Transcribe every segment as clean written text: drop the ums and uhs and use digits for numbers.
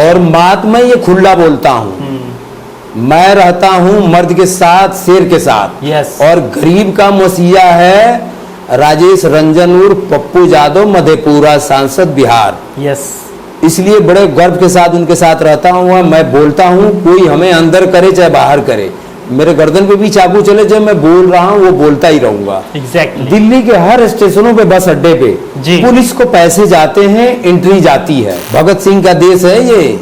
और बात मैं ये खुला बोलता हूँ, मैं रहता हूँ मर्द के साथ, शेर के साथ। यस। और गरीब का मसीहा है राजेश रंजन उर्फ पप्पू यादव, मधेपुरा सांसद बिहार। यस। इसलिए बड़े गर्व के साथ उनके साथ रहता हूँ। मैं बोलता हूँ, कोई हमें अंदर करे चाहे बाहर करे, मेरे गर्दन पे भी चाकू चले, जब मैं बोल रहा हूँ वो बोलता ही रहूंगा। एग्जैक्टली। दिल्ली के हर स्टेशनों पे, बस अड्डे पे पुलिस को पैसे जाते हैं, एंट्री जाती है। भगत सिंह का देश है ये,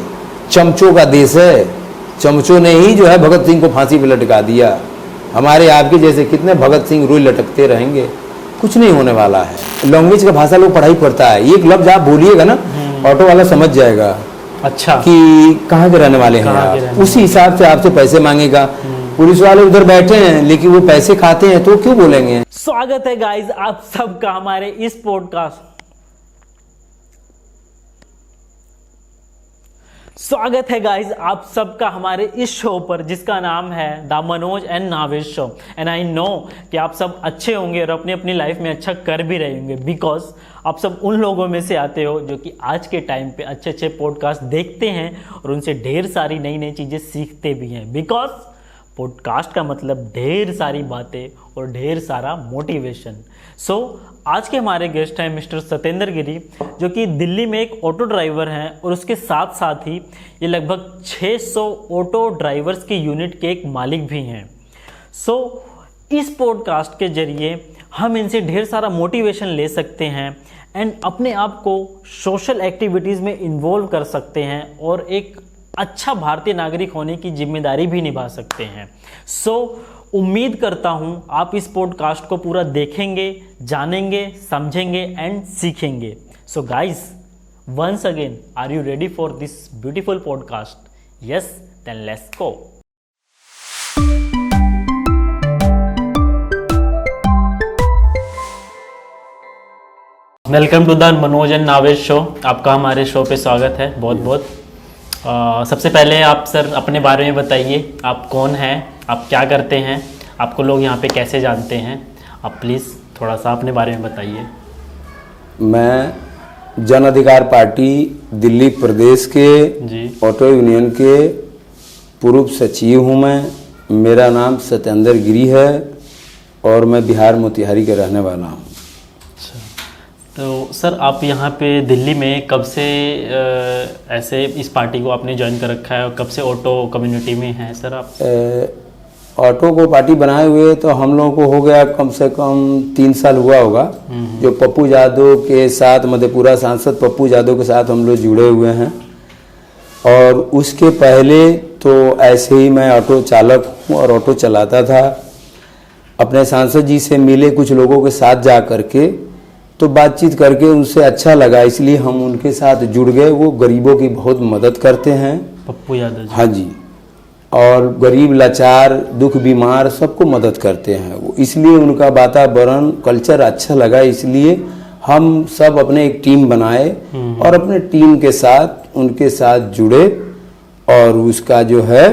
चमचों का देश है। चमचों ने ही जो है भगत सिंह को फांसी पे लटका दिया। हमारे आपके जैसे कितने भगत सिंह रोज लटकते रहेंगे, कुछ नहीं होने वाला है। लैंग्वेज का भाषा लोग पढ़ाई पढ़ता है, एक लफ्ज आप बोलिएगा ना, ऑटो वाला समझ जाएगा अच्छा कि कहाँ के रहने वाले हैं आप, उसी हिसाब से आपसे पैसे मांगेगा। पुलिस वाले उधर बैठे हैं लेकिन वो पैसे खाते हैं, तो क्यों बोलेंगे। स्वागत है गाइस आप सबका हमारे इस पॉडकास्ट स्वागत है गाइस आप सबका हमारे इस शो पर, जिसका नाम है the Manoj and Navesh show. And I know कि आप सब अच्छे होंगे और अपनी अपनी लाइफ में अच्छा कर भी रहे होंगे, बिकॉज आप सब उन लोगों में से आते हो जो कि आज के टाइम पे अच्छे अच्छे पॉडकास्ट देखते हैं और उनसे ढेर सारी नई नई चीज़ें सीखते भी हैं। बिकॉज पॉडकास्ट का मतलब ढेर सारी बातें और ढेर सारा मोटिवेशन। सो आज के हमारे गेस्ट हैं मिस्टर सत्येंद्र गिरी, जो कि दिल्ली में एक ऑटो ड्राइवर हैं और उसके साथ साथ ही ये लगभग 600 ऑटो ड्राइवर्स की यूनिट के एक मालिक भी हैं। सो इस पॉडकास्ट के जरिए हम इनसे ढेर सारा मोटिवेशन ले सकते हैं एंड अपने आप को सोशल एक्टिविटीज़ में इन्वॉल्व कर सकते हैं और एक अच्छा भारतीय नागरिक होने की जिम्मेदारी भी निभा सकते हैं। सो उम्मीद करता हूं आप इस पॉडकास्ट को पूरा देखेंगे, जानेंगे, समझेंगे एंड सीखेंगे। So guys, once again, are you ready for this beautiful podcast? Yes, then let's go. Welcome to the Manoj and Navesh show. आपका हमारे शो पे स्वागत है बहुत बहुत। सबसे पहले आप सर अपने बारे में बताइए, आप कौन हैं, आप क्या करते हैं, आपको लोग यहाँ पे कैसे जानते हैं? आप प्लीज़ थोड़ा सा अपने बारे में बताइए। मैं जन अधिकार पार्टी दिल्ली प्रदेश के ऑटो यूनियन के पूर्व सचिव हूँ। मेरा नाम सत्येंद्र गिरी है और मैं बिहार मोतिहारी का रहने वाला हूँ। तो सर आप यहाँ पे दिल्ली में कब से ऐसे इस पार्टी को आपने ज्वाइन कर रखा है और कब से ऑटो कम्युनिटी में हैं सर आप? ऑटो को पार्टी बनाए हुए तो हम लोगों को हो गया कम से कम 3 साल हुआ होगा। जो पप्पू यादव के साथ, मधेपुरा सांसद पप्पू यादव के साथ हम लोग जुड़े हुए हैं। और उसके पहले तो ऐसे ही मैं ऑटो चालक हूँ और ऑटो चलाता था। अपने सांसद जी से मिले कुछ लोगों के साथ जा करके, तो बातचीत करके उनसे अच्छा लगा, इसलिए हम उनके साथ जुड़ गए। वो गरीबों की बहुत मदद करते हैं, पप्पू यादव जी। हाँ जी, और गरीब, लाचार, दुख बीमार सबको मदद करते हैं वो, इसलिए उनका वातावरण, कल्चर अच्छा लगा। इसलिए हम सब अपने एक टीम बनाए और अपने टीम के साथ उनके साथ जुड़े और उसका जो है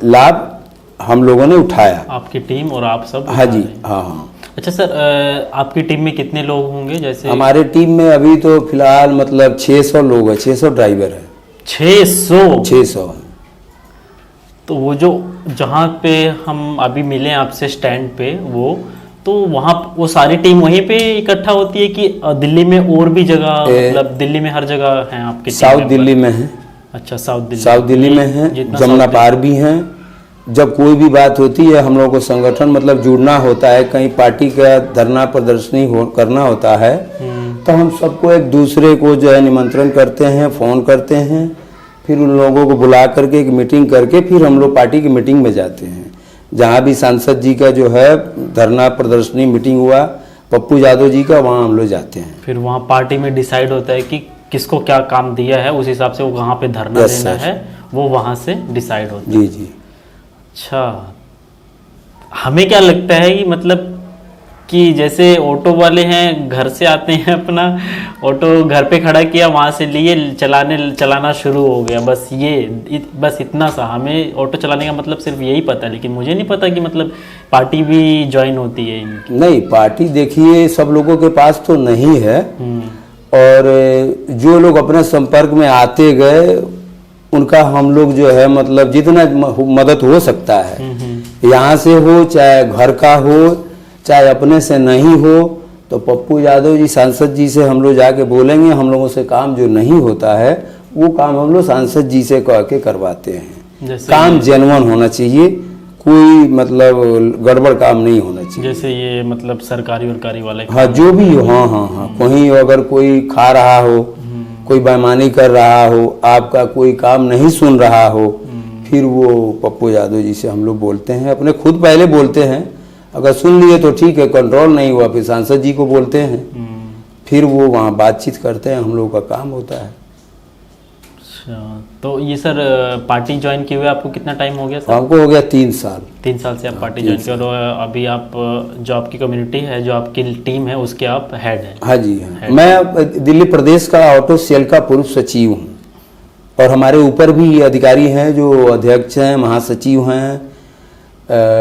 लाभ हम लोगों ने उठाया। आपकी टीम और आप सब? हाँ जी, हाँ हाँ। अच्छा सर, आपकी टीम में कितने लोग होंगे? जैसे हमारे टीम में अभी तो फिलहाल मतलब 600 लोग हैं, 600 ड्राइवर हैं। 600। तो वो जो जहाँ पे हम अभी मिले आपसे स्टैंड पे, वो तो वहाँ वो सारी टीम वहीं पे इकट्ठा होती है कि दिल्ली में और भी जगह, मतलब दिल्ली में हर जगह हैं आपकी? साउथ दिल्ली में है। अच्छा, साउथ दिल्ली में है, जमुना पार भी हैं। जब कोई भी बात होती है हम लोगों को संगठन मतलब जुड़ना होता है, कहीं पार्टी का धरना प्रदर्शनी करना होता है, तो हम सबको एक दूसरे को जो है निमंत्रण करते हैं, फ़ोन करते हैं, फिर उन लोगों को बुला करके एक मीटिंग करके फिर हम लोग पार्टी की मीटिंग में जाते हैं। जहाँ भी सांसद जी का जो है धरना प्रदर्शनी मीटिंग हुआ, पप्पू यादव जी का, वहाँ हम लोग जाते हैं। फिर वहाँ पार्टी में डिसाइड होता है कि किसको क्या काम दिया है, उस हिसाब से वो कहाँ पे धरना देना है, वो वहाँ से डिसाइड होता है। जी जी। अच्छा, हमें क्या लगता है कि मतलब कि जैसे ऑटो वाले हैं, घर से आते हैं, अपना ऑटो घर पे खड़ा किया, वहाँ से लिए, चलाना शुरू हो गया, बस बस इतना सा। हमें ऑटो चलाने का मतलब सिर्फ यही पता है, लेकिन मुझे नहीं पता कि मतलब पार्टी भी ज्वाइन होती है इनकी। नहीं, पार्टी देखिए सब लोगों के पास तो नहीं है, और जो लोग अपने संपर्क में आते गए उनका हम लोग जो है मतलब जितना मदद हो सकता है, यहाँ से हो चाहे घर का हो चाहे अपने से नहीं हो, तो पप्पू यादव जी सांसद जी से हम लोग जाके बोलेंगे। हम लोगों से काम जो नहीं होता है वो काम हम लोग सांसद जी से कह के करवाते हैं। काम जेन्युइन होना चाहिए, कोई मतलब गड़बड़ काम नहीं होना चाहिए। जैसे ये मतलब सरकारी वाले, हाँ जो भी हो, हाँ कहीं अगर कोई खा रहा हो, कोई बेईमानी कर रहा हो, आपका कोई काम नहीं सुन रहा हो, फिर वो पप्पू यादव जी से हम लोग बोलते हैं। अपने खुद पहले बोलते हैं, अगर सुन लिए तो ठीक है, कंट्रोल नहीं हुआ फिर सांसद जी को बोलते हैं, फिर वो वहाँ बातचीत करते हैं, हम लोग का काम होता है। अच्छा, तो ये सर पार्टी ज्वाइन किए हुए आपको कितना टाइम हो गया सर? हमको हो गया 3 साल। 3 साल से आप पार्टी ज्वाइन किए, और अभी आप जो आपकी कम्युनिटी है, जो आपकी टीम है, उसके आप हेड हैं? हाँ जी हाँ। मैं दिल्ली प्रदेश का ऑटो सेल का पूर्व सचिव हूँ, और हमारे ऊपर भी अधिकारी हैं जो अध्यक्ष हैं, महासचिव हैं,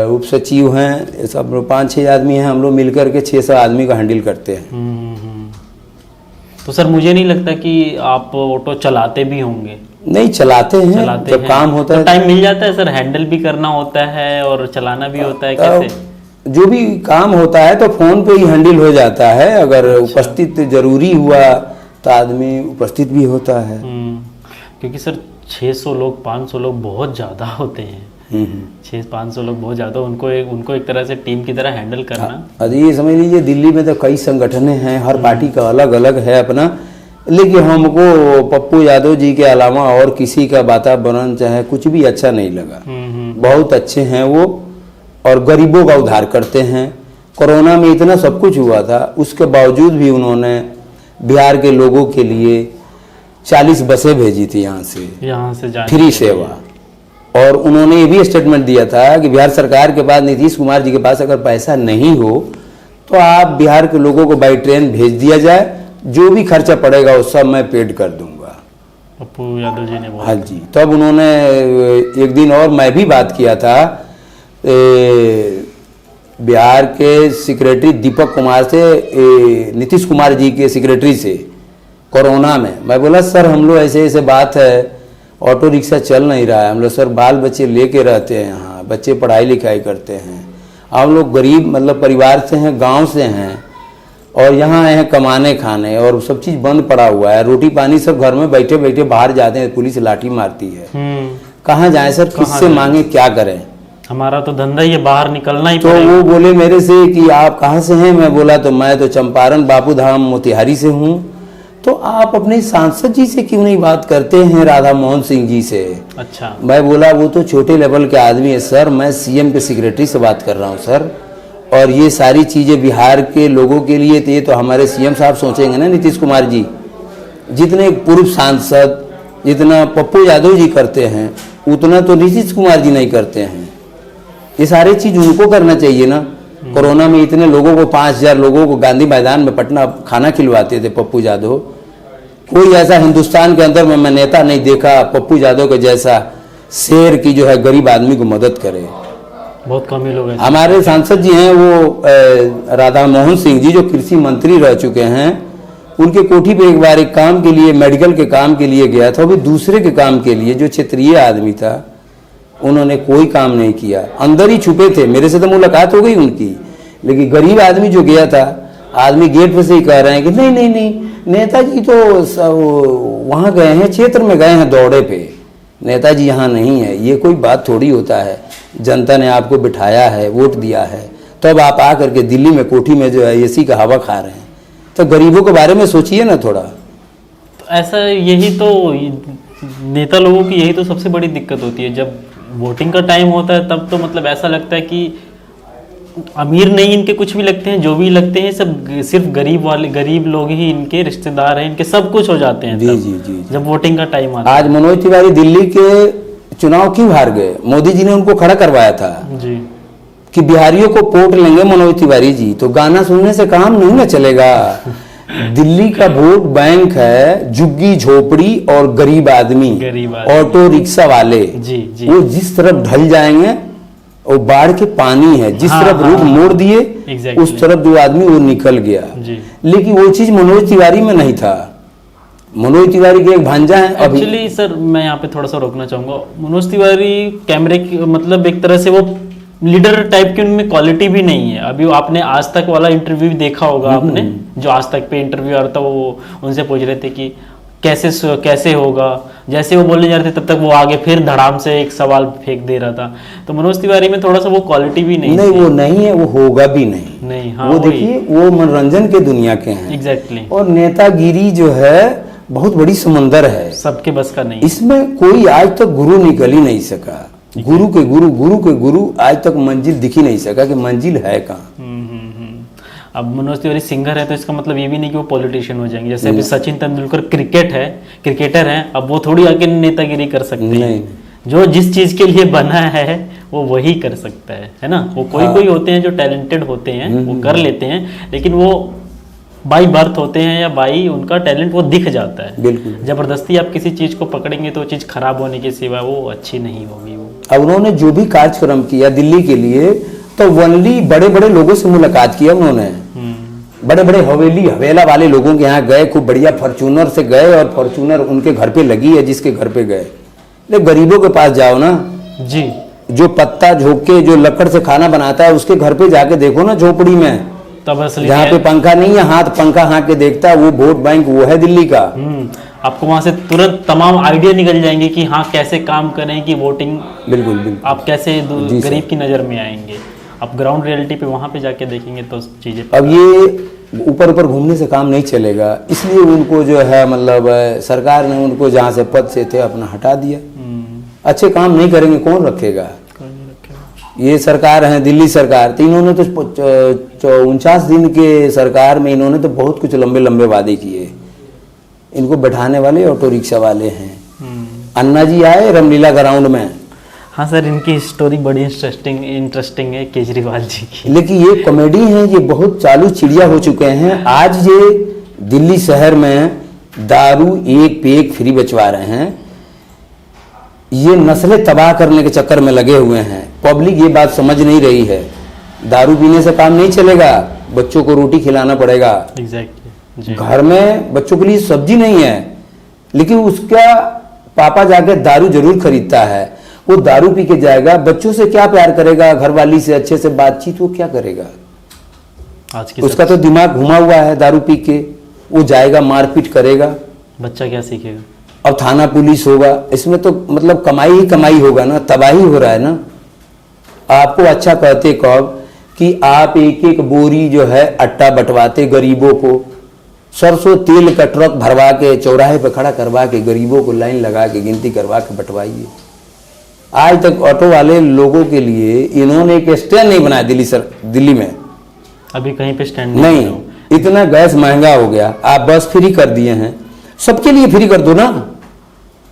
उप सचिव हैं, ये सब 5-6 आदमी हैं। हम लोग मिलकर के 600 आदमी का हैंडल करते हैं। तो सर मुझे नहीं लगता कि आप ऑटो चलाते भी होंगे। नहीं चलाते हैं, जब काम होता तो है टाइम मिल जाता है सर, हैंडल भी करना होता है और चलाना भी होता है, कैसे? जो भी काम होता है तो फोन पे ही हैंडल हो जाता है। अगर उपस्थित जरूरी हुआ तो आदमी उपस्थित भी होता है। क्योंकि सर 600 लोग 500 लोग बहुत ज़्यादा होते हैं। 600-500 लोग बहुत ज़्यादा, उनको एक तरह से टीम की तरह हैंडल करना। अरे ये समझ लीजिए दिल्ली में तो कई संगठन हैं, हर पार्टी का अलग अलग है अपना, लेकिन हमको पप्पू यादव जी के अलावा और किसी का वातावरण चाहे कुछ भी अच्छा नहीं लगा। बहुत अच्छे हैं वो, और गरीबों का उद्धार करते हैं। कोरोना में इतना सब कुछ हुआ था, उसके बावजूद भी उन्होंने बिहार के लोगों के लिए 40 बसें भेजी थी यहाँ से फ्री सेवा। और उन्होंने ये भी स्टेटमेंट दिया था कि बिहार सरकार के पास, नीतीश कुमार जी के पास अगर पैसा नहीं हो तो आप बिहार के लोगों को बाई ट्रेन भेज दिया जाए, जो भी खर्चा पड़ेगा वो सब मैं पेड कर दूंगा। पप्पू यादव जी ने बोला। हाँ जी। तब उन्होंने एक दिन और मैं भी बात किया था बिहार के सेक्रेटरी दीपक कुमार से, नीतीश कुमार जी के सेक्रेटरी से, कोरोना में। मैं बोला सर हम लोग ऐसे ऐसे बात है, ऑटो रिक्शा चल नहीं रहा है, हम लोग सर बाल बच्चे लेके रहते हैं, यहाँ बच्चे पढ़ाई लिखाई करते हैं, हम लोग गरीब मतलब परिवार से हैं, गांव से हैं, और यहाँ आए हैं कमाने खाने, और सब चीज़ बंद पड़ा हुआ है, रोटी पानी सब घर में बैठे बैठे बाहर जाते हैं, पुलिस लाठी मारती है, कहाँ जाए सर, किससे मांगे, क्या करें? हमारा तो धंधा ही है, बाहर निकलना ही। तो वो बोले मेरे से कि आप कहाँ से हैं? मैं बोला तो मैं तो चंपारण बापू धाम मोतिहारी से हूँ। तो आप अपने सांसद जी से क्यों नहीं बात करते हैं, राधा मोहन सिंह जी से? अच्छा। मैं बोला वो तो छोटे लेवल के आदमी है सर, मैं सीएम के सेक्रेटरी से बात कर रहा हूँ सर, और ये सारी चीज़ें बिहार के लोगों के लिए तो ये तो हमारे सीएम साहब सोचेंगे ना, नीतीश कुमार जी। जितने पूर्व सांसद, जितना पप्पू यादव जी करते हैं उतना तो नीतीश कुमार जी नहीं करते हैं। ये सारी चीज़ उनको करना चाहिए ना। कोरोना में इतने लोगों को, 5000 लोगों को गांधी मैदान में पटना खाना खिलवाते थे पप्पू यादव। कोई ऐसा हिंदुस्तान के अंदर में मैं नेता नहीं देखा पप्पू यादव के जैसा शेर की जो है गरीब आदमी को मदद करे। बहुत कम ही लोग हैं। हमारे सांसद जी हैं वो राधा मोहन सिंह जी, जो कृषि मंत्री रह चुके हैं, उनके कोठी पे एक बार एक काम के लिए, मेडिकल के काम के लिए गया था, वो दूसरे के काम के लिए, जो क्षेत्रीय आदमी था, उन्होंने कोई काम नहीं किया, अंदर ही छुपे थे। मेरे से तो मुलाकात हो गई उनकी, लेकिन गरीब आदमी जो गया था, आदमी गेट पे से ही कह रहे हैं कि नहीं नहीं नहीं, नेताजी तो वहाँ गए हैं, क्षेत्र में गए हैं दौड़े पे, नेताजी यहाँ नहीं है। ये कोई बात थोड़ी होता है। जनता ने आपको बिठाया है, वोट दिया है, तब आप आ करके दिल्ली में कोठी में जो है एसी का हवा खा रहे हैं। तो गरीबों के बारे में सोचिए ना थोड़ा। तो ऐसा, यही तो नेता लोगों की यही तो सबसे बड़ी दिक्कत होती है। जब वोटिंग का टाइम होता है तब तो मतलब ऐसा लगता है कि अमीर नहीं इनके कुछ भी लगते हैं, जो भी लगते हैं सब सिर्फ गरीब लोग ही इनके रिश्तेदार हैं, इनके सब कुछ हो जाते हैं। जी जी जी। जब वोटिंग का टाइम आता है। आज मनोज तिवारी दिल्ली के चुनाव क्यों हार गए? मोदी जी ने उनको खड़ा करवाया था जी कि बिहारियों को वोट लेंगे मनोज तिवारी जी, तो गाना सुनने से काम नहीं ना चलेगा। दिल्ली का वोट बैंक है झुग्गी झोपड़ी और गरीब आदमी, ऑटो रिक्शा वाले। जी जी। वो जिस तरफ ढल जाएंगे, वो बाढ़ के पानी है, जिस तरफ रुख मोड़ दिए उस तरफ जो आदमी वो निकल गया। जी। लेकिन वो चीज मनोज तिवारी में नहीं था। मनोज तिवारी के एक भांजा है अभी। एक्चुअली सर मैं यहाँ पे थोड़ा सा रोकना चाहूंगा। मनोज तिवारी कैमरे की मतलब एक तरह से वो लीडर टाइप की उनमें क्वालिटी भी नहीं है। अभी वो आपने आज तक वाला इंटरव्यू देखा होगा आपने, जो आज तक पे इंटरव्यू आ रहा था, वो उनसे पूछ रहे थे कि कैसे होगा, जैसे वो बोलने जा रहे थे तब तक वो आगे फिर धड़ाम से एक सवाल फेंक दे रहा था। तो मनोज तिवारी में थोड़ा सा वो क्वालिटी भी नहीं वो नहीं है, वो होगा भी नहीं। हाँ, वो देखिए वो मनोरंजन के दुनिया के हैं। एग्जैक्टली। और नेतागिरी जो है बहुत बड़ी समंदर है, सबके बस का नहीं। इसमें कोई आज तक गुरु निकल ही नहीं सका। गुरु के गुरु आज तक मंजिल दिख ही नहीं सका कि मंजिल है कहाँ। अब मनोज तिवारी सिंगर है तो इसका मतलब ये भी नहीं कि वो पॉलिटिशियन हो जाएंगे। जैसे अभी सचिन तेंदुलकर क्रिकेटर है, अब वो थोड़ी आके नेतागिरी कर सकते हैं। जो जिस चीज के लिए बना है वो वही कर सकता है ना। वो कोई होते हैं जो टैलेंटेड होते हैं, वो कर लेते हैं, लेकिन वो बाई बर्थ होते हैं या बाई उनका टैलेंट वो दिख जाता है। बिल्कुल। जबरदस्ती आप किसी चीज को पकड़ेंगे तो वो चीज खराब होने के सिवा वो अच्छी नहीं होगी। वो अब उन्होंने जो भी कार्यक्रम किया दिल्ली के लिए, तो ओनली बड़े बड़े लोगों से मुलाकात किया उन्होंने। बड़े बड़े हवेला वाले लोगों के यहाँ गए, खूब बढ़िया फॉर्च्यूनर से गए, और फॉर्च्यूनर उनके घर पे लगी है जिसके घर पे गए। गरीबों के पास जाओ ना जी, जो पत्ता झोंक के जो लकड़ से खाना बनाता है उसके घर पे जाके देखो ना, झोपड़ी में, तब असली जहाँ पे पंखा नहीं है, हाथ पंखा हाँक के देखता है, वो वोट बैंक वो है दिल्ली का। आपको वहां से तुरंत तमाम आइडिया निकल जाएंगे कि हाँ कैसे काम करें कि वोटिंग बिल्कुल आप कैसे गरीब की नजर में आएंगे। आप ग्राउंड रियलिटी पे वहां पे जाके देखेंगे तो चीजें। अब ये ऊपर घूमने से काम नहीं चलेगा, इसलिए उनको जो है मतलब सरकार ने उनको जहाँ से पद से थे अपना हटा दिया। अच्छे काम नहीं करेंगे कौन रखेगा? ये सरकार है दिल्ली सरकार, तो इन्होंने तो 49 दिन के सरकार में इन्होंने तो बहुत कुछ लंबे लंबे वादे किए। इनको बैठाने वाले ऑटो रिक्शा वाले हैं। अन्ना जी आए रामलीला ग्राउंड में। हाँ सर, इनकी स्टोरी बड़ी इंटरेस्टिंग है केजरीवाल जी की। लेकिन ये कॉमेडी है, ये बहुत चालू चिड़िया हो चुके हैं। आज ये दिल्ली शहर में दारू एक पे एक फ्री बचवा रहे हैं। ये नस्लें तबाह करने के चक्कर में लगे हुए हैं। पब्लिक ये बात समझ नहीं रही है। दारू पीने से काम नहीं चलेगा, बच्चों को रोटी खिलाना पड़ेगा। एग्जैक्टली। घर में बच्चों के लिए सब्जी नहीं है, लेकिन उसका पापा जाके दारू जरूर खरीदता है। वो दारू पी के जाएगा, बच्चों से क्या प्यार करेगा? घरवाली से अच्छे से बातचीत वो क्या करेगा? उसका तो दिमाग घुमा हुआ है दारू पी के। वो जाएगा मारपीट करेगा, बच्चा क्या सीखेगा? अब थाना पुलिस होगा, इसमें तो मतलब कमाई ही कमाई होगा ना, तबाही हो रहा है ना। आपको अच्छा कहते कब कि आप एक एक बोरी जो है आटा बंटवाते गरीबों को, सरसों तेल का ट्रक भरवा के चौराहे पर खड़ा करवा के गरीबों को लाइन लगा के गिनती करवा के बंटवाइए। आज तक ऑटो वाले लोगों के लिए इन्होंने एक स्टैंड नहीं बनाया दिल्ली में। अभी कहीं पे स्टैंड नहीं। इतना गैस महंगा हो गया, आप बस फ्री कर दिए हैं, सबके लिए फ्री कर दो ना।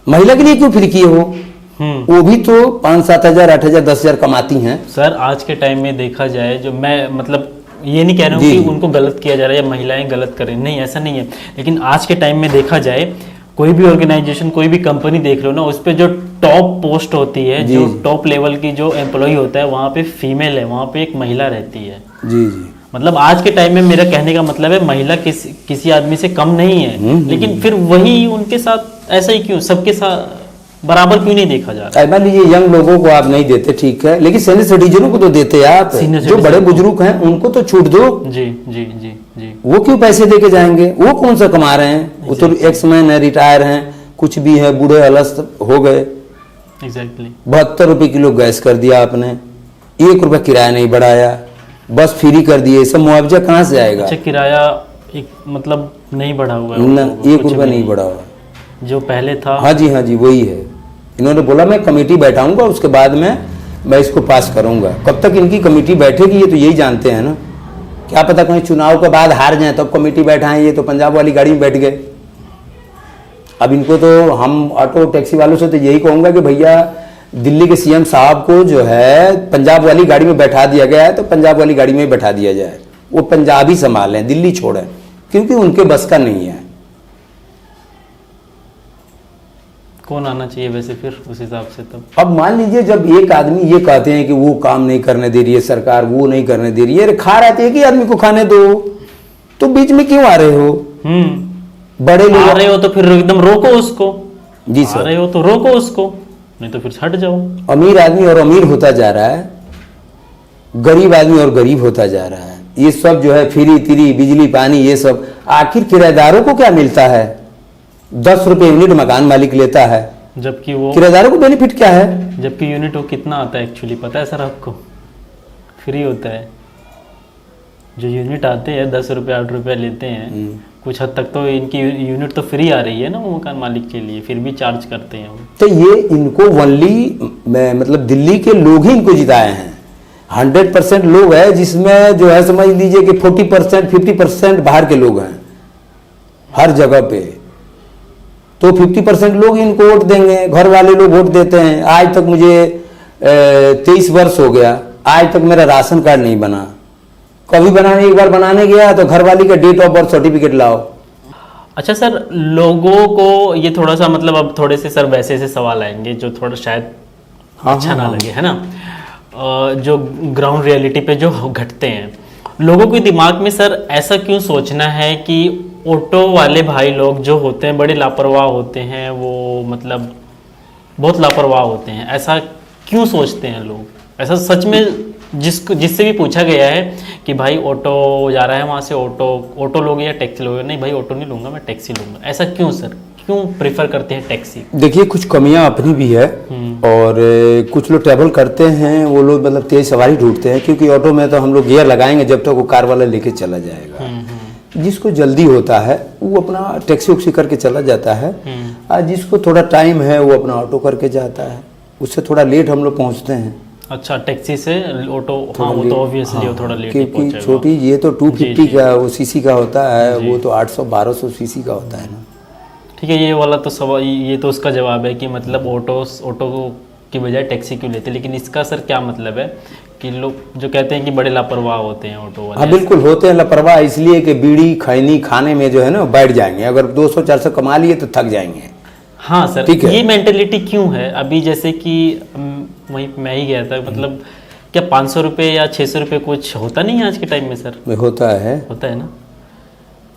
महिला के लिए क्यों फ्री किए हो? वो भी तो 5-7 हजार 8 हजार 10 हजार कमाती हैं। सर आज के टाइम में देखा जाए, जो मैं मतलब ये नहीं कह रहा हूँ कि उनको गलत किया जा रहा है या महिलाएं गलत करें, नहीं ऐसा नहीं है। लेकिन आज के टाइम में देखा जाए, कोई भी ऑर्गेनाइजेशन कोई भी कंपनी देख लो ना, उस पर जो टॉप पोस्ट होती है, जो टॉप लेवल की जो एम्प्लॉय होता है, वहाँ पे फीमेल है, वहाँ पे एक महिला रहती है। जी जी। मतलब आज के टाइम में मेरा कहने का मतलब है महिला किसी आदमी से कम नहीं है। लेकिन फिर वही उनके साथ ऐसा ही क्यों, सबके साथ बराबर क्यों नहीं देखा जा रहा? मान लीजिए यंग लोगों को आप नहीं देते, ठीक है, लेकिन सीनियर सिटीजनों को तो देते आप। जो बड़े बुजुर्ग हैं उनको तो छूट दो। जी जी जी जी। वो क्यों पैसे दे के जाएंगे? वो कौन सा कमा रहे हैं? वो तो एक्स मैन है, रिटायर हैं, कुछ भी है, बूढ़े अलस्त हो गए। एग्जैक्टली। 72 रुपये किलो गैस कर दिया आपने, 1 रुपया किराया नहीं बढ़ाया, बस फ्री कर दिए। सब मुआवजा कहाँ से आएगा? अच्छा, किराया एक मतलब नहीं बढ़ा हुआ है ना, 1 रुपया नहीं बढ़ा हुआ जो पहले था। हाँ जी वही है। इन्होंने बोला मैं कमेटी बैठाऊंगा, उसके बाद में मैं इसको पास करूंगा। कब तक इनकी कमेटी बैठेगी ये तो यही जानते हैं ना। क्या पता कहीं चुनाव के बाद हार जाए तब कमेटी बैठाएं। ये तो पंजाब वाली गाड़ी में बैठ गए। अब इनको तो हम ऑटो टैक्सी वालों से तो यही कहूंगा कि भैया दिल्ली के सीएम साहब को जो है पंजाब वाली गाड़ी में बैठा दिया गया है, तो पंजाब वाली गाड़ी में ही बैठा दिया जाए। वो पंजाब ही संभालें, दिल्ली छोड़ें, क्योंकि उनके बस का नहीं है। कौन आना चाहिए वैसे फिर उस हिसाब से? तब अब मान लीजिए जब एक आदमी ये कहते हैं कि वो काम नहीं करने दे रही है सरकार, वो नहीं करने दे रही है, खा रहे थे कि आदमी को खाने दो, तो बीच में क्यों आ रहे हो? बड़े आ लोग। रहे हो तो फिर एकदम रोको उसको, जी आ सर। रहे हो तो रोको उसको, नहीं तो फिर हट जाओ। अमीर आदमी और अमीर होता जा रहा है, गरीब आदमी और गरीब होता जा रहा है। ये सब जो है फ्री तिरी बिजली पानी ये सब, आखिर किराएदारों को क्या मिलता है? 10 रुपये यूनिट मकान मालिक लेता है, जबकि वो किराएदारों को बेनिफिट क्या है? जबकि यूनिट वो कितना आता है एक्चुअली पता है सर आपको? फ्री होता है। जो यूनिट आते हैं 10 रुपये 8 रुपये लेते हैं, कुछ हद तक तो इनकी यूनिट तो फ्री आ रही है ना वो मकान मालिक के लिए, फिर भी चार्ज करते हैं वो। तो ये इनको ओनली मतलब दिल्ली के लोग ही इनको जिताए हैं। 100% लोग है जिसमें जो है समझ लीजिए कि 40% 50% बाहर के लोग हैं हर जगह पे। तो 50% लोग इनको वोट देंगे, घर वाले लोग वोट देते हैं। आज तक मुझे 23 वर्ष हो गया, आज तक मेरा राशन कार्ड नहीं बना। कभी बनाने एक बार बनाने गया तो घर वाली का डेट ऑफ बर्थ सर्टिफिकेट लाओ। अच्छा सर, लोगों को ये थोड़ा सा मतलब अब थोड़े से सर वैसे से सवाल आएंगे जो थोड़ा शायद अच्छा ना लगे, है ना? जो ग्राउंड रियलिटी पे जो घटते हैं, लोगों के दिमाग में सर ऐसा क्यों सोचना है कि ऑटो वाले भाई लोग जो होते हैं बड़े लापरवाह होते हैं, वो मतलब बहुत लापरवाह होते हैं, ऐसा क्यों सोचते हैं लोग? ऐसा सच में जिससे भी पूछा गया है कि भाई ऑटो जा रहा है वहाँ से ऑटो लोगे या टैक्सी लोगे? नहीं भाई ऑटो नहीं लूंगा, मैं टैक्सी लूंगा। ऐसा क्यों सर, क्यों प्रेफर करते हैं टैक्सी? देखिए कुछ कमियां अपनी भी है और कुछ लोग ट्रैवल करते हैं वो लोग मतलब तेज सवारी ढूंढते हैं, क्योंकि ऑटो में तो हम लोग गियर लगाएंगे जब तक वो कार वाला लेके चला जाएगा। जिसको जल्दी होता है वो अपना टैक्सी उक्सी करके चला जाता है, और जिसको थोड़ा टाइम है वो अपना ऑटो करके जाता है। उससे थोड़ा लेट हम लोग पहुंचते हैं। अच्छा, टैक्सी से ऑटो, हाँ वो तो ऑब्वियसली वो थोड़ा लेट ही क्योंकि पहुंचेगा। छोटी ये तो 250 का वो सीसी का होता है, वो तो 800-1200 सीसी का होता है ना। ठीक है, ये वाला तो सवाल, ये तो उसका जवाब है कि मतलब ऑटो की बजाय टैक्सी क्यों लेते हैं। लेकिन इसका सर क्या मतलब है कि लोग जो कहते हैं कि बड़े लापरवाह होते हैं ऑटो वाले? हाँ बिल्कुल होते हैं लापरवाह, इसलिए कि बीड़ी खैनी खाने में जो है ना बैठ जाएंगे। अगर 200-400 कमा लिए तो थक जाएंगे। हाँ सर, ठीक है। ये मेंटेलिटी क्यों है? अभी जैसे कि वहीं मैं ही गया था, मतलब क्या 500 रुपये या 600 रुपये कुछ होता नहीं है आज के टाइम में सर? होता है ना?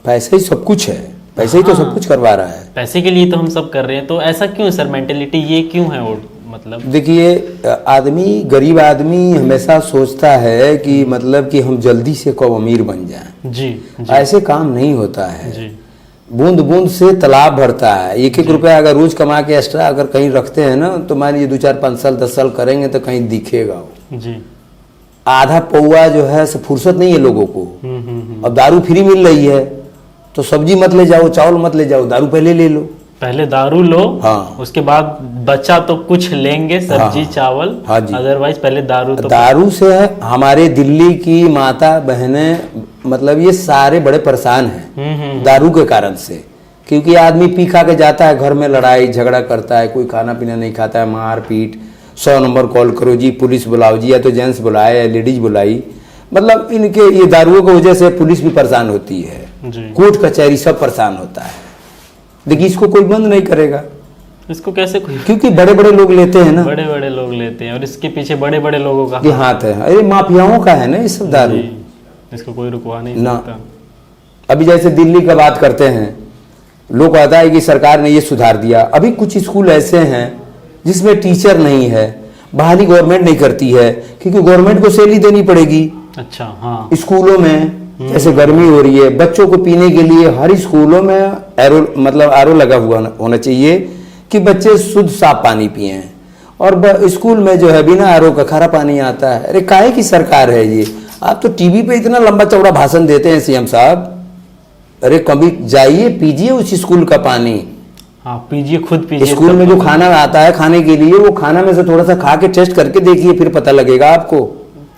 पैसे ही सब कुछ है, पैसे ही तो सब कुछ करवा रहा है। पैसे के लिए तो हम सब कर रहे हैं, तो ऐसा क्यों सर मेंटेलिटी, ये क्यों है? और मतलब देखिए आदमी, गरीब आदमी हमेशा सोचता है कि मतलब कि हम जल्दी से कब अमीर बन जाएं। जी ऐसे काम नहीं होता है। जी। बूंद बूंद से तालाब भरता है। 1-1 रुपया अगर रोज कमा के एक्स्ट्रा अगर कहीं रखते हैं ना, तो मान लीजिए 2-4-5 साल 10 साल करेंगे तो कहीं दिखेगा वो। जी। आधा पौवा जो है फुर्सत नहीं है लोगों को। अब दारू फ्री मिल रही है तो सब्जी मत ले जाओ, चावल मत ले जाओ, दारू पहले ले लो। पहले दारू लो, हाँ। उसके बाद बचा तो कुछ लेंगे, सब्जी चावल, हाँ जी। अदरवाइज पहले दारू तो दारू से हमारे दिल्ली की माता बहनें मतलब ये सारे बड़े परेशान हैं दारू के कारण से। क्योंकि आदमी पी खा के जाता है, घर में लड़ाई झगड़ा करता है, कोई खाना पीना नहीं खाता है, मार पीट, 100 नंबर कॉल करो जी, पुलिस बुलाओ जी, या तो जेंट्स बुलाए या लेडीज बुलाई। मतलब इनके ये दारुओं की वजह से पुलिस भी परेशान होती है, कोर्ट कचहरी सब परेशान होता है। देखिए इसको कोई बंद नहीं करेगा। इसको कैसे कोई, क्योंकि बड़े बड़े लोग लेते हैं ना, बड़े बड़े लोग लेते हैं और इसके पीछे बड़े बड़े लोगों का ये हाथ है। अरे माफियाओं का है ना ये सब दारू, इसको कोई रुकवा नहीं ना। सकता। अभी जैसे दिल्ली का बात करते हैं, लोग कहता है कि सरकार ने ये सुधार दिया। अभी कुछ स्कूल ऐसे हैं जिसमें टीचर नहीं है, बहाली गवर्नमेंट नहीं करती है, क्योंकि गवर्नमेंट को सैलरी देनी पड़ेगी। अच्छा, हाँ। स्कूलों में जैसे गर्मी हो रही है, बच्चों को पीने के लिए हर स्कूलों में आरओ लगा हुआ होना चाहिए कि बच्चे शुद्ध साफ पानी पिए। और स्कूल में जो है बिना आरओ का खारा पानी आता है। अरे काहे की सरकार है ये? आप तो टीवी पे इतना लंबा चौड़ा भाषण देते हैं सीएम साहब। अरे कभी जाइए पीजिए उस स्कूल का पानी। हाँ, पीजिए, खुद पीजिए। स्कूल में जो खाना आता है खाने के लिए, वो खाना में से थोड़ा सा खा के टेस्ट करके देखिए, फिर पता लगेगा आपको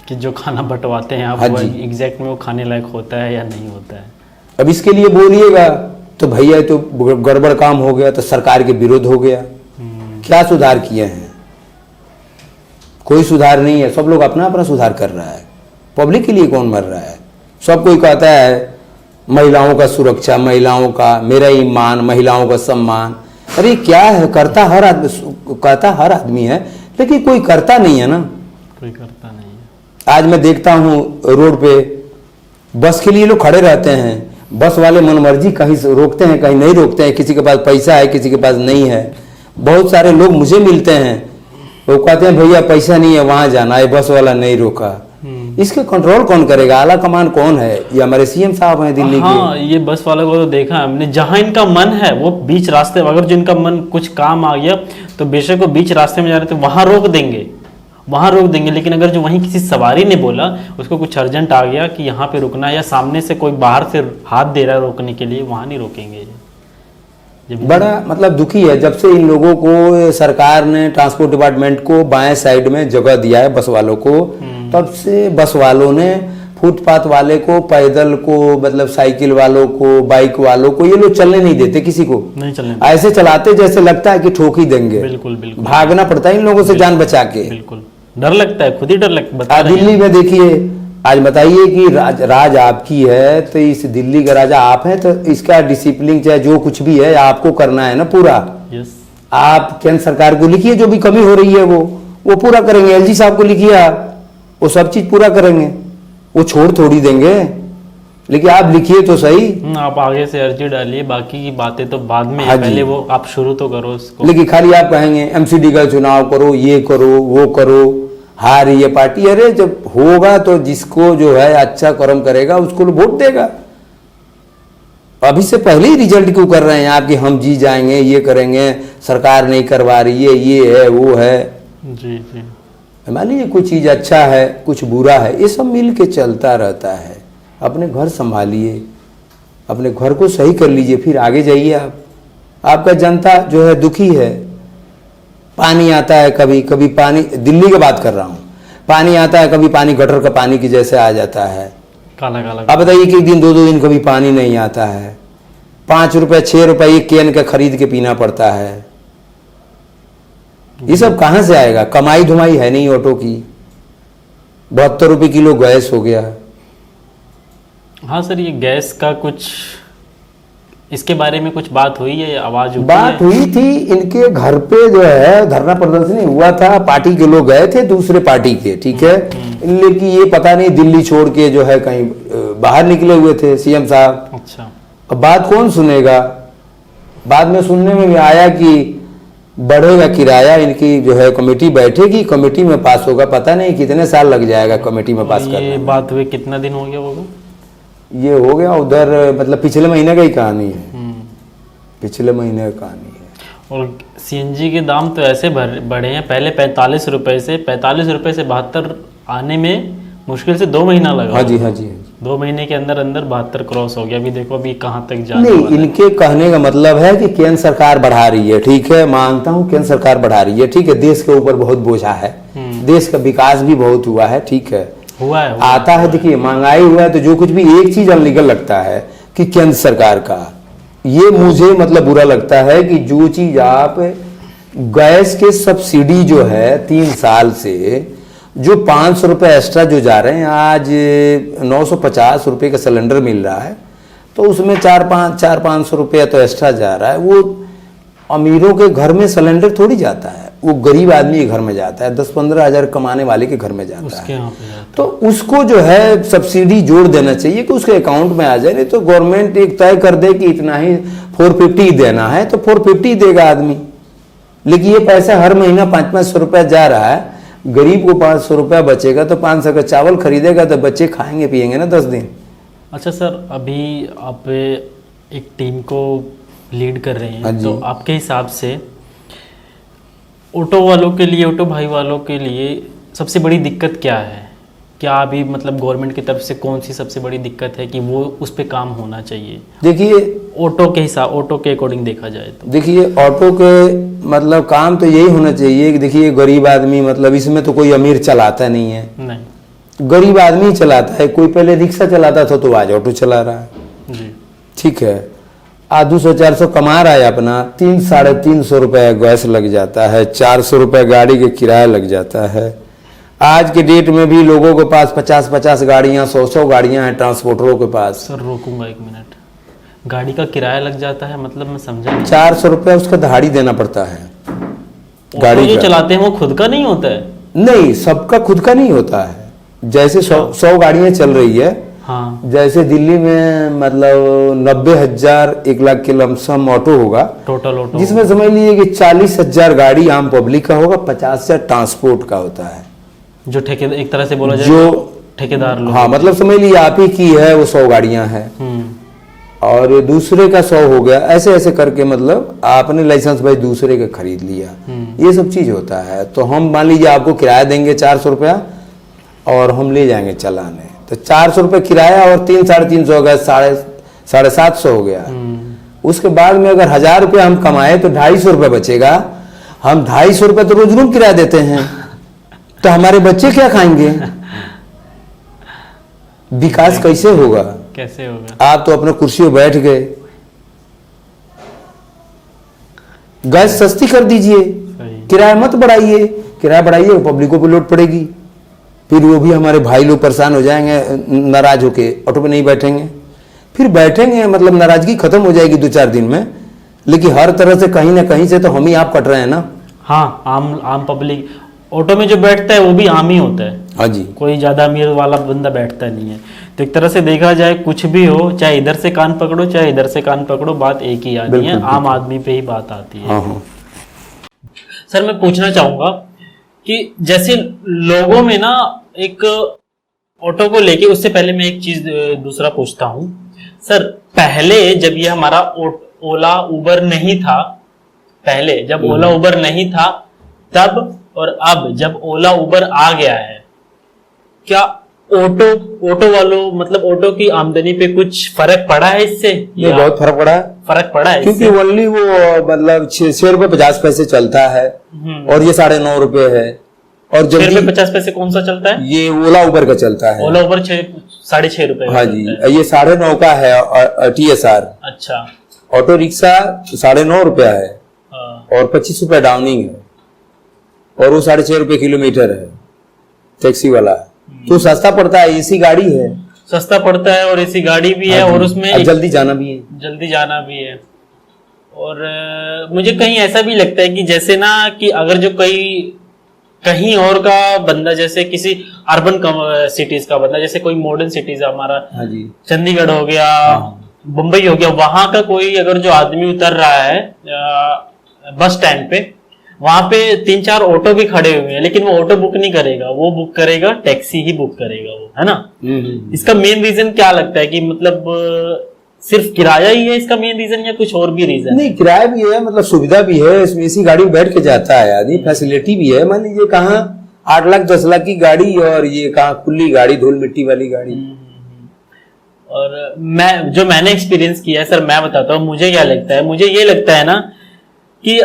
कि जो खाना बंटवाते हैं आप, हाँ वो जी। एग्जैक्ट में वो खाने लायक होता है या नहीं होता है। अब इसके लिए बोलिएगा तो भैया तो गड़बड़ काम हो गया, तो सरकार के विरोध हो गया। क्या सुधार किए हैं? कोई सुधार नहीं है। सब लोग अपना अपना सुधार कर रहा है, पब्लिक के लिए कौन मर रहा है? सब कोई कहता है महिलाओं का सुरक्षा, महिलाओं का मेरा ईमान, महिलाओं का सम्मान। अरे क्या है? करता हर आदमी है, लेकिन कोई करता नहीं है ना। कोई करता नहीं है। आज मैं देखता हूँ रोड पे बस के लिए लोग खड़े रहते हैं, बस वाले मनमर्जी कहीं से रोकते हैं, कहीं नहीं रोकते हैं, किसी के पास पैसा है, किसी के पास नहीं है। बहुत सारे लोग मुझे मिलते हैं, वो कहते हैं भैया पैसा नहीं है वहां जाना है, बस वाला नहीं रोका। इसके कंट्रोल कौन करेगा? आला कमान कौन है? ये हमारे सीएम साहब हैं दिल्ली हाँ, के। ये बस वालों को तो देखा है हमने, जहाँ इनका मन है वो बीच रास्ते, अगर जिनका मन कुछ काम आ गया तो बेशक वो बीच रास्ते में जा रहे थे वहां रोक देंगे, वहां रोक देंगे। लेकिन अगर जो वहीं किसी सवारी ने बोला, उसको कुछ अर्जेंट आ गया कि यहाँ पे रुकना है, या सामने से कोई बाहर से हाथ दे रहा है रोकने के लिए, वहां नहीं रोकेंगे। बड़ा मतलब दुखी है जब से इन लोगों को सरकार ने ट्रांसपोर्ट डिपार्टमेंट को बाएं साइड में जगह दिया है बस वालों को, तब से बस वालों ने फुटपाथ वाले को, पैदल को, मतलब साइकिल वालों को, बाइक वालों को, ये लोग चलने नहीं देते, किसी को नहीं चलने, ऐसे चलाते जैसे लगता है कि ठोक ही देंगे। बिल्कुल बिल्कुल, भागना पड़ता है इन लोगों से जान बचा के। बिल्कुल डर लगता है, खुद ही डर लगता है। दिल्ली में देखिए, आज बताइए कि राज आपकी है, तो इस दिल्ली का राजा आप हैं, तो इसका डिसिप्लिन चाहे जो कुछ भी है आपको करना है ना पूरा। यस, आप केंद्र सरकार को लिखिए जो भी कमी हो रही है वो पूरा करेंगे। एलजी साहब को लिखिए आप, वो सब चीज पूरा करेंगे, वो छोड़ थोड़ी देंगे, लेकिन आप लिखिए तो सही। आप आगे से अर्जी डालिए, बाकी की बातें तो बाद में हाँ है, पहले वो आप शुरू तो करो उसको। लेकिन खाली आप कहेंगे एमसीडी का चुनाव करो, ये करो, वो करो, हार रही है पार्टी। अरे जब होगा तो जिसको जो है अच्छा कर्म करेगा उसको वोट देगा। अभी से पहले ही रिजल्ट क्यों कर रहे हैं आप कि हम जी जाएंगे, ये करेंगे, सरकार नहीं करवा रही है, ये है वो है। जी जी, मान लीजिए कोई चीज अच्छा है, कुछ बुरा है, ये सब मिल के चलता रहता है। अपने घर संभालिए, अपने घर को सही कर लीजिए, फिर आगे जाइए आप। आपका जनता जो है दुखी है। पानी आता है कभी कभी, पानी दिल्ली की बात कर रहा हूँ, पानी आता है कभी, पानी गटर का पानी की जैसे आ जाता है, काला काला। आप बताइए कि एक दिन दो दिन कभी पानी नहीं आता है। 5 रुपए 6 रुपए एक कैन का खरीद के पीना पड़ता है। ये सब कहां से आएगा? कमाई धुमाई है नहीं ऑटो की। 72 रुपए किलो गैस हो गया। हाँ सर, ये गैस का कुछ इसके बारे में कुछ बात हुई है, आवाज उठी बात है? हुई थी, इनके घर पे जो है धरना प्रदर्शनी हुआ था, पार्टी के लोग गए थे, दूसरे पार्टी के, ठीक है। लेकिन ये पता नहीं दिल्ली छोड़ के जो है कहीं बाहर निकले हुए थे सीएम साहब। अच्छा, अब बात कौन सुनेगा? बाद में सुनने में भी आया कि बढ़ेगा किराया, इनकी जो है कमेटी बैठेगी, कमेटी में पास होगा। पता नहीं कितने साल लग जाएगा कमेटी में पास करने ये में। बात हुई कितना दिन हो गया होगा? ये हो गया उधर, मतलब पिछले महीने का ही कहानी है, पिछले महीने का कहानी है। और सीएनजी के दाम तो ऐसे बढ़े हैं, पहले 45 रुपए से 72 आने में मुश्किल से 2 महीना लगा। हाँ जी, हाँ जी, हाँ जी। 2 महीने के अंदर अंदर 72 क्रॉस हो गया। अभी देखो अभी कहाँ तक जाने नहीं, वाला है। इनके कहने का मतलब है कि केंद्र सरकार बढ़ा रही है, ठीक है, मानता हूँ केंद्र सरकार बढ़ा रही है, ठीक है। देश के ऊपर बहुत बोझा है, देश का विकास भी बहुत हुआ है, ठीक है, हुआ है, आता है। देखिए महंगाई हुआ है तो जो कुछ भी एक चीज अनलीगल लगता है कि केंद्र सरकार का, ये मुझे मतलब बुरा लगता है कि जो चीज आप गैस के सब्सिडी जो है 3 साल से जो 500 रुपए एक्स्ट्रा जो जा रहे हैं, आज 950 रुपए का सिलेंडर मिल रहा है, तो उसमें 400-500 रुपया तो एक्स्ट्रा जा रहा है। वो अमीरों के घर में सिलेंडर थोड़ी जाता है, वो गरीब आदमी के घर में जाता है, 10-15 हजार कमाने वाले के घर में जाता उसके है। यहाँ पे जाता तो उसको जो है सब्सिडी जोड़ देना चाहिए कि उसके अकाउंट में आ जाए। नहीं तो गवर्नमेंट एक तय कर दे कि इतना ही 450 देना है तो 450 देगा आदमी। लेकिन ये पैसा हर महीना 500-500 रुपया जा रहा है, गरीब को 500 रुपया बचेगा तो 500 का चावल खरीदेगा तो बच्चे खाएंगे पिएंगे ना 10 दिन। अच्छा सर, अभी आप एक टीम को लीड कर रहे हाँ हैं, जी। तो आपके हिसाब से ऑटो वालों के लिए, ऑटो भाई वालों के लिए सबसे बड़ी दिक्कत क्या है? क्या अभी मतलब गवर्नमेंट की तरफ से कौन सी सबसे बड़ी दिक्कत है कि वो उस पे काम होना चाहिए? देखिए, ऑटो के हिसाब, ऑटो के अकॉर्डिंग देखा जाए तो देखिए ऑटो के मतलब काम तो यही होना चाहिए कि देखिए गरीब आदमी, मतलब इसमें तो कोई अमीर चलाता नहीं है, नहीं, गरीब आदमी चलाता है। कोई पहले रिक्शा चलाता था तो आज ऑटो चला रहा है, जी, ठीक है। आज 200-400 कमा रहा है अपना, 300-350 रुपये गैस लग जाता है, 400 रुपये गाड़ी के किराया लग जाता है। आज के डेट में भी लोगों के पास 50-50 गाड़ियां, 100-100 गाड़ियां हैं ट्रांसपोर्टरों के पास। Sir रोकूंगा 1 minute. गाड़ी का किराया लग जाता है मतलब मैं समझा नहीं। 400 रुपये उसका दहाड़ी देना पड़ता है ऑटो गाड़ी जो का। चलाते हैं वो खुद का नहीं होता है? नहीं, सबका खुद का नहीं होता है। जैसे 100 गाड़ियां चल रही है हाँ जैसे दिल्ली में मतलब 90,000 1 लाख के लमसम ऑटो होगा, टोटल ऑटो, जिसमें समझ लीजिए कि 40,000 गाड़ी आम पब्लिक का होगा, 50,000 ट्रांसपोर्ट का होता है। जो ठेकेदार, एक तरह से बोला जाए जो ठेकेदार लोग। हाँ मतलब समझ लीजिए आप ही की है वो 100 गाड़ियां हैं और ये दूसरे का 100 हो गया, ऐसे ऐसे करके मतलब आपने लाइसेंस भाई दूसरे का खरीद लिया, ये सब चीज होता है। तो हम मान लीजिए आपको किराया देंगे 400 रुपया और हम ले जाएंगे चलाने, तो 400 रुपये किराया और 300-350 हो गया, 750 हो गया। उसके बाद में अगर 1000 रुपया हम कमाए तो 250 रुपये बचेगा। हम 250 रुपये तो रोज रूम किराया देते हैं, तो हमारे बच्चे क्या खाएंगे? विकास कैसे होगा? कैसे होगा? आप तो अपने कुर्सी पे बैठ गए, गैस सस्ती कर दीजिए, किराया मत बढ़ाइए, किराया बढ़ाइए पब्लिकों पे लोड पड़ेगी, फिर वो भी हमारे भाई लोग परेशान हो जाएंगे, नाराज होके ऑटो पे नहीं बैठेंगे, फिर बैठेंगे मतलब नाराजगी खत्म हो जाएगी 2-4 दिन में। लेकिन हर तरह से कहीं ना कहीं से तो हम ही आप कट रहे हैं ना। हाँ, आम पब्लिक ऑटो में जो बैठता है वो भी आम ही होता है। हाँ जी, कोई ज्यादा अमीर वाला बंदा बैठता नहीं है। तो एक तरह से देखा जाए कुछ भी हो, चाहे इधर से कान पकड़ो चाहे इधर से कान पकड़ो, बात एक ही आती है, आम आदमी पे ही बात आती है। हाँ हाँ। सर मैं पूछना चाहूंगा कि जैसे लोगों में ना एक ऑटो को लेके, उससे पहले मैं एक चीज दूसरा पूछता हूँ सर। पहले जब ये हमारा ओला उबर नहीं था, पहले जब ओला उबर नहीं था तब और अब जब ओला उबर आ गया है, क्या ऑटो वालों मतलब ऑटो की आमदनी पे कुछ फर्क पड़ा है इससे? ये बहुत फर्क पड़ा है, फर्क पड़ा है क्योंकि ओनली वो मतलब 6 रुपये 50 पैसे चलता है और ये 9.5 रुपये है। और जब 50 पैसे कौन सा चलता है? ये ओला उबर का चलता है। ओला उबर 6.5 रुपए। हाँ जी, ये 9.5 का है TSR। अच्छा। ऑटो रिक्शा 9.5 रुपया है और 25 रुपया डाउनिंग है, और वो 6.5 रुपये किलोमीटर है टैक्सी वाला, तो सस्ता पड़ता है। एसी गाड़ी है, सस्ता पड़ता है और एसी गाड़ी भी है और उसमें जल्दी जाना भी है, जल्दी जाना भी है। और मुझे कहीं ऐसा भी लगता है कि जैसे ना कि अगर जो कहीं और का बंदा, जैसे किसी अर्बन सिटीज का बंदा, जैसे कोई मॉडर्न सिटीज है हमारा, हाँ जी, चंडीगढ़ हो गया, मुंबई हो गया, वहां का कोई अगर जो आदमी उतर रहा है बस स्टैंड पे, वहां पे 3-4 ऑटो भी खड़े हुए हैं, लेकिन वो ऑटो बुक नहीं करेगा, वो बुक करेगा टैक्सी ही बुक करेगा वो, है ना। इसका मेन रीजन क्या लगता है कि मतलब सिर्फ किराया ही है इसका मेन रीजन, या कुछ और भी रीजन? नहीं, किराया भी है, मतलब सुविधा भी है, इसमें इसी गाड़ी में बैठ के जाता है आदमी, फैसिलिटी भी है। मान लीजिए कहाँ 8 लाख 10 लाख की गाड़ी और ये कहाँ खुली गाड़ी, धूल मिट्टी वाली गाड़ी। और मैंने एक्सपीरियंस किया है सर, मैं बताता हूँ मुझे क्या लगता है। मुझे ये लगता है ना कि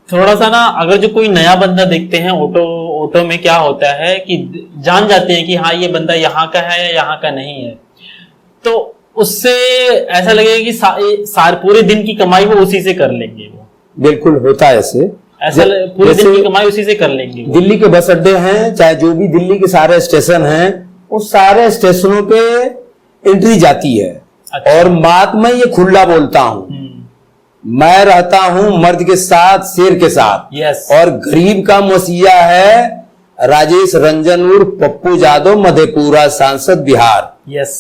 थोड़ा सा ना, अगर जो कोई नया बंदा देखते हैं ऑटो में, क्या होता है कि जान जाते हैं कि हाँ ये बंदा यहाँ का है या यहाँ का नहीं है, तो उससे ऐसा लगेगा कि पूरे दिन की कमाई वो उसी से कर लेंगे। वो बिल्कुल होता है ऐसे पूरे दिन की कमाई उसी से कर लेंगे। दिल्ली के बस अड्डे हैं, चाहे जो भी दिल्ली के सारे स्टेशन हैं, उस सारे स्टेशनों पे एंट्री जाती है। अच्छा। और बात मैं ये खुला बोलता हूँ, मैं रहता हूँ मर्द के साथ, शेर के साथ। यस। और गरीब का मसीहा है राजेश रंजन उर्फ पप्पू यादव, मधेपुरा सांसद बिहार। यस।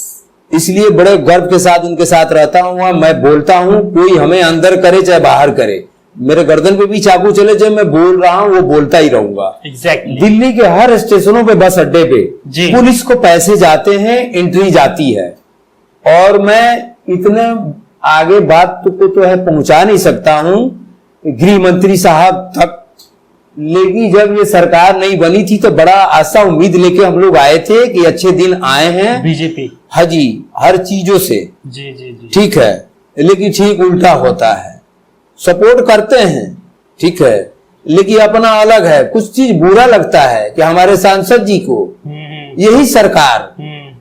इसलिए बड़े गर्व के साथ उनके साथ रहता हूँ। मैं बोलता हूँ, कोई हमें अंदर करे चाहे बाहर करे, मेरे गर्दन पे भी चाकू चले, जब मैं बोल रहा हूँ वो बोलता ही रहूंगा। Exactly. दिल्ली के हर स्टेशनों पे, बस अड्डे पे पुलिस को पैसे जाते हैं, एंट्री जाती है। और मैं इतने आगे बात को तो है पहुंचा नहीं सकता हूं गृह मंत्री साहब तक, लेकिन जब ये सरकार नहीं बनी थी तो बड़ा आशा उम्मीद लेके हम लोग आए थे कि अच्छे दिन आए हैं बीजेपी। हाँ जी, हर चीजों से जी जी जी ठीक है, लेकिन ठीक उल्टा होता है। सपोर्ट करते हैं ठीक है, लेकिन अपना अलग है। कुछ चीज बुरा लगता है कि हमारे सांसद जी को यही सरकार,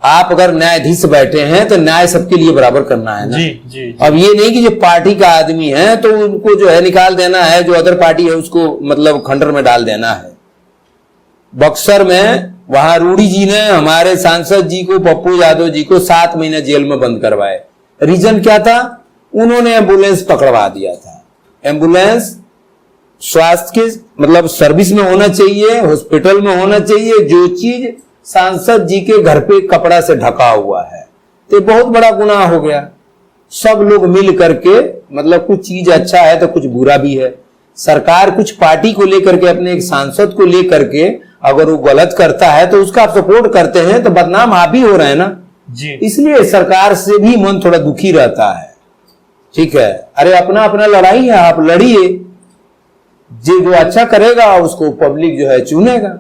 आप अगर न्यायाधीश बैठे हैं तो न्याय सबके लिए बराबर करना है ना। जी, जी, जी। अब ये नहीं कि जो पार्टी का आदमी है तो उनको जो है निकाल देना है, जो अदर पार्टी है उसको मतलब खंडर में डाल देना है। बक्सर में वहां रूडी जी ने हमारे सांसद जी को, पप्पू यादव जी को 7 महीने जेल में बंद करवाए। रीजन क्या था? उन्होंने एम्बुलेंस पकड़वा दिया था। एम्बुलेंस स्वास्थ्य के मतलब सर्विस में होना चाहिए, हॉस्पिटल में होना चाहिए। जो चीज सांसद जी के घर पे कपड़ा से ढका हुआ है, तो बहुत बड़ा गुनाह हो गया। सब लोग मिल करके, मतलब कुछ चीज अच्छा है तो कुछ बुरा भी है। सरकार कुछ पार्टी को लेकर के, अपने एक सांसद को लेकर के अगर वो गलत करता है तो उसका आप सपोर्ट करते हैं तो बदनाम आप ही हो रहे हैं ना जी। इसलिए सरकार से भी मन थोड़ा दुखी रहता है। ठीक है, अरे अपना अपना लड़ाई है, आप लड़िए, जो अच्छा करेगा उसको पब्लिक जो है चुनेगा।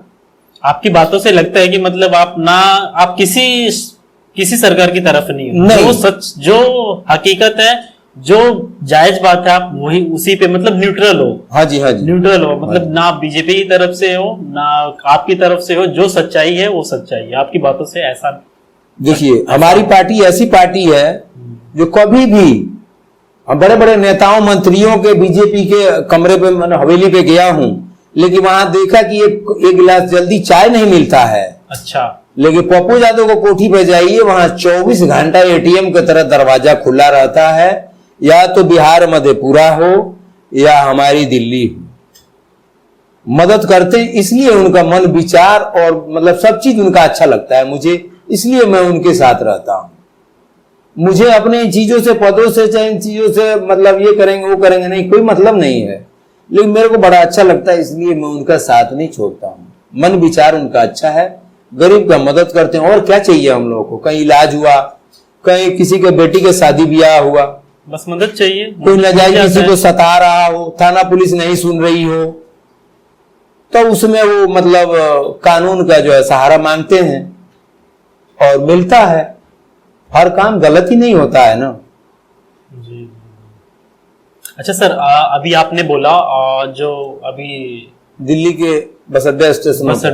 आपकी बातों से लगता है कि मतलब आप किसी सरकार की तरफ नहीं, नहीं। जो सच, जो हकीकत है, जो जायज बात है, आप वही उसी पे मतलब न्यूट्रल हो। हाँ जी, हाँ जी, न्यूट्रल हो, मतलब ना बीजेपी की तरफ से हो ना आपकी तरफ से हो, जो सच्चाई है वो सच्चाई है। आपकी बातों से ऐसा देखिए, हमारी पार्टी ऐसी पार्टी है जो कभी भी, हम बड़े बड़े नेताओं मंत्रियों के बीजेपी के कमरे पे, मैंने हवेली पे गया हूं, लेकिन वहां देखा कि एक गिलास जल्दी चाय नहीं मिलता है। अच्छा। लेकिन पप्पू यादव को कोठी पे जाइए, वहां 24 घंटा एटीएम की तरह दरवाजा खुला रहता है। या तो बिहार मधेपुरा हो या हमारी दिल्ली हो, मदद करते हैं। इसलिए उनका मन विचार और मतलब सब चीज उनका अच्छा लगता है मुझे, इसलिए मैं उनके साथ रहता हूं। मुझे अपने चीजों से, पदों से, चाहे इन चीजों से मतलब ये करेंगे वो करेंगे नहीं, कोई मतलब नहीं है, लेकिन मेरे को बड़ा अच्छा लगता है, इसलिए मैं उनका साथ नहीं छोड़ता हूं। मन विचार उनका अच्छा है, गरीब का मदद करते हैं। और क्या चाहिए हम लोगों को? कहीं इलाज हुआ, कहीं किसी के बेटी के शादी ब्याह हुआ, बस मदद चाहिए। कोई नाजायज किसी को सता रहा हो, थाना पुलिस नहीं सुन रही हो, तो उसमें वो मतलब कानून का जो है सहारा मांगते हैं और मिलता है। हर काम गलत ही नहीं होता है ना जी। अच्छा सर, अभी आपने बोला जो अभी दिल्ली के बस अड्डे स्टेशन, बस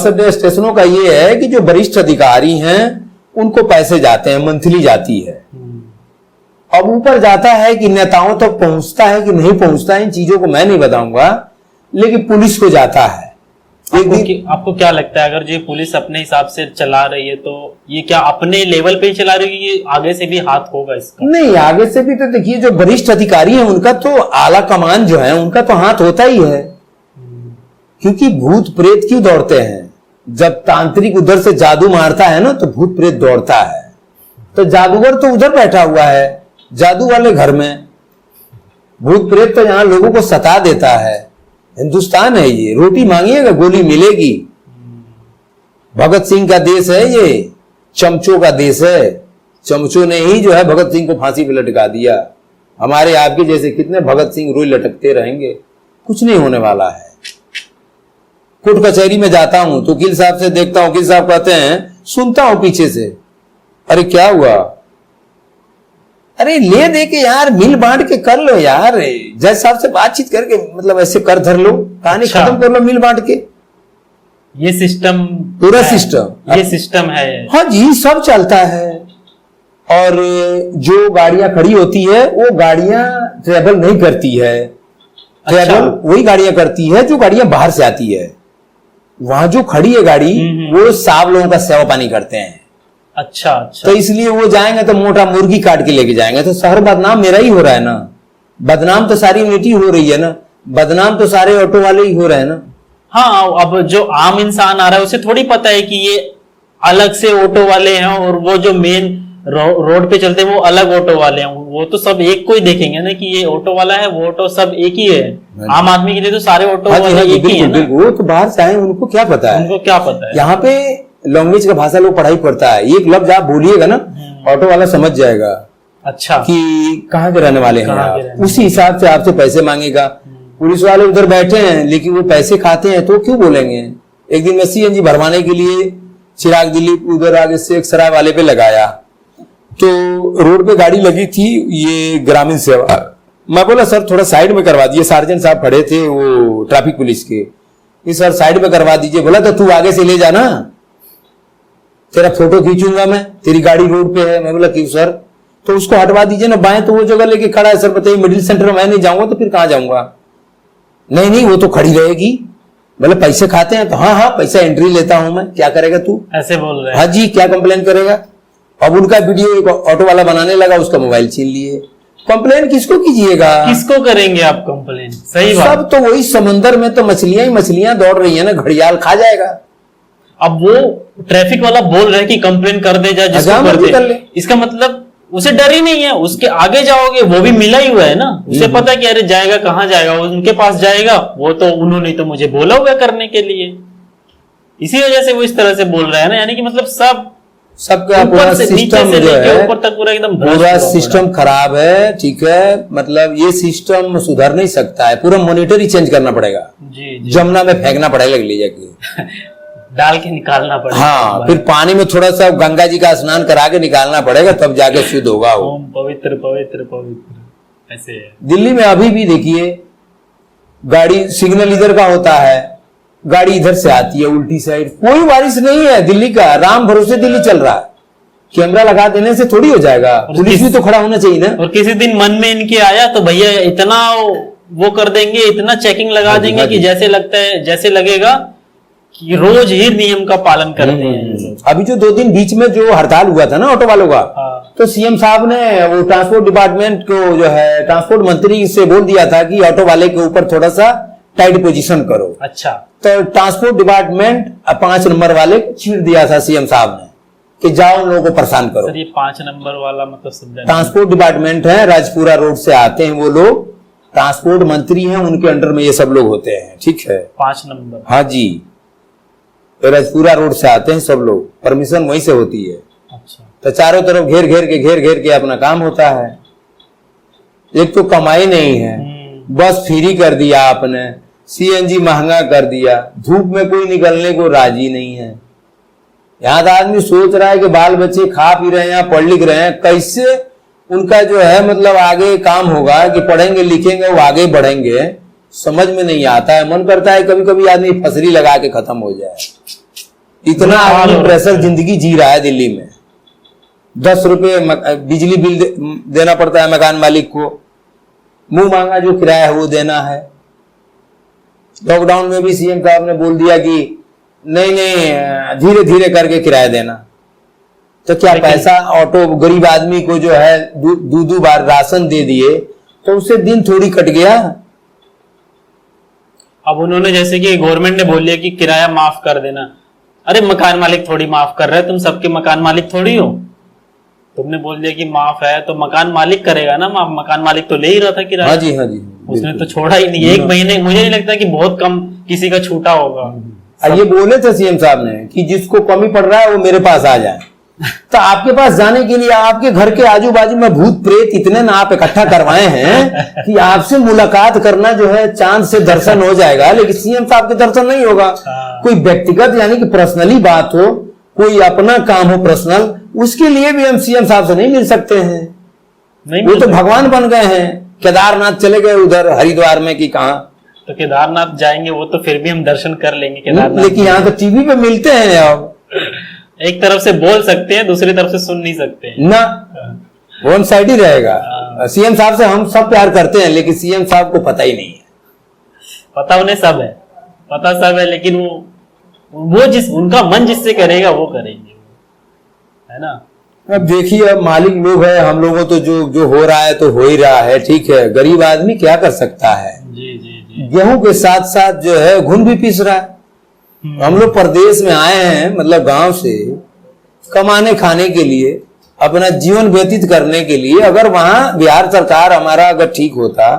अड्डे स्टेशनों का ये है कि जो वरिष्ठ अधिकारी हैं उनको पैसे जाते हैं, मंथली जाती है। अब ऊपर जाता है कि नेताओं तक तो पहुंचता है कि नहीं पहुंचता है, इन चीजों को मैं नहीं बताऊंगा, लेकिन पुलिस को जाता है। आपको क्या लगता है, अगर ये पुलिस अपने हिसाब से चला रही है तो ये क्या अपने लेवल पे ही चला रही है, ये आगे से भी हाथ होगा इसका? नहीं, आगे से भी तो देखिए, जो वरिष्ठ अधिकारी हैं उनका तो, आला कमान जो है उनका तो हाथ होता ही है। क्योंकि भूत प्रेत क्यों दौड़ते हैं? जब तांत्रिक उधर से जादू मारता है ना तो भूत प्रेत दौड़ता है। तो जादूगर तो उधर बैठा हुआ है, जादू वाले घर में, भूत प्रेत तो यहां लोगों को सता देता है। हिंदुस्तान है ये, रोटी मांगिएगा गोली मिलेगी। भगत सिंह का देश है ये, चमचों का देश है। चमचों ने ही जो है भगत सिंह को फांसी पे लटका दिया। हमारे आपके जैसे कितने भगत सिंह रोज लटकते रहेंगे, कुछ नहीं होने वाला है। कोर्ट कचहरी में जाता हूं तो वकील साहब से देखता हूं, वकील साहब कहते हैं, सुनता हूं पीछे से, अरे क्या हुआ? अरे ले दे के यार, मिल बांट के कर लो यार, जज साहब से बातचीत करके मतलब ऐसे कर धर लो, कहानी अच्छा। खत्म कर लो मिल बांट के। ये सिस्टम, पूरा सिस्टम, ये सिस्टम है। हाँ जी, सब चलता है। और जो गाड़ियां खड़ी होती है वो गाड़ियां ट्रेवल नहीं करती है। ट्रेवल वही गाड़ियां करती है जो गाड़ियां बाहर से आती है। वहां जो खड़ी है गाड़ी, वो साहब लोगों का सेवा पानी करते हैं। अच्छा अच्छा। तो इसलिए वो जाएंगे तो मोटा मुर्गी काट के लेके जाएंगे, तो शहर बदनाम मेरा ही हो रहा है ना। बदनाम तो सारी यूनिटी हो रही है ना, बदनाम तो सारे ऑटो वाले ही हो रहे हैं ना। हाँ, अब जो आम इंसान आ रहा है उसे थोड़ी पता है कि ये अलग से ऑटो वाले हैं और वो जो मेन रोड पे चलते हैं वो अलग ऑटो वाले हैं। वो तो सब एक को ही देखेंगे ना कि ये ऑटो वाला है, वो ऑटो सब एक ही है। आम आदमी के लिए तो सारे ऑटो वाले एक ही है ना। वो तो बाहर से आए, उनको क्या पता है? उनको क्या पता है? यहाँ पे लैंग्वेज का भाषा लोग पढ़ाई पड़ता है। एक लफ्ज आप बोलिएगा ना, ऑटो वाला समझ जाएगा अच्छा कि कहाँ के रहने वाले हैं आप, उसी हिसाब से आपसे पैसे मांगेगा। पुलिस वाले उधर बैठे हैं लेकिन वो पैसे खाते हैं तो क्यों बोलेंगे? एक दिन मैं सीएनजी भरवाने के लिए चिराग दिलीप उधर आगे से एक सराय वाले पे लगाया, तो रोड पे गाड़ी लगी थी, ये ग्रामीण सेवा। मैं बोला सर थोड़ा साइड में करवा दीजिए, सार्जेंट साहब खड़े थे वो ट्रैफिक पुलिस के, ये सर साइड में करवा दीजिए। बोला तो तू आगे से ले जाना, तेरा फोटो खींचूंगा मैं, तेरी गाड़ी रोड पे है। मैं बोला क्यों सर? तो उसको हटवा दीजिए ना, बाएं तो वो जगह लेके खड़ा है। सर बताइए मिडिल सेंटर में मैं नहीं जाऊंगा तो फिर कहां जाऊंगा? नहीं नहीं, वो तो खड़ी रहेगी। बोले पैसे खाते हैं? तो हाँ हाँ, पैसा एंट्री लेता हूं मैं। क्या करेगा तू? ऐसे बोल रहे हैं। हाँ जी, क्या कंप्लेन करेगा? अब उनका वीडियो एक ऑटो वाला बनाने लगा, उसका मोबाइल छीन लिए। कंप्लेन किसको कीजिएगा? किसको करेंगे आप कंप्लेन? सही बात। सब तो वही समंदर में तो मछलियां ही मछलियां दौड़ रही है ना, घड़ियाल खा जाएगा। अब वो ट्रैफिक वाला बोल रहा है कि कंप्लेन कर दे जा, जिसको कर दे, कर ले। इसका मतलब उसे डर ही नहीं है, उसके आगे जाओगे, वो भी मिला ही हुआ है ना, उसे पता है कि अरे जाएगा कहाँ जाएगा, वो उनके पास जाएगा, वो तो उन्होंने तो मुझे बोला हुआ है करने के लिए, इसी वजह से वो इस तरह से बोल रहा है ना, यानी कि मतलब सबका पूरा सिस्टम जो है ऊपर तक पूरा एकदम पूरा सिस्टम खराब है, ठीक है, मतलब ये सिस्टम सुधर नहीं सकता है, पूरा मॉनिटर ही चेंज करना पड़ेगा, जी जमुना में फेंकना पड़ेगा ले जाके डाल के निकालना पड़ेगा। हाँ, फिर पानी में थोड़ा सा गंगा जी का स्नान करा के निकालना पड़ेगा, तब जाके शुद्ध होगा वो। ओम पवित्र पवित्र पवित्र ऐसे है। दिल्ली में अभी भी देखिए, गाड़ी सिग्नल इधर का होता है, गाड़ी इधर से आती है उल्टी साइड, कोई बारिश नहीं है दिल्ली का, राम भरोसे दिल्ली चल रहा है, कैमरा लगा देने से थोड़ी हो जाएगा, पुलिस भी तो खड़ा होना चाहिए ना। और किसी दिन मन में इनके आया तो भैया इतना वो कर देंगे, इतना चेकिंग लगा देंगे कि जैसे लगता है, जैसे लगेगा कि रोज ही नियम का पालन करते हैं। अभी जो 2 दिन बीच में जो हड़ताल हुआ था ना ऑटो वालों का, तो सीएम साहब ने वो ट्रांसपोर्ट डिपार्टमेंट को जो है ट्रांसपोर्ट मंत्री से बोल दिया था कि ऑटो वाले के ऊपर थोड़ा सा टाइट पोजीशन करो। अच्छा, तो ट्रांसपोर्ट डिपार्टमेंट 5 नंबर वाले को छीड़ दिया था सीएम साहब ने कि जाओ उन लोगों को परेशान करो। सर ये 5 नंबर वाला मतलब समझा। ट्रांसपोर्ट डिपार्टमेंट है, राजपुरा रोड से आते हैं वो लोग, ट्रांसपोर्ट मंत्री हैं, उनके अंडर में ये सब लोग होते हैं, ठीक है। 5 नंबर, हाँ जी, तो राजपुरा रोड से आते हैं सब लोग, परमिशन वहीं से होती है। अच्छा, तो चारों तरफ घेर घेर के अपना काम होता है। एक तो कमाई नहीं है, बस फ्री कर दिया आपने, सीएनजी महंगा कर दिया, धूप में कोई निकलने को राजी नहीं है। यहाँ तो आदमी सोच रहा है कि बाल बच्चे खा पी रहे हैं, पढ़ लिख रहे हैं, कैसे उनका जो है मतलब आगे काम होगा कि पढ़ेंगे लिखेंगे वो आगे बढ़ेंगे, समझ में नहीं आता है। मन करता है कभी कभी आदमी फसरी लगा के खत्म हो जाए, इतना आदमी प्रेशर जिंदगी जी रहा है दिल्ली में। 10 रुपए बिजली बिल देना पड़ता है मकान मालिक को, मुंह मांगा जो किराया है वो देना है। लॉकडाउन में भी सीएम साहब ने बोल दिया कि नहीं धीरे धीरे करके किराया देना, तो क्या पैसा ऑटो गरीब आदमी को जो है दो बार राशन दे दिए तो उससे दिन थोड़ी कट गया। अब उन्होंने जैसे कि गवर्नमेंट ने बोल दिया कि किराया माफ कर देना, अरे मकान मालिक थोड़ी माफ कर रहे हैं, तुम सबके मकान मालिक थोड़ी हो, तुमने बोल दिया कि माफ है तो मकान मालिक करेगा ना माफ, मकान मालिक तो ले ही रहा था किराया। हाँ जी, हाँ जी, उसने तो छोड़ा ही नहीं, 1 महीने, मुझे नहीं लगता कि बहुत कम किसी का छूटा होगा। ये बोले थे सीएम साहब ने कि जिसको कमी पड़ रहा है वो मेरे पास आ जाए। तो आपके पास जाने के लिए आपके घर के आजू बाजू में भूत प्रेत इतने ना आप इकट्ठा करवाए हैं कि आपसे मुलाकात करना जो है चांद से दर्शन हो जाएगा, लेकिन सीएम साहब के दर्शन नहीं होगा। कोई व्यक्तिगत यानी कि पर्सनली बात हो, कोई अपना काम हो पर्सनल, उसके लिए भी हम सीएम साहब से नहीं मिल सकते हैं। वो तो भगवान बन गए हैं, केदारनाथ चले गए उधर हरिद्वार में कि कहाँ, तो केदारनाथ जाएंगे वो तो फिर भी हम दर्शन कर लेंगे केदारनाथ, लेकिन यहाँ तो टीवी पे मिलते हैं। अब एक तरफ से बोल सकते हैं, दूसरी तरफ से सुन नहीं सकते ना, वन साइड ही रहेगा। सीएम साहब से हम सब प्यार करते हैं, लेकिन सीएम साहब को पता ही नहीं है। पता उन्हें सब है, पता सब है, लेकिन वो जिस उनका मन जिससे करेगा वो करेंगे, है ना। अब देखिए, अब मालिक लोग है, हम लोगों तो जो हो रहा है तो हो ही रहा है, ठीक है। गरीब आदमी क्या कर सकता है। जी जी जी। गेहूं के साथ साथ जो है घुन भी पीस रहा है। हम लोग प्रदेश में आए हैं, मतलब गांव से कमाने खाने के लिए, अपना जीवन व्यतीत करने के लिए। अगर वहां बिहार सरकार हमारा अगर ठीक होता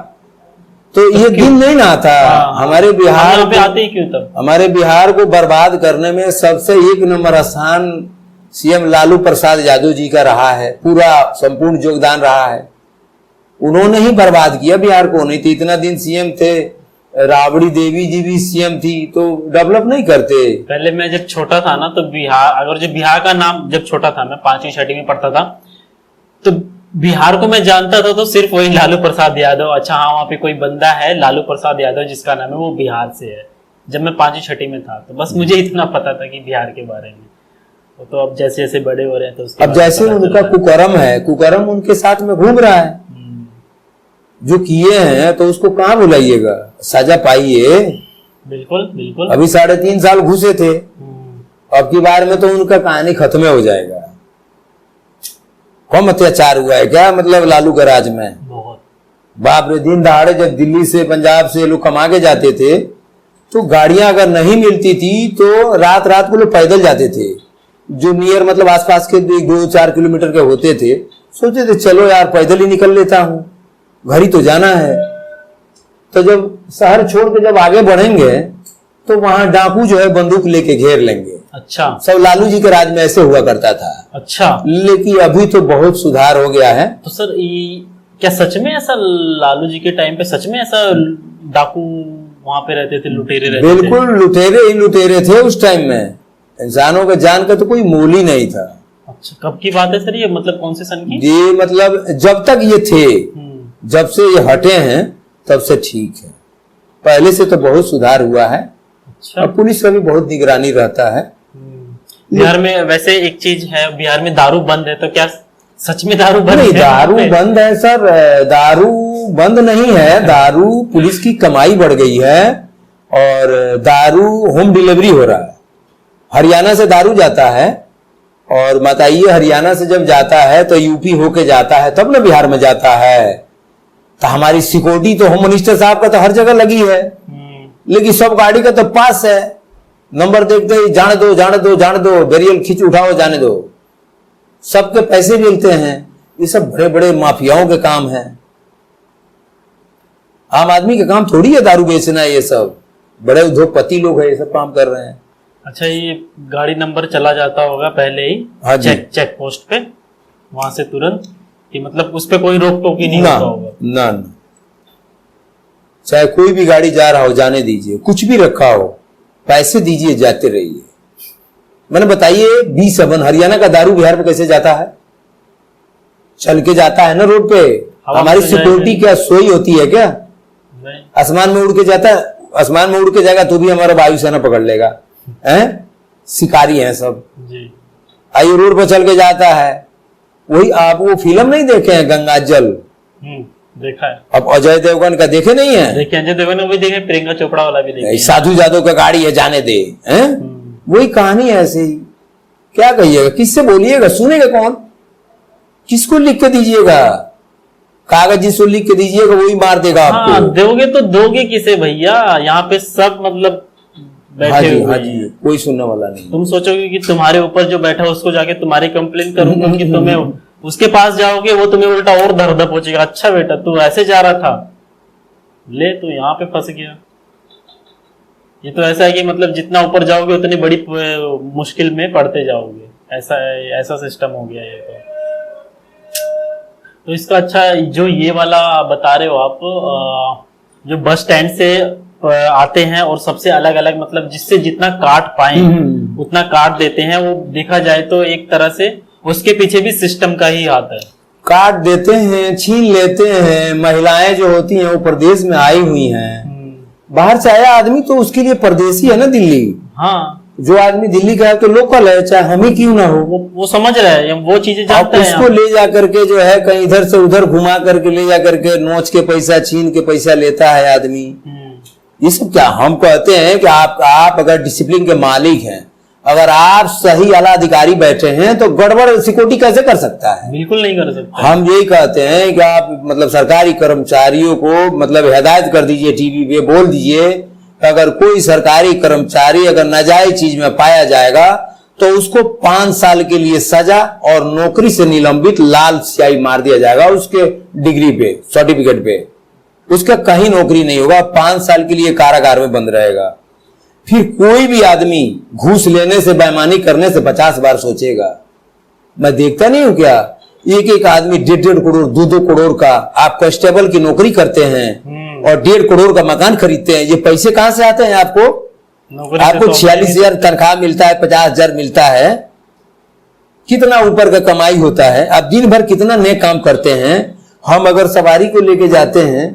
तो ये दिन नहीं ना आता। हमारे बिहार पे आते ही क्यों तब? हमारे बिहार को बर्बाद करने में सबसे 1 नंबर स्थान सीएम लालू प्रसाद यादव जी का रहा है, पूरा संपूर्ण योगदान रहा है। उन्होंने ही बर्बाद किया बिहार को, नहीं तो इतना दिन सीएम थे। राबड़ी देवी जी भी सीएम थी, तो डेवलप नहीं करते। पहले मैं जब छोटा था ना, तो बिहार, अगर जब बिहार का नाम, जब छोटा था मैं 5वीं 6वीं में पढ़ता था, तो बिहार को मैं जानता था तो सिर्फ वही लालू प्रसाद यादव। अच्छा हाँ, वहां पे कोई बंदा है लालू प्रसाद यादव जिसका नाम है, वो बिहार से है। जब मैं 5वीं 6वीं में था तो बस मुझे इतना पता था कि बिहार के बारे में। तो अब जैसे जैसे बड़े हो रहे हैं तो उसके अब जैसे उनका कुकर्म है, कुकर्म उनके साथ में घूम रहा है। जो किए हैं तो उसको कहाँ बुलाइएगा, सजा पाइए। बिल्कुल बिल्कुल। अभी 3.5 साल घुसे थे, अब की बार में तो उनका कहानी खत्म हो जाएगा। कम अत्याचार हुआ है क्या, मतलब लालू के राज में? बहुत। बाप रे, दिन दहाड़े जब दिल्ली से पंजाब से लोग कमा के जाते थे तो गाड़ियां अगर नहीं मिलती थी तो रात रात को लोग पैदल जाते थे, जो नियर मतलब आसपास के 2-4 किलोमीटर के होते थे, सोचते थे चलो यार पैदल ही निकल लेता हूं, घर ही तो जाना है। तो जब शहर छोड़ के जब आगे बढ़ेंगे तो वहां डाकू जो है बंदूक लेके घेर लेंगे। अच्छा, सब लालू जी के राज में ऐसे हुआ करता था। अच्छा, लेकिन अभी तो बहुत सुधार हो गया है। तो सर क्या सच में ऐसा लालू जी के टाइम पे सच में ऐसा डाकू वहां पे रहते थे, लुटेरे रहते थे? बिल्कुल लुटेरे ही लुटेरे थे उस टाइम में, इंसानों का जान का तो कोई मोल ही नहीं था। अच्छा, कब की बात है सर ये, मतलब कौन से सन की? ये मतलब जब तक ये थे, जब से ये हटे हैं तब से ठीक है, पहले से तो बहुत सुधार हुआ है। अच्छा, और पुलिस का भी बहुत निगरानी रहता है। बिहार में वैसे एक चीज है, बिहार में दारू बंद है, तो क्या सच में दारू बंद नहीं, है? दारू बंद है सर, दारू बंद नहीं है। दारू पुलिस की कमाई बढ़ गई है और दारू होम डिलीवरी हो रहा है। हरियाणा से दारू जाता है और बताइए हरियाणा से जब जाता है तो यूपी होके जाता है तब ना बिहार में जाता है। तो हमारी सिक्योरिटी तो होम मिनिस्टर साहब का तो हर जगह लगी है, लेकिन सब गाड़ी का तो पास है, नंबर देखते ही जाने दो जाने दो जाने दो, बैरियल खींच उठाओ जाने दो, सबके पैसे मिलते हैं। ये सब बड़े बड़े माफियाओं के काम है, आम आदमी का काम थोड़ी है दारू बेचना। ये सब बड़े उद्योगपति लोग हैं, ये सब काम कर रहे हैं। अच्छा, ये गाड़ी नंबर चला जाता होगा पहले ही? हाँ जी। चेक पोस्ट पे, वहां से तुरंत कि मतलब उस पे कोई रोक टोक ही नहीं ना होता होगा? ना, चाहे कोई भी गाड़ी जा रहा हो जाने दीजिए, कुछ भी रखा हो पैसे दीजिए, जाते रहिए। मैंने बताइए B7 हरियाणा का दारू बिहार में कैसे जाता है? चल के जाता है ना रोड पे। हमारी सिक्योरिटी क्या सोई होती है क्या? नहीं। आसमान में उड़ के जाता है, आसमान में उड़ के जाएगा तो भी हमारा वायुसेना पकड़ लेगा, हैं? शिकारी हैं सब जी। आइए रोड पर चल के जाता है। वही आप वो फिल्म नहीं देखे हैं गंगाजल? देखा है। अब अजय देवगन का देखे नहीं है? देखे, अजय देवगन भी देखे, प्रियंका चोपड़ा वाला भी देखे। साधु जादव का गाड़ी है जाने दे, हैं? वही कहानी है ऐसे ही। क्या कहिएगा, किससे बोलिएगा, सुनेगा कौन? किसको लिख के दीजिएगा? कागज जिसको लिख के दीजिएगा वही मार देगा आपको। हाँ, दोगे तो दोगे किसे भैया? यहाँ पे सब मतलब बैठे हाँ जी, हुए हाँ जी, कोई सुनने वाला नहीं। तुम सोचोगे कि तुम्हारे ऊपर जो बैठा है उसको जाके तुम्हारी कंप्लेन करूंगा कि तुम्हें उसके पास जाओगे, वो तुम्हें उल्टा और दर्द पहुंचेगा। अच्छा बेटा तू ऐसे जा रहा था, ले तू यहाँ पे फंस गया। ये तो ऐसा है कि मतलब जितना ऊपर जाओगे उतनी बड़ी मुश्किल में पड़ते जाओगे, ऐसा सिस्टम हो गया ये तो इसका अच्छा जो ये वाला बता रहे हो आप, जो बस स्टैंड से आते हैं और सबसे अलग अलग मतलब जिससे जितना काट पाए उतना काट देते हैं, वो देखा जाए तो एक तरह से उसके पीछे भी सिस्टम का ही हाथ है। काट देते हैं, छीन लेते हैं। महिलाएं जो होती हैं वो प्रदेश में आई हुई हैं, बाहर से आया आदमी तो उसके लिए परदेसी है ना दिल्ली। हाँ, जो आदमी दिल्ली का है तो लोकल है, चाहे हम ही क्यों ना हो। वो समझ रहे हैं, वो चीजें जानते हैं। उसको ले जा करके जो है कहीं इधर से उधर घुमा करके ले जा करके नोच के पैसा, छीन के पैसा लेता है आदमी। ये सब क्या हम कहते हैं कि आप अगर डिसिप्लिन के मालिक हैं, अगर आप सही आला अधिकारी बैठे हैं तो गड़बड़ सिक्योरिटी कैसे कर सकता है? बिल्कुल नहीं कर सकता। हम यही कहते हैं कि आप मतलब सरकारी कर्मचारियों को मतलब हिदायत कर दीजिए, टीवी पे बोल दीजिए, अगर कोई सरकारी कर्मचारी अगर नाजायज चीज में पाया जाएगा तो उसको 5 साल के लिए सजा और नौकरी से निलंबित, लाल स्याही मार दिया जाएगा उसके डिग्री पे, सर्टिफिकेट पे। उसका कहीं नौकरी नहीं होगा, 5 साल के लिए कारागार में बंद रहेगा। फिर कोई भी आदमी घूस लेने से, बेईमानी करने से 50 बार सोचेगा। मैं देखता नहीं हूं क्या, एक एक आदमी 1.5 करोड़ 2-2 करोड़ का, आप कांस्टेबल की नौकरी करते हैं और 1.5 करोड़ का मकान खरीदते हैं। ये पैसे कहां से आते हैं? आपको 46,000 तनख्वाह मिलता है, 50,000 मिलता है, कितना ऊपर का कमाई होता है। आप दिन भर कितना नेक काम करते हैं। हम अगर सवारी को लेके जाते हैं,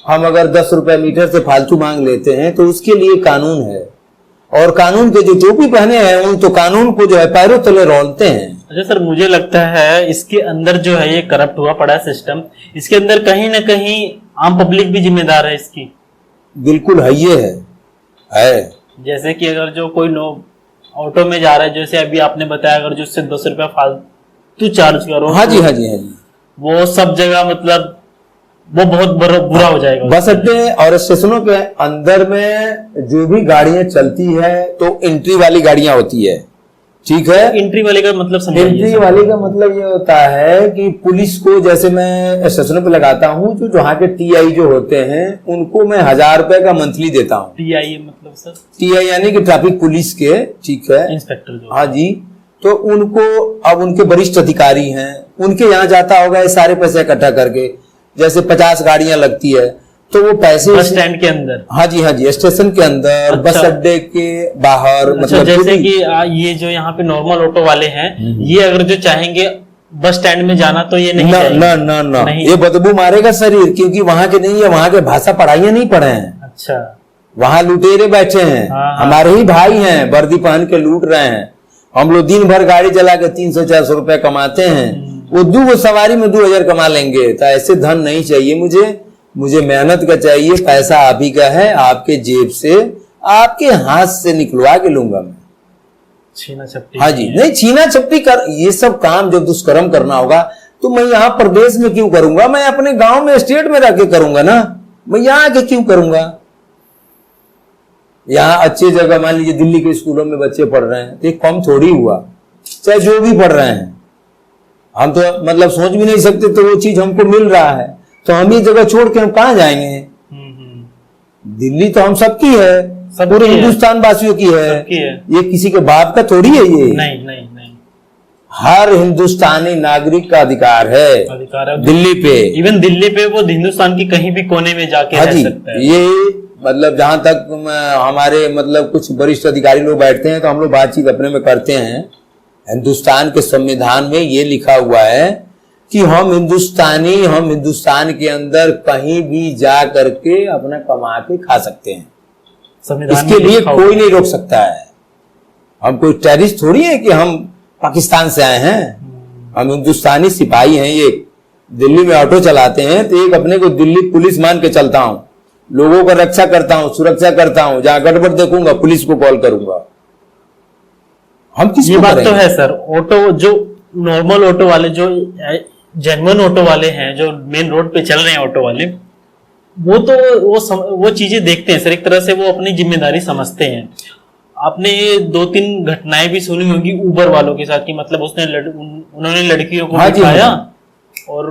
हम अगर 10 रुपए मीटर से फालतू मांग लेते हैं तो उसके लिए कानून है, और कानून के जो टोपी पहने हैं उन तो कानून को जो है पैरों तले रोलते हैं। अच्छा सर, मुझे लगता है इसके अंदर जो है ये करप्ट हुआ पड़ा सिस्टम, इसके अंदर कहीं ना कहीं आम पब्लिक भी जिम्मेदार है इसकी। बिल्कुल है, ये है। जैसे कि अगर जो कोई ऑटो में जा रहा है, जैसे अभी आपने बताया, अगर जो उससे 10 रुपया फालतू चार्ज करो, हाँ जी, हाँ जी, हाँ जी, वो सब जगह मतलब वो बहुत बुरा हो जाएगा। बस अड्डे और स्टेशनों के अंदर में जो भी गाड़ियां चलती है तो एंट्री वाली गाड़ियां होती है, ठीक है। एंट्री वाले का मतलब समझाइए। एंट्री वाले का मतलब ये होता है कि पुलिस को, जैसे मैं स्टेशनों पे लगाता हूँ, जो जहाँ के टीआई जो होते हैं उनको मैं 1000 रुपए का मंथली देता हूँ। टीआई मतलब सर? टीआई यानी कि ट्रैफिक पुलिस के, ठीक है, इंस्पेक्टर जो। हाँ जी। तो उनको, अब उनके वरिष्ठ अधिकारी हैं, उनके यहाँ जाता होगा ये सारे पैसे इकट्ठा करके। जैसे 50 गाड़ियां लगती है तो वो पैसे बस स्टैंड के अंदर, हाँ जी, स्टेशन के अंदर, अच्छा। बस अड्डे के बाहर, अच्छा, मतलब जैसे कि ये जो यहाँ पे नॉर्मल ऑटो वाले हैं, ये अगर जो चाहेंगे बस स्टैंड में जाना तो ये नहीं ना जाएंगे। ना ना ना नहीं। ये बदबू मारेगा शरीर, क्योंकि वहां के नहीं है, वहां के भाषा पढ़ाइयां नहीं पढ़े हैं। अच्छा, वहां लुटेरे बैठे हैं, हाँ। हमारे ही भाई हैं, वर्दी पहन के लूट रहे हैं। हम लोग दिन भर गाड़ी चला के 300-400 रुपए कमाते हैं, वो 2 सवारी में 2000 कमा लेंगे। तो ऐसे धन नहीं चाहिए मुझे मेहनत का चाहिए। पैसा आप ही का है, आपके जेब से, आपके हाथ से निकलवा के लूंगा मैं। छीना झपटी? हाँ जी, नहीं छीना झपटी कर, ये सब काम जब दुष्कर्म करना होगा तो मैं यहाँ प्रदेश में क्यों करूंगा? मैं अपने गांव में, स्टेट में रह के करूंगा ना, मैं यहाँ आके क्यों करूंगा? यहाँ अच्छी जगह, मान लीजिए दिल्ली के स्कूलों में बच्चे पढ़ रहे हैं, तो कम थोड़ी हुआ, चाहे जो भी पढ़ रहे हैं। हम तो मतलब सोच भी नहीं सकते, तो वो चीज हमको मिल रहा है, तो हम ये जगह छोड़ के हम कहाँ जाएंगे? दिल्ली तो हम सबकी है, पूरे हिंदुस्तान वासियों की है, ये किसी के बाप का थोड़ी है। ये नहीं नहीं नहीं, हर हिंदुस्तानी नागरिक का अधिकार है दिल्ली पे। इवन दिल्ली पे वो हिंदुस्तान की कहीं भी कोने में जाके रह सकता है। ये मतलब जहां तक हमारे मतलब कुछ वरिष्ठ अधिकारी लोग बैठते हैं तो हम लोग बातचीत अपने में करते हैं। हिंदुस्तान के संविधान में ये लिखा हुआ है कि हम हिंदुस्तान के अंदर कहीं भी जा करके अपना कमा के खा सकते हैं, इसके लिए कोई नहीं रोक सकता है। हम कोई टेररिस्ट थोड़ी है कि हम पाकिस्तान से आए हैं, हम हिंदुस्तानी सिपाही हैं। ये दिल्ली में ऑटो चलाते हैं तो एक अपने को दिल्ली पुलिस मान के चलता हूं, लोगों का रक्षा करता हूं, सुरक्षा करता हूं, जहां गड़बड़ देखूंगा पुलिस को कॉल करूंगा। हम किसको ये बात करेंगे? तो है सर। ऑटो जो नॉर्मल ऑटो वाले, जो जेन्युइन ऑटो वाले हैं, जो मेन रोड पे चल रहे हैं ऑटो वाले, वो तो वो चीजें देखते हैं सर, एक तरह से वो अपनी जिम्मेदारी समझते हैं। आपने 2-3 घटनाएं भी सुनी होंगी उबर वालों के साथ, कि मतलब उन्होंने लड़कियों को दिखाया और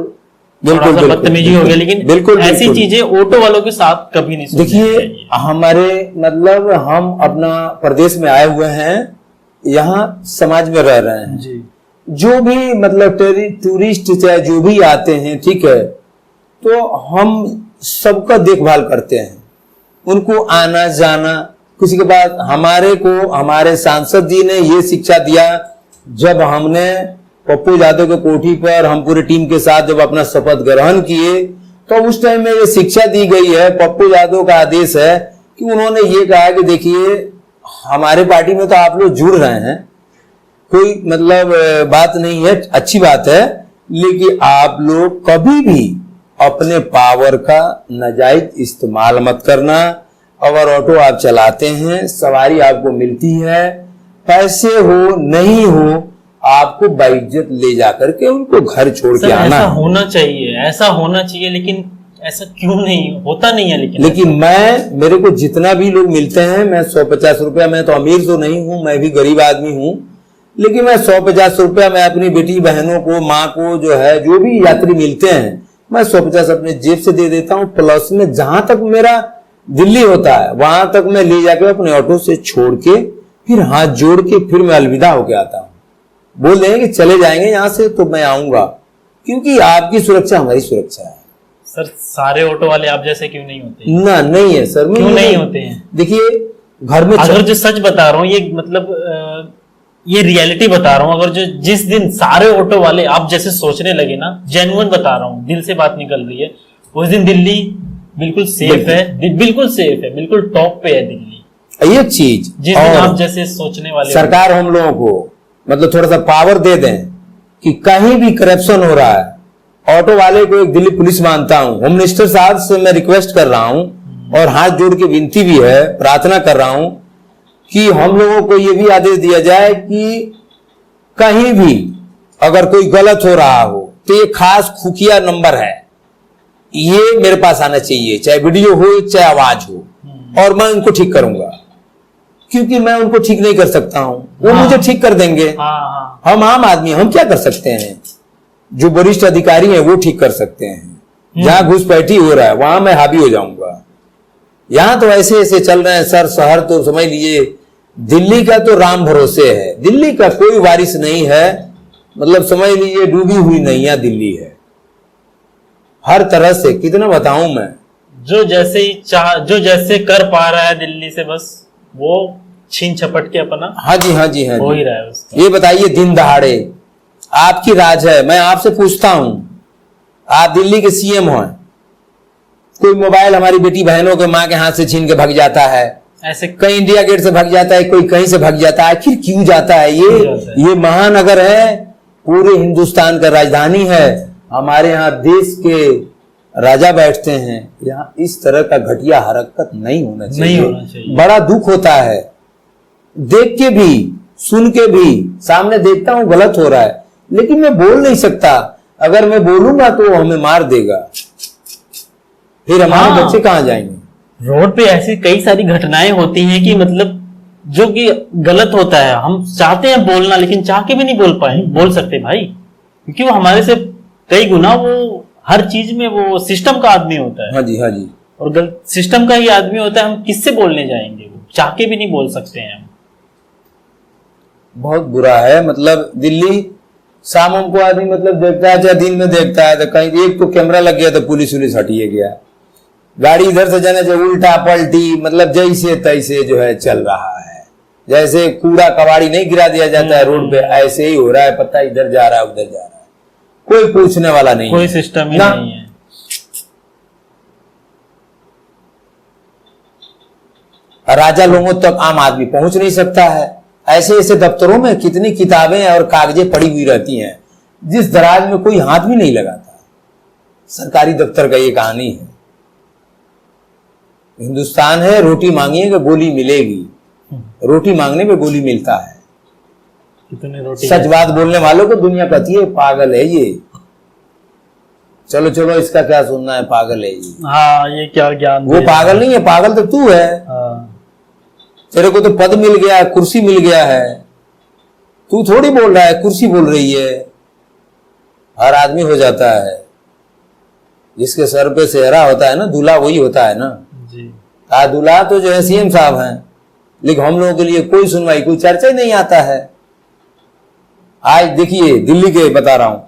बिल्कुल बदतमीजी हो गया, लेकिन बिल्कुल ऐसी चीजें ऑटो वालों के साथ कभी नहीं सुनी। देखिए, हमारे मतलब हम अपना प्रदेश में आए हुए हैं, यहाँ समाज में रह रहे हैं जी। जो भी मतलब टूरिस्ट चाहे जो भी आते हैं, ठीक है, तो हम सबका देखभाल करते हैं, उनको आना जाना। किसी के बाद हमारे सांसद जी ने ये शिक्षा दिया, जब हमने पप्पू यादव के कोठी पर हम पूरे टीम के साथ जब अपना शपथ ग्रहण किए, तो उस टाइम में ये शिक्षा दी गई है, पप्पू यादव का आदेश है कि उन्होंने ये कहा कि देखिए हमारे पार्टी में तो आप लोग जुड़ रहे हैं, कोई मतलब बात नहीं है, अच्छी बात है, लेकिन आप लोग कभी भी अपने पावर का नाजायज इस्तेमाल मत करना। अगर ऑटो आप चलाते हैं, सवारी आपको मिलती है, पैसे हो नहीं हो, आपको बाइज्जत ले जाकर के उनको घर छोड़ के आना। ऐसा होना चाहिए, लेकिन ऐसा क्यों नहीं होता? नहीं है लेकिन मेरे को जितना भी लोग मिलते हैं, मैं 150 रुपया, मैं तो अमीर तो नहीं हूं, मैं भी गरीब आदमी हूं, लेकिन मैं 150 रुपया मैं अपनी बेटी बहनों को, माँ को, जो है जो भी यात्री मिलते हैं, मैं 150 अपने जेब से दे देता हूं। प्लस में जहां तक मेरा दिल्ली होता है वहां तक मैं ले जाके अपने ऑटो से छोड़ के फिर हाथ जोड़ के फिर मैं अलविदा होके आता हूँ। बोल देंगे कि चले जाएंगे यहाँ से तो मैं आऊंगा, क्योंकि आपकी सुरक्षा हमारी सुरक्षा है। सर सारे ऑटो वाले आप जैसे क्यों नहीं होते? ना, नहीं है सर। क्यों नहीं होते हैं? देखिए, घर में अगर जो सच बता रहा हूँ, ये मतलब ये रियलिटी बता रहा हूँ, अगर जिस दिन सारे ऑटो वाले आप जैसे सोचने लगे ना, जेन्युइन बता रहा हूँ, दिल से बात निकल रही है, उस दिन दिल्ली बिल्कुल सेफ है, बिल्कुल सेफ है, बिल्कुल टॉप पे है दिल्ली। ये चीज जिस दिन आप जैसे सोचने वाले, सरकार हम लोगों को मतलब थोड़ा सा पावर दे दें कि कहीं भी करप्शन हो रहा है, ऑटो वाले को एक दिल्ली पुलिस मानता हूं। होम मिनिस्टर साहब से मैं रिक्वेस्ट कर रहा हूं और हाथ जोड़ के विनती भी है, प्रार्थना कर रहा हूं कि हम लोगों को यह भी आदेश दिया जाए कि कहीं भी अगर कोई गलत हो रहा हो तो ये खास खुफिया नंबर है, ये मेरे पास आना चाहिए, चाहे वीडियो हो चाहे आवाज हो, और मैं उनको ठीक करूंगा, क्योंकि मैं उनको ठीक नहीं कर सकता हूं, वो मुझे ठीक कर देंगे। हम आम आदमी, हम क्या कर सकते हैं? जो वरिष्ठ अधिकारी हैं वो ठीक कर सकते हैं। जहां घुसपैठी हो रहा है वहां मैं हावी हो जाऊंगा। यहां तो ऐसे ऐसे चल रहे हैं सर, शहर तो समझ लीजिए दिल्ली का तो राम भरोसे है, दिल्ली का कोई वारिस नहीं है, मतलब समझ लीजिए डूबी हुई नैया दिल्ली है हर तरह से। कितना बताऊं मैं, जो जैसे कर पा रहा है दिल्ली से, बस वो छीन छपट के अपना हाँ जी हाँ जी हाँ हो जी। ही रहा है उसका। ये बताइए, दिन दहाड़े आपकी राज है, मैं आपसे पूछता हूं, आप दिल्ली के सीएम हैं, कोई मोबाइल हमारी बेटी बहनों के माँ के हाथ से छीन के भाग जाता है, ऐसे कहीं इंडिया गेट से भाग जाता है, कोई कहीं से भाग जाता है, आखिर क्यों जाता है? ये महानगर है, पूरे हिंदुस्तान का राजधानी है, हमारे यहाँ देश के राजा बैठते हैं, यहाँ इस तरह का घटिया हरकत नहीं होना चाहिए। बड़ा दुख होता है देख के भी, सुन के भी, सामने देखता हूं गलत हो रहा है, लेकिन मैं बोल नहीं सकता, अगर मैं बोलूंगा तो हमें मार देगा, फिर हमारे बच्चे कहां जाएंगे? रोड पे ऐसी कई सारी घटनाएं होती हैं कि मतलब जो कि गलत होता है, हम चाहते हैं बोलना लेकिन चाह के भी नहीं बोल सकते भाई, क्योंकि वो हमारे से कई गुना वो हर चीज में वो सिस्टम का आदमी होता है। हाँ जी हाँ जी। और सिस्टम का ही आदमी होता है, हम किससे बोलने जाएंगे? वो चाह के भी नहीं बोल सकते हैं हम। बहुत बुरा है, मतलब दिल्ली शाम को आदमी मतलब देखता है, चाहे दिन में देखता है, तो कहीं एक तो कैमरा लग गया तो पुलिस हटिए गया, गाड़ी इधर से जाने से उल्टा पलटी, मतलब जैसे तैसे जो है चल रहा है, जैसे कूड़ा कबाड़ी नहीं गिरा दिया जाता है रोड पे, ऐसे ही हो रहा है, पता इधर जा रहा है उधर जा रहा है, कोई पूछने वाला नहीं, कोई सिस्टम ही नहीं है। राजा लोगों तक आम आदमी पहुंच नहीं सकता है। ऐसे ऐसे दफ्तरों में कितनी किताबें और कागजें पड़ी हुई रहती हैं, जिस दराज में कोई हाथ भी नहीं लगाता। सरकारी दफ्तर का ये कहानी है। हिंदुस्तान है, रोटी मांगिएगा गोली मिलेगी, रोटी मांगने में गोली मिलता है। सच बात बोलने वालों को दुनिया कहती है पागल है ये, चलो चलो इसका क्या सुनना है, पागल है ये। हाँ, ये क्या ज्ञान? वो पागल नहीं है, पागल तो तू है। तेरे को तो पद मिल गया है, कुर्सी मिल गया है, तू थोड़ी बोल रहा है, कुर्सी बोल रही है। हर आदमी हो जाता है, जिसके सर पे सेहरा होता है ना, दूल्हा वही होता है ना जी। दूल्हा तो जो है सीएम साहब हैं, लेकिन हम लोगों के लिए कोई सुनवाई, कोई चर्चा ही नहीं आता है। आज देखिए दिल्ली के बता रहा हूं,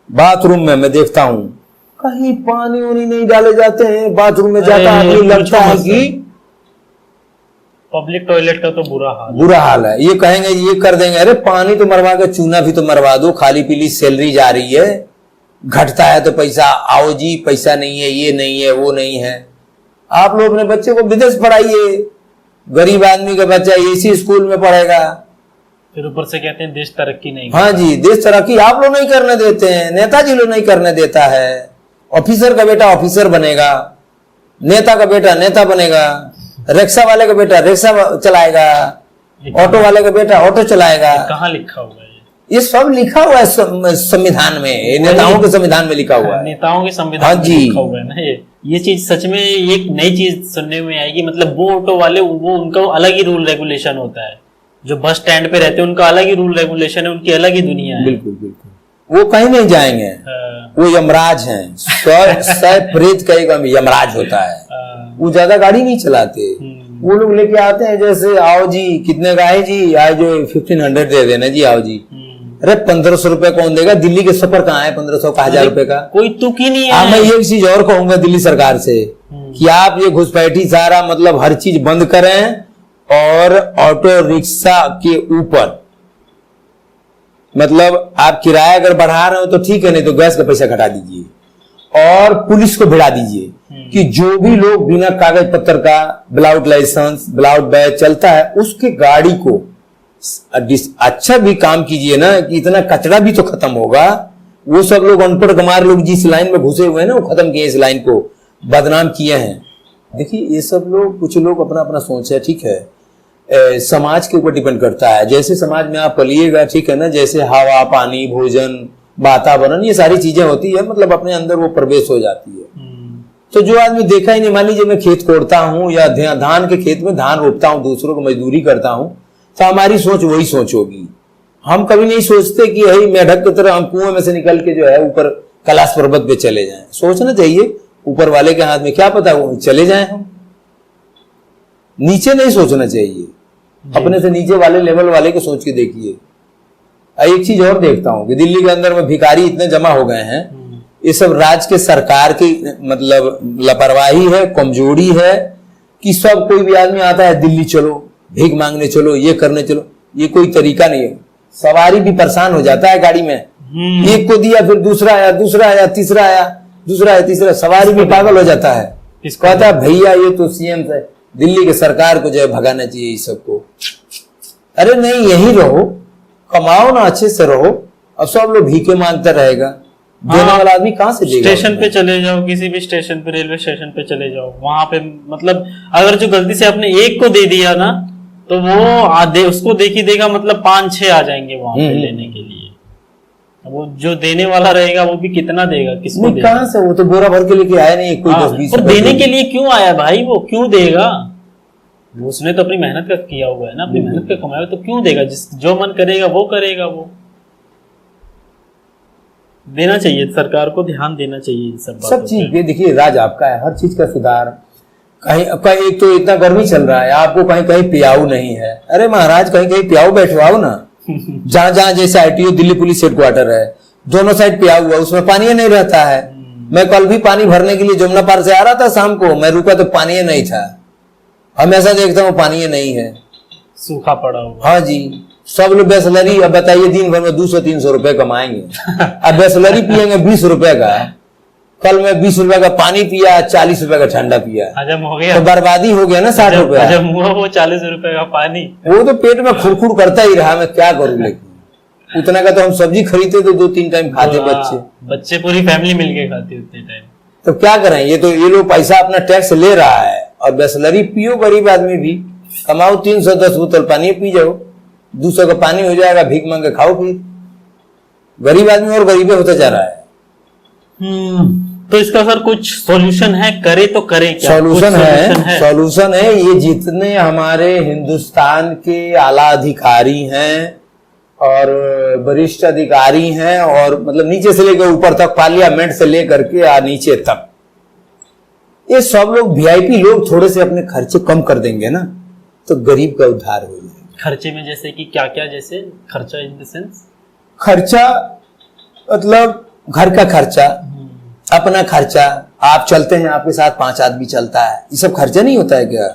बाथरूम में मैं देखता हूं कहीं पानी वानी नहीं डाले जाते हैं, बाथरूम में जाता आदमी लगता है कि पब्लिक टॉयलेट का तो बुरा हाल है। ये कहेंगे ये कर देंगे, अरे पानी तो मरवा के चूना भी तो मरवा दो, खाली पीली सैलरी जा रही है, घटता है तो पैसा, आओ जी पैसा नहीं है, ये नहीं है, वो नहीं है। आप लोग अपने बच्चे को विदेश पढ़ाइए, गरीब आदमी का बच्चा इसी स्कूल में पढ़ेगा, फिर ऊपर से कहते हैं देश तरक्की नहीं। हाँ जी, देश तरक्की आप लोग नहीं करने देते हैं, नेताजी लोग नहीं करने देता है। ऑफिसर का बेटा ऑफिसर बनेगा, नेता का बेटा नेता बनेगा, रिक्शा वाले का बेटा रिक्शा चलाएगा, ऑटो वाले का बेटा ऑटो चलाएगा। कहाँ लिखा हुआ है ये? सब लिखा हुआ है संविधान में, नेताओं के संविधान में लिखा हुआ है, नेताओं के संविधान में लिखा हुआ है ना। ये चीज सच में एक नई चीज सुनने में आएगी। मतलब वो ऑटो वाले, वो उनका अलग ही रूल रेगुलेशन होता है, जो बस स्टैंड पे रहते हैं उनका अलग ही रूल रेगुलेशन है, उनकी अलग ही दुनिया है। बिल्कुल बिल्कुल, वो कहीं नहीं जाएंगे। वो यमराज हैं, सौ प्रेत का एक यमराज होता है। वो ज्यादा गाड़ी नहीं चलाते, वो लोग लेके आते हैं, जैसे आओ जी कितने का है जी, आज जो 1500 दे देना जी, आओ जी। अरे 1500 रुपए कौन देगा? दिल्ली के सफर कहाँ है 1500 का, 1000 रुपए का? कोई तुक ही नहीं है। मैं एक चीज और कहूंगा दिल्ली सरकार से कि आप ये घुसपैठी सारा मतलब हर चीज बंद करें, और ऑटो रिक्शा के ऊपर मतलब आप किराया अगर बढ़ा रहे हो तो ठीक है, नहीं तो गैस का पैसा घटा दीजिए, और पुलिस को भिड़ा दीजिए कि जो भी लोग बिना कागज पत्र का, विदाउट लाइसेंस, विदाउट बैज चलता है, उसके गाड़ी को अच्छा भी काम कीजिए ना, कि इतना कचरा भी तो खत्म होगा। वो सब लोग अनपढ़ गमार लोग जिस लाइन में घुसे हुए हैं ना, वो खत्म किए, इस लाइन को बदनाम किए हैं। देखिए ये सब लोग, कुछ लोग अपना अपना सोच है, ठीक है, समाज के ऊपर डिपेंड करता है। जैसे समाज में आप पलिएगा, ठीक है ना, जैसे हवा, पानी, भोजन, वातावरण, ये सारी चीजें होती है, मतलब अपने अंदर वो प्रवेश हो जाती है। तो जो आदमी देखा ही नहीं, मान लीजिए मैं खेत कोड़ता हूँ या धान के खेत में धान रोपता हूँ, दूसरों को मजदूरी करता हूँ, तो हमारी सोच वही सोच होगी। हम कभी नहीं सोचते कि यही मेढक की तरह हम कुएं में से निकल के जो है ऊपर कैलाश पर्वत पे चले जाएं। सोचना चाहिए ऊपर वाले के हाथ में, क्या पता वो चले जाएं, हम नीचे नहीं सोचना चाहिए, अपने से नीचे वाले लेवल वाले को सोच के देखिए। एक चीज और देखता हूं कि दिल्ली के अंदर में भिखारी इतने जमा हो गए हैं, ये सब राज्य के सरकार की मतलब लापरवाही है, कमजोरी है कि सब कोई भी आदमी आता है दिल्ली चलो, भीख मांगने चलो, ये करने चलो, ये कोई तरीका नहीं है। सवारी भी परेशान हो जाता है गाड़ी में, एक को दिया फिर दूसरा आया, दूसरा आया, तीसरा आया, दूसरा आया, तीसरा, सवारी भी पागल हो जाता है। कहता है भैया ये तो सीएम से दिल्ली के सरकार को जो है भगाना चाहिए इस सबको। अरे नहीं, यही रहो, कमाओ ना, अच्छे से रहो। अब सब लोग भीखे मांगता रहेगा, देने वाला आदमी कहां से देगा? स्टेशन पे चले जाओ, किसी भी स्टेशन पे, रेलवे स्टेशन पे चले जाओ, वहां पे मतलब अगर जो गलती से आपने एक को दे दिया ना, तो वो आधे उसको देखी देगा, मतलब 5-6 आ जाएंगे वहां पे लेने के लिए। वो जो देने वाला रहेगा वो भी कितना देगा, किसको देगा? कहां से, वो तो बोरा भर के लेके आया नहीं, कोई 10-20 और देने के लिए क्यों आया भाई? वो क्यों देगा? उसने तो अपनी मेहनत का किया हुआ है ना, अपनी मेहनत का कमाया, तो क्यों देगा? जो मन करेगा वो करेगा। वो देना चाहिए, सरकार को ध्यान देना चाहिए इन सब चीज पे। देखिए राज आपका है, हर चीज का सुधार। कहीं एक तो इतना गर्मी चल रहा है, आपको कहीं कहीं पियाऊ नहीं है। अरे महाराज कहीं कहीं पियाऊ बैठवाओ ना। जहां जहां जैसे आईटीओ दिल्ली पुलिस हेडक्वार्टर है, दोनों साइड पिया हुआ, उसमें पानी नहीं रहता है। मैं कल भी पानी भरने के लिए जमुना पार से आ रहा था, शाम को मैं रुका तो पानी नहीं था। हमेशा देखता हूँ पानी नहीं है, सूखा पड़ा हुआ। हाँ जी, सब लोग बेसलरी, अब बताइए दिन भर में 200-300 रुपए कमाएंगे, अब बेसलरी पियेंगे 20 रुपए का। कल मैं 20 रुपए का पानी पिया, 40 रुपए का ठंडा पिया, हजम हो गया तो बर्बादी हो गया ना 60 रुपए। हजम हुआ वो 40 रुपए का पानी, वो तो पेट में खुरखुर करता ही रहा, मैं क्या करूं। लेकिन उतना का तो हम सब्जी खरीदते तो 2-3 टाइम खाते बच्चे पूरी फैमिली मिलके खाती उतने टाइम। तो क्या करें, ये तो ये लोग पैसा अपना टैक्स ले रहा है, और बेसलरी पियो, गरीब आदमी भी कमाओ, 310 बोतल पानी पी जाओ, 200 का पानी हो जाएगा, भीख मांग के खाओ, फिर गरीब आदमी और गरीबे होता जा रहा है। तो इसका सर कुछ सॉल्यूशन है? करे तो करे क्या? सॉल्यूशन है ये जितने हमारे हिंदुस्तान के आला अधिकारी हैं और वरिष्ठ अधिकारी हैं, और मतलब नीचे से लेकर ऊपर तक, पार्लियामेंट से लेकर के नीचे तक, ये सब लोग वीआईपी लोग थोड़े से अपने खर्चे कम कर देंगे ना, तो गरीब का उद्धार हो जाएगा। खर्चे में जैसे कि क्या क्या? जैसे खर्चा इन द सेंस, खर्चा मतलब घर का खर्चा, अपना खर्चा। आप चलते हैं, आपके साथ 5 आदमी चलता है, ये सब खर्चा नहीं होता है क्या?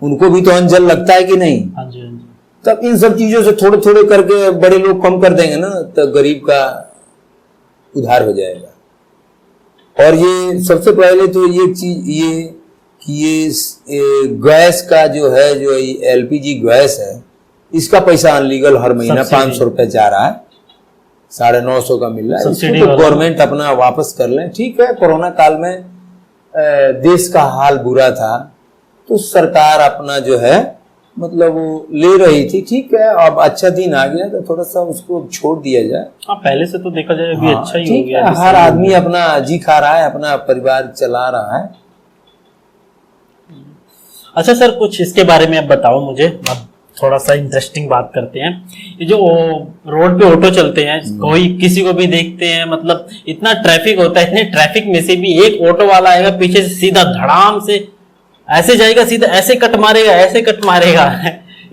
उनको भी तो अन्न जल लगता है कि नहीं? हाँ जी, हाँ जी। तब इन सब चीजों से थोड़े थोड़े करके बड़े लोग कम कर देंगे ना, तो गरीब का उद्धार हो जाएगा। और ये सबसे पहले तो ये चीज ये कि ये गैस का जो है, जो एलपीजी गैस है, इसका पैसा अनलीगल हर महीना 500 रुपए जा रहा है, 950 का मिल रहा है। इसको तो गवर्नमेंट अपना वापस कर लें। ठीक है, कोरोना काल में देश का हाल बुरा था, तो सरकार अपना जो है मतलब वो ले रही थी, ठीक है। अब अच्छा दिन आ गया तो थोड़ा सा उसको छोड़ दिया जाए। हाँ, पहले से तो देखा जाए अभी अच्छा ही हो गया। हर आदमी अपना जी खा रहा है, अपना परिवार चला रहा है। अच्छा सर, कुछ इसके बारे में अब बताओ मुझे। अब थोड़ा सा इंटरेस्टिंग बात करते हैं। ये जो रोड पे ऑटो चलते हैं, कोई किसी को भी देखते हैं, मतलब इतना ट्रैफिक होता है, इतने ट्रैफिक में से भी एक ऑटो वाला आएगा पीछे से, सीधा धड़ाम से ऐसे जाएगा, सीधा ऐसे कट मारेगा, ऐसे कट मारेगा।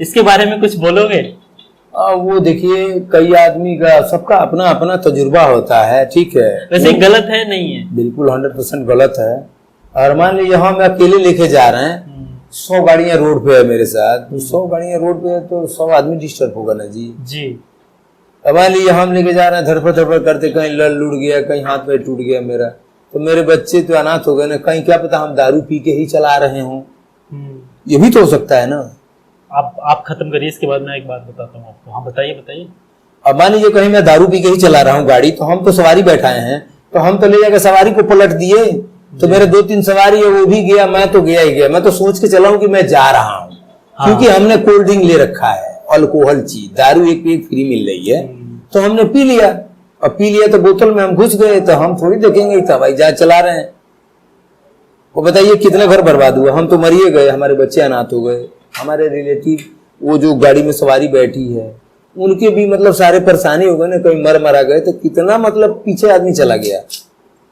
इसके बारे में कुछ बोलोगे? वो देखिए, कई आदमी का, सबका अपना अपना तजुर्बा होता है, ठीक है। वैसे गलत है नहीं है? बिल्कुल 100% गलत है। और मान लीजिए हम अकेले लेके जा रहे हैं, 100 गाड़ियां रोड पे है मेरे साथ, तो 100 गाड़ियां रोड पे है तो 100 आदमी डिस्टर्ब होगा ना जी। अब मान लीजिए हम लेके जा रहे हैं, धड़पड़ धड़पड़ करते, कहीं लड़ लुड़ गया, कहीं हाथ में टूट गया मेरा, तो मेरे बच्चे तो अनाथ हो गए ना, कहीं क्या पता हम दारू पी के ही चला रहे हों, ये भी तो हो सकता है ना। आप खत्म करिए, इसके बाद मैं एक बात बताता हूँ आपको। हाँ बताइए बताइए। अब मान लीजिए कहीं मैं दारू पी के ही चला रहा हूँ गाड़ी, तो हम तो सवारी बैठाए हैं, तो हम तो ले जाकर सवारी को पलट दिए, तो मेरे 2-3 सवारी है, वो भी गया, मैं तो गया ही गया। मैं तो सोच के चला हूँ कि मैं जा रहा हूँ, क्योंकि हमने कोल्ड ड्रिंक ले रखा है, अल्कोहल चीज, दारू एक फ्री मिल रही है, तो हमने पी लिया। अब पी लिया तो बोतल में हम घुस गए, तो हम थोड़ी देखेंगे कि भाई जा चला रहे हैं। वो बताइए कितने घर बर्बाद हुआ, हम तो मरिए गए, हमारे बच्चे अनाथ हो गए, हमारे रिलेटिव वो जो गाड़ी में सवारी बैठी है उनके भी मतलब सारे परेशानी हो गए ना, कहीं मरा गए, तो कितना मतलब पीछे आदमी चला गया,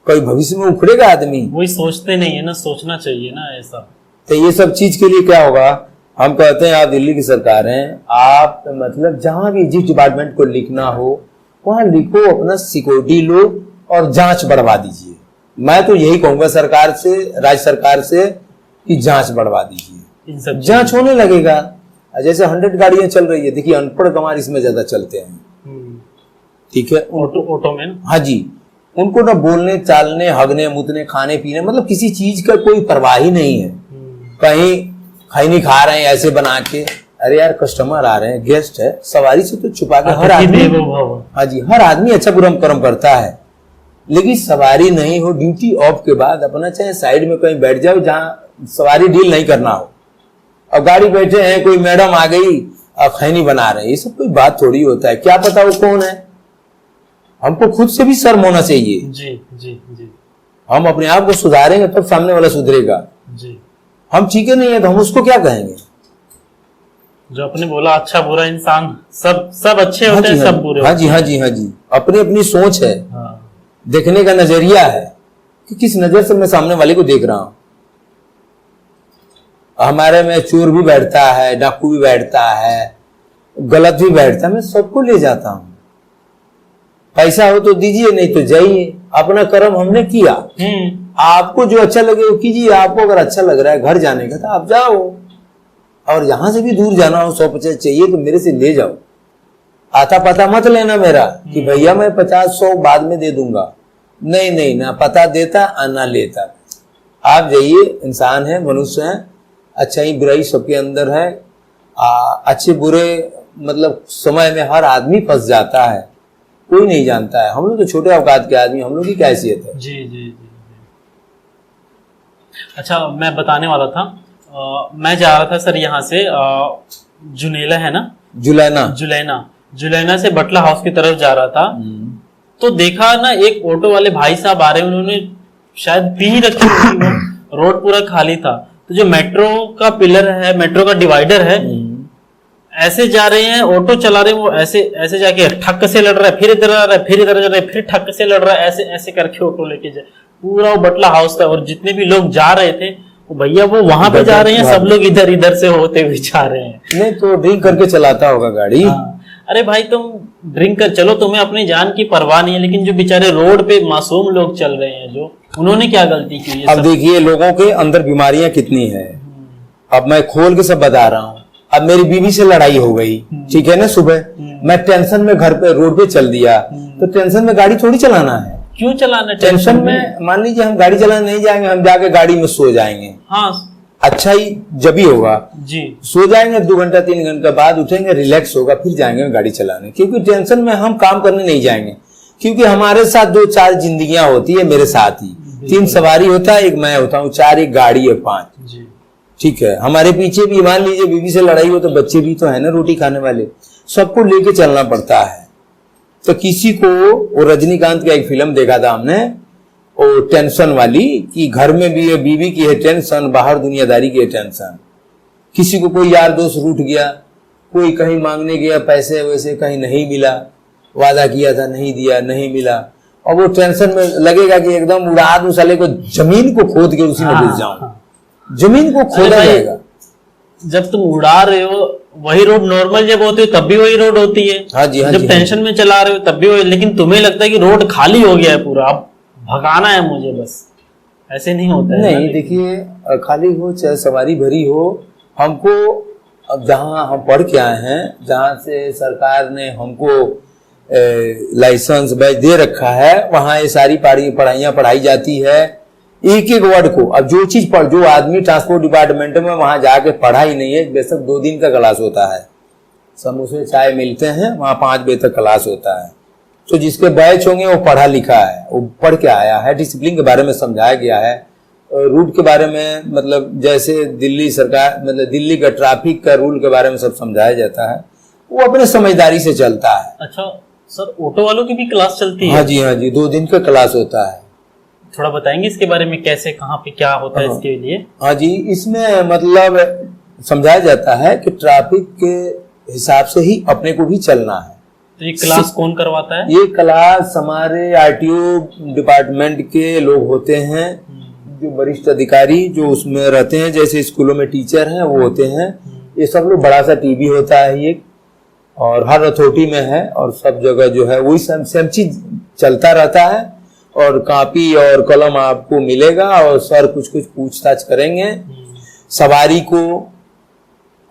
कोई भविष्य में उखड़ेगा आदमी। वही सोचते नहीं है ना, सोचना चाहिए ना ऐसा। तो ये सब चीज के लिए क्या होगा, हम कहते हैं आप दिल्ली की सरकार हैं, आप मतलब जहां भी जिस डिपार्टमेंट को लिखना हो वहां लिखो, अपना सिक्योरिटी लो और जांच बढ़वा दीजिए। मैं तो यही कहूंगा सरकार से, राज्य सरकार से कि जांच बढ़वा दीजिए, इन सब जांच होने लगेगा। जैसे 100 गाड़ियां चल रही है, देखिए अनपढ़ गंवार इसमें ज्यादा चलते हैं, ठीक है, ऑटो में। हाँ जी, उनको ना बोलने चालने हगने मुतने खाने पीने मतलब किसी चीज का कोई परवाह ही नहीं है। कहीं खैनी खा रहे हैं ऐसे बना के, अरे यार कस्टमर आ रहे हैं, गेस्ट है, सवारी से तो छुपा के हर आदमी, हाँ जी, हर आदमी अच्छा कर्म करता है, लेकिन सवारी नहीं हो, ड्यूटी ऑफ के बाद अपना चाहे साइड में कहीं बैठ जाओ जहां सवारी डील नहीं करना हो। अब गाड़ी बैठे हैं, कोई मैडम आ गई और खैनी बना रहे हैं, ये सब कोई बात थोड़ी होता है, क्या पता वो कौन है। हमको खुद से भी शर्म होना चाहिए। जी जी जी, हम अपने आप को सुधारेंगे तब सामने वाला सुधरेगा जी। हम ठीक है नहीं है तो हम उसको क्या कहेंगे। जो आपने बोला अच्छा बुरा इंसान, सब अच्छे होते हैं, सब बुरे। हाँ जी, हाँ जी, हाँ जी, अपनी अपनी सोच है, हाँ। देखने का नजरिया है कि किस नजर से मैं सामने वाले को देख रहा हूं। हमारे में चोर भी बैठता है, डाकू भी बैठता है, गलत भी बैठता है, मैं सबको ले जाता हूं। पैसा हो तो दीजिए, नहीं तो जाइए, अपना कर्म हमने किया। आपको जो अच्छा लगे वो कीजिए, आपको अगर अच्छा लग रहा है घर जाने का तो आप जाओ, और यहां से भी दूर जाना हो 100-50 चाहिए तो मेरे से ले जाओ, आता पता मत लेना मेरा कि भैया मैं 50-100 बाद में दे दूंगा, नहीं नहीं, ना पता देता ना लेता। आप जाइए, इंसान है, मनुष्य है, अच्छाई बुराई सबके अंदर है, अच्छे बुरे मतलब समय में हर आदमी फंस जाता है, कोई नहीं जानता है। हम लोग तो छोटे औकात के आदमी, हम लोग की क्या हैसियत है। जी जी जी। अच्छा, मैं बताने वाला था, मैं जा रहा था सर यहाँ से जुनेला है ना, जुलैना से बटला हाउस की तरफ जा रहा था, तो देखा ना एक ऑटो वाले भाई साहब आ रहे, उन्होंने शायद पी ही रखी थी, रोड पूरा खाली था, तो जो मेट्रो का पिलर है, मेट्रो का डिवाइडर है, ऐसे जा रहे हैं, ऑटो चला रहे हैं, वो ऐसे ऐसे जाके ठक से लड़ रहा है, फिर इधर आ रहा है, फिर इधर जा रहा है, फिर ठक से लड़ रहा है, ऐसे ऐसे करके ऑटो लेके जाए, पूरा वो बटला हाउस था, और जितने भी लोग जा रहे थे वो भैया वो वहां पे जा रहे हैं, सब लोग इधर इधर से होते हुए जा रहे हैं। नहीं तो ड्रिंक करके चलाता होगा गाड़ी। अरे भाई तुम ड्रिंक कर चलो, तुम्हें अपनी जान की परवाह नहीं है, लेकिन जो बेचारे रोड पे मासूम लोग चल रहे हैं, जो उन्होंने क्या गलती की है। अब देखिए लोगों के अंदर बीमारियां कितनी है, अब मैं खोल के सब बता रहा हूँ। अब मेरी बीवी से लड़ाई हो गई, ठीक है ना, सुबह मैं टेंशन में घर पे रोड पे चल दिया, तो टेंशन में गाड़ी थोड़ी चलाना है। क्यों चलाना टेंशन में? मान लीजिए हम गाड़ी चलाने नहीं जाएंगे, हम जाके गाड़ी में सो जाएंगे, हाँ अच्छा ही जब ही होगा जी, सो जाएंगे, 2 घंटा 3 घंटा बाद उठेंगे, रिलैक्स होगा, फिर जाएंगे गाड़ी चलाने। क्योंकि टेंशन में हम काम करने नहीं जाएंगे, क्योंकि हमारे साथ 2-4 जिंदगियां होती है, मेरे साथ ही 3 सवारी होता है, 1 मैं होता हूँ, 4 एक गाड़ी है, 5 जी, ठीक है। हमारे पीछे भी मान लीजिए बीवी से लड़ाई हो तो बच्चे भी तो है ना रोटी खाने वाले, सबको लेके चलना पड़ता है। तो किसी को, वो रजनीकांत का एक फिल्म देखा था हमने, वो टेंशन वाली, कि घर में भी है, बीवी की है टेंशन, बाहर दुनियादारी की है टेंशन। किसी को कोई यार दोस्त रूठ गया, कोई कहीं मांगने गया पैसे वैसे, कहीं नहीं मिला, वादा किया था नहीं दिया, नहीं मिला, और वो टेंशन में लगेगा कि एकदम उड़ा दूं साले को, जमीन को खोद के उसी में घुस जाऊं, जमीन को खोदा जाएगा। जब तुम उड़ा रहे हो वही रोड नॉर्मल जब होती है तब भी वही रोड होती है, हाँ जी, हाँ जब जी, टेंशन में चला रहे हो तब भी वही, लेकिन तुम्हें लगता है कि रोड खाली हो गया है पूरा, अब भगाना है मुझे बस, ऐसे नहीं होता है। नहीं देखिए, खाली हो चाहे सवारी भरी हो, हमको अब जहाँ हम पढ़ के आए हैं, जहाँ से सरकार ने हमको लाइसेंस बैच दे रखा है, वहाँ ये सारी पढ़ाइयाँ पढ़ाई जाती है, एक एक वर्ड को। अब जो चीज पढ़, जो आदमी ट्रांसपोर्ट डिपार्टमेंट में वहां जाके पढ़ा ही नहीं है, बेशक 2 दिन का क्लास होता है, समोसे चाय मिलते हैं, वहां 5 बजे तक क्लास होता है, तो जिसके बैच होंगे वो पढ़ा लिखा है, वो पढ़ के आया है, डिसिप्लिन के बारे में समझाया गया है, रूट के बारे में, मतलब जैसे दिल्ली सरकार, मतलब दिल्ली का ट्रैफिक का रूल के बारे में सब समझाया जाता है, वो अपने समझदारी से चलता है। अच्छा सर, ऑटो वालों की भी क्लास चलती है? हाँ जी, हाँ जी, 2 दिन का क्लास होता है, थोड़ा बताएंगे इसके बारे में, कैसे कहाँ पे क्या होता है इसके लिए? हाँ जी, इसमें मतलब समझाया जाता है कि ट्रैफिक के हिसाब से ही अपने को भी चलना है। तो ये क्लास कौन करवाता है? ये क्लास हमारे आरटीओ डिपार्टमेंट के लोग होते हैं, जो वरिष्ठ अधिकारी जो उसमें रहते हैं, जैसे स्कूलों में टीचर हैं वो होते हैं। ये सब लोग, बड़ा सा टीवी होता है ये, और हर अथॉरिटी में है, और सब जगह जो है वही सेम चीज चलता रहता है। और कॉपी और कलम आपको मिलेगा, और सर कुछ कुछ पूछताछ करेंगे। सवारी को,